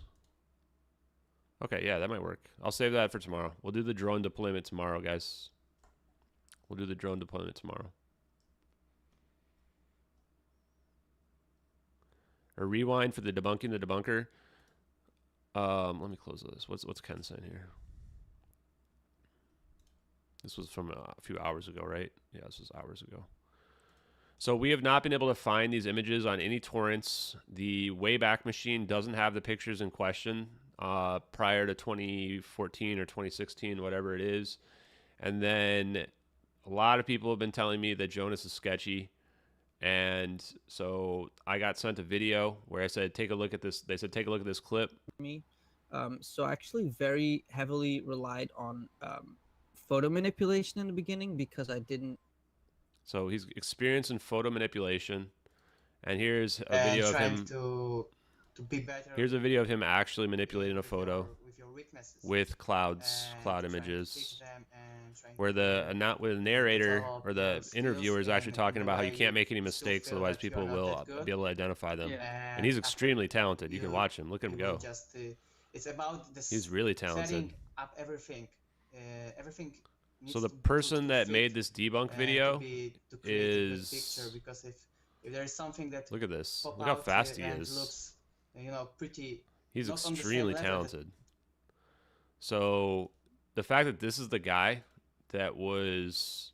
Okay, yeah, that might work. I'll save that for tomorrow. We'll do the drone deployment tomorrow, guys. We'll do the drone deployment tomorrow. A rewind for the debunking the debunker. Let me close this. What's Ken saying here? This was from a few hours ago, right? Yeah, this was hours ago. So we have not been able to find these images on any torrents. The Wayback Machine doesn't have the pictures in question prior to 2014 or 2016, whatever it is. And then a lot of people have been telling me that Jonas is sketchy. And so I got sent a video where I said, take a look at this. They said, take a look at this clip. Me, So I actually very heavily relied on photo manipulation in the beginning because I didn't. So he's experienced in photo manipulation, and here's a and video of trying him. to be better Here's a video of him actually manipulating a photo with your weaknesses with cloud and cloud trying to images, fix them and trying where to not where the narrator develop or your the interviewer skills is actually in talking a about how you way can't make any you still mistakes, feel otherwise that you are people not will that good. be able to identify them. Yeah. And he's And extremely talented. You can watch him. Look at him you will go. just it's about the He's really talented. setting up everything. Everything needs So the to person that fit, made this debunk video to create a good is picture, because if there is something that look at this. pop Look how out fast he and is. looks pretty, He's not on the same extremely level, talented. So the fact that this is the guy that was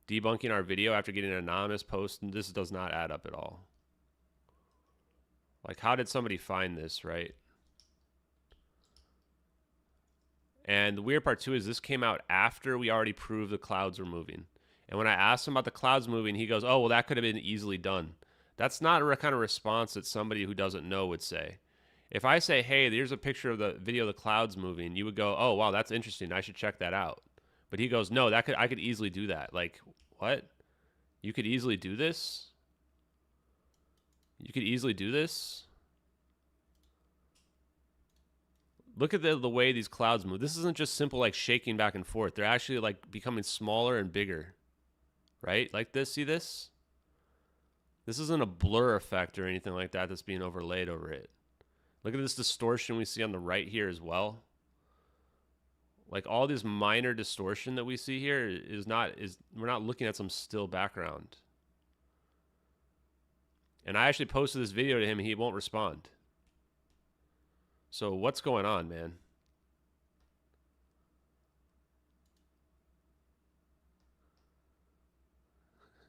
debunking our video after getting an anonymous post, this does not add up at all. Like, how did somebody find this, right? And the weird part too is this came out after we already proved the clouds were moving. And when I asked him about the clouds moving, he goes, "Oh, well, that could have been easily done." That's not a kind of response that somebody who doesn't know would say. If I say, "Hey, there's a picture of the video of the clouds moving," you would go, "Oh, wow, that's interesting. I should check that out." But he goes, "No, I could easily do that." Like, what? You could easily do this? You could easily do this? Look at the way these clouds move. This isn't just simple like shaking back and forth. They're actually like becoming smaller and bigger. Right? Like this, see this? This isn't a blur effect or anything like that that's being overlaid over it. Look at this distortion we see on the right here as well. Like all this minor distortion that we see here we're not looking at some still background. And I actually posted this video to him and he won't respond. So what's going on, man?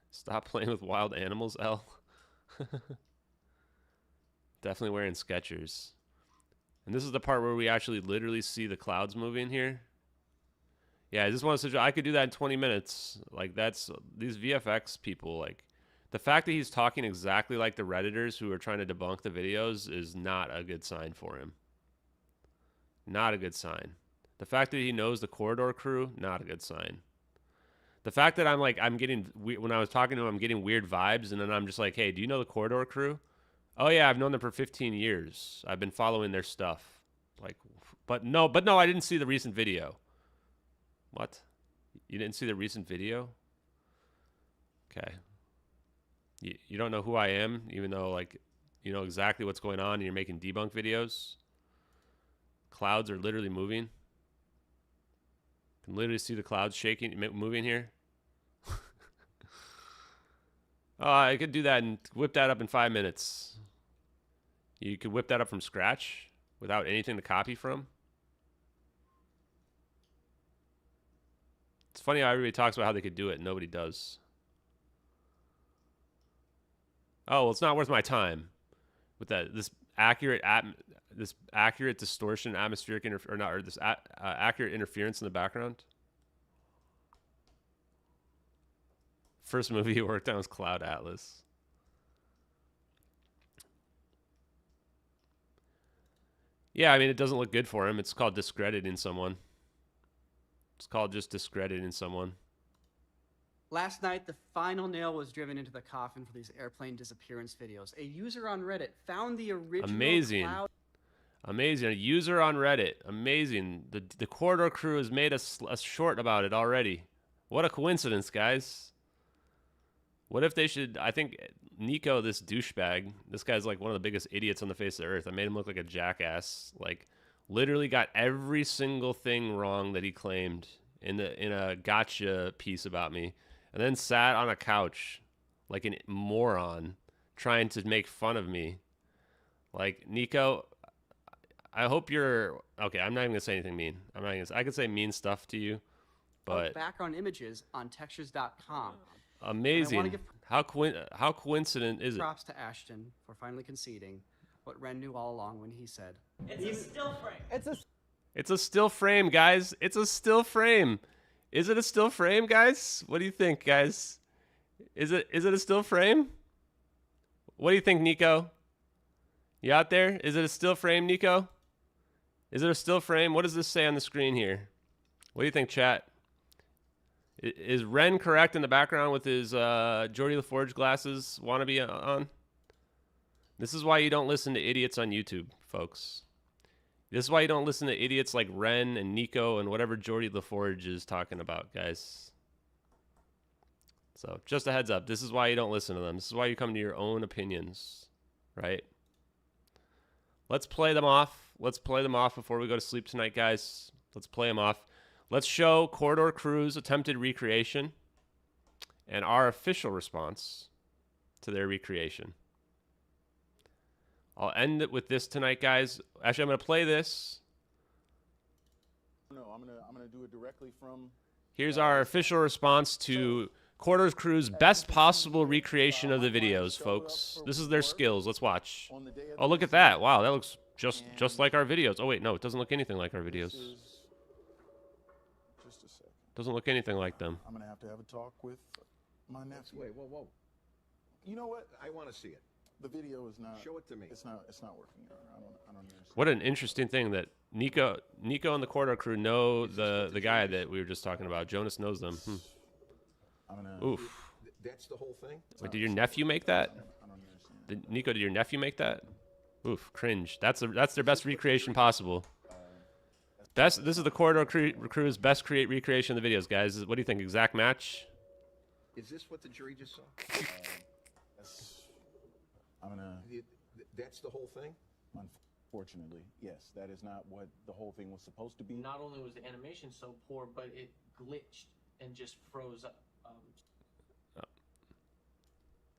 Stop playing with wild animals, L. Definitely wearing Skechers. And this is the part where we actually literally see the clouds moving here. Yeah, I just want to suggest I could do that in 20 minutes. Like that's these VFX people, like the fact that he's talking exactly like the Redditors who are trying to debunk the videos is not a good sign for him. Not a good sign. The fact that he knows the Corridor crew, not a good sign. The fact that I'm getting, when I was talking to him, I'm getting weird vibes, and then I'm just like, hey, do you know the Corridor crew? Oh yeah, I've known them for 15 years. I've been following their stuff. Like, but no, I didn't see the recent video. What? You didn't see the recent video? Okay. You don't know who I am, even though like, you know exactly what's going on and you're making debunk videos? Clouds are literally moving. You can literally see the clouds shaking, moving here. Oh, I could do that and whip that up in 5 minutes. You could whip that up from scratch without anything to copy from. It's funny how everybody talks about how they could do it and nobody does. Oh, well, it's not worth my time with this accurate distortion, atmospheric accurate interference in the background. First movie he worked on was Cloud Atlas. Yeah, I mean, it doesn't look good for him. It's called discrediting someone. It's called just discrediting someone. Last night, the final nail was driven into the coffin for these airplane disappearance videos. A user on Reddit found the original Amazing. cloud. Amazing. A user on Reddit. Amazing. The Corridor crew has made a short about it already. What a coincidence, guys. What if they should... I think Nico, this douchebag, this guy's like one of the biggest idiots on the face of the earth. I made him look like a jackass. Like, literally got every single thing wrong that he claimed in a gotcha piece about me. And then sat on a couch like a moron trying to make fun of me. Like, Nico, I hope you're... Okay, I'm not even going to say anything mean. I could say mean stuff to you, but... Background images on textures.com. Amazing. How coincident is it? Props to Ashton for finally conceding what Ren knew all along when he said, It's a still frame. It's a still frame, guys. It's a still frame. Is it a still frame, guys? What do you think, guys? Is it a still frame? What do you think, Nico? You out there? Is it a still frame, Nico? Is it a still frame? What does this say on the screen here? What do you think, chat? Is Ren correct in the background with his Geordie LaForge glasses wannabe on? This is why you don't listen to idiots on YouTube, folks. This is why you don't listen to idiots like Ren and Nico and whatever Geordie LaForge is talking about, guys. So just a heads up. This is why you don't listen to them. This is why you come to your own opinions, right? Let's play them off. Let's play them off before we go to sleep tonight, guys. Let's play them off. Let's show Corridor Crew's attempted recreation and our official response to their recreation. I'll end it with this tonight, guys. Actually, I'm going to play this. No, I'm gonna do it directly from. Here's our official response to Corridor Crew's best possible recreation of the videos, folks. This is their skills. Let's watch. Oh, look at that. Wow, that looks just like our videos. Oh, wait, no, it doesn't look anything like our videos. Just a second. Doesn't look anything like them. I'm gonna have to have a talk with my nephew. Wait, whoa. You know what? I want to see it. The video is not. Show it to me. It's not working. I don't understand. What an interesting thing that Nico and the Corridor Crew know the guy that we were just talking about. Jonas knows them. Oof. That's the whole thing? Wait, did your nephew make that? Nico, did your nephew make that? Oof, cringe. That's their best recreation possible. This is the Corridor Crew's best recreation of the videos, guys. What do you think? Exact match? Is this what the jury just saw? That's the whole thing? Unfortunately, yes. That is not what the whole thing was supposed to be. Not only was the animation so poor, but it glitched and just froze up.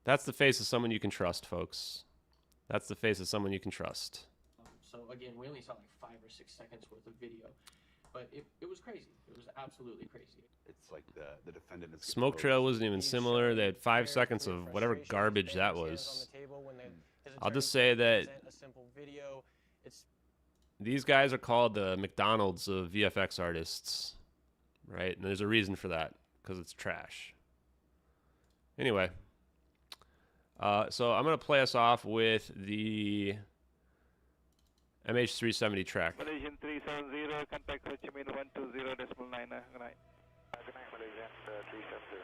That's the face of someone you can trust, folks. That's the face of someone you can trust. So again, we only saw like 5 or 6 seconds worth of video, but it was crazy. It was absolutely crazy. It's like the defendant is. Smoke trail wasn't even similar. They had 5 seconds of whatever garbage that was. I'll just say that these guys are called the McDonald's of VFX artists, right? And there's a reason for that, because it's trash. Anyway, so I'm going to play us off with the MH370 track. Malaysian 370, contact Ho Chi Minh 120.9. Good night. Good night, Malaysian 370.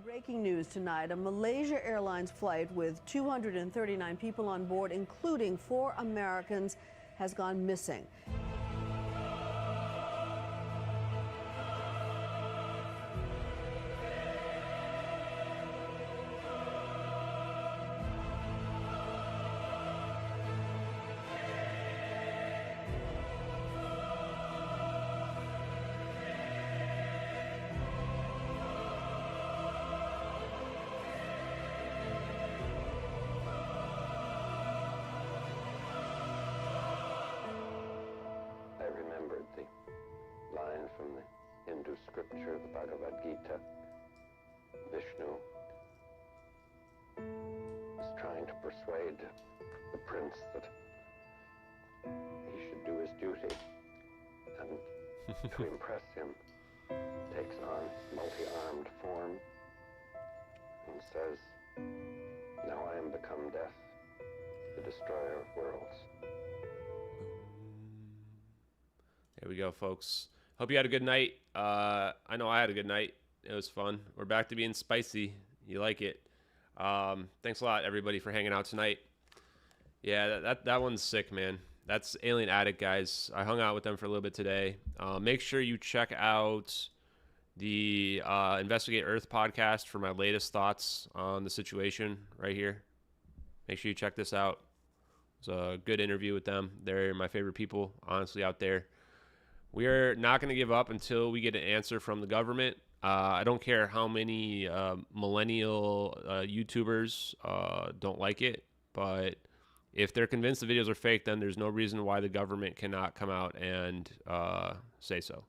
Breaking news tonight, a Malaysia Airlines flight with 239 people on board, including 4 Americans, has gone missing. From the Hindu scripture, the Bhagavad Gita. Vishnu is trying to persuade the prince that he should do his duty, and to impress him, takes on multi-armed form and says, "Now I am become death, the destroyer of worlds." There we go, folks. Hope you had a good night. I know I had a good night. It was fun. We're back to being spicy. You like it. Thanks a lot, everybody, for hanging out tonight. Yeah, that one's sick, man. That's Alien Addict, guys. I hung out with them for a little bit today. Make sure you check out the Investigate Earth podcast for my latest thoughts on the situation right here. Make sure you check this out. It was a good interview with them. They're my favorite people, honestly, out there. We are not going to give up until we get an answer from the government. I don't care how many millennial YouTubers don't like it, but if they're convinced the videos are fake, then there's no reason why the government cannot come out and say so.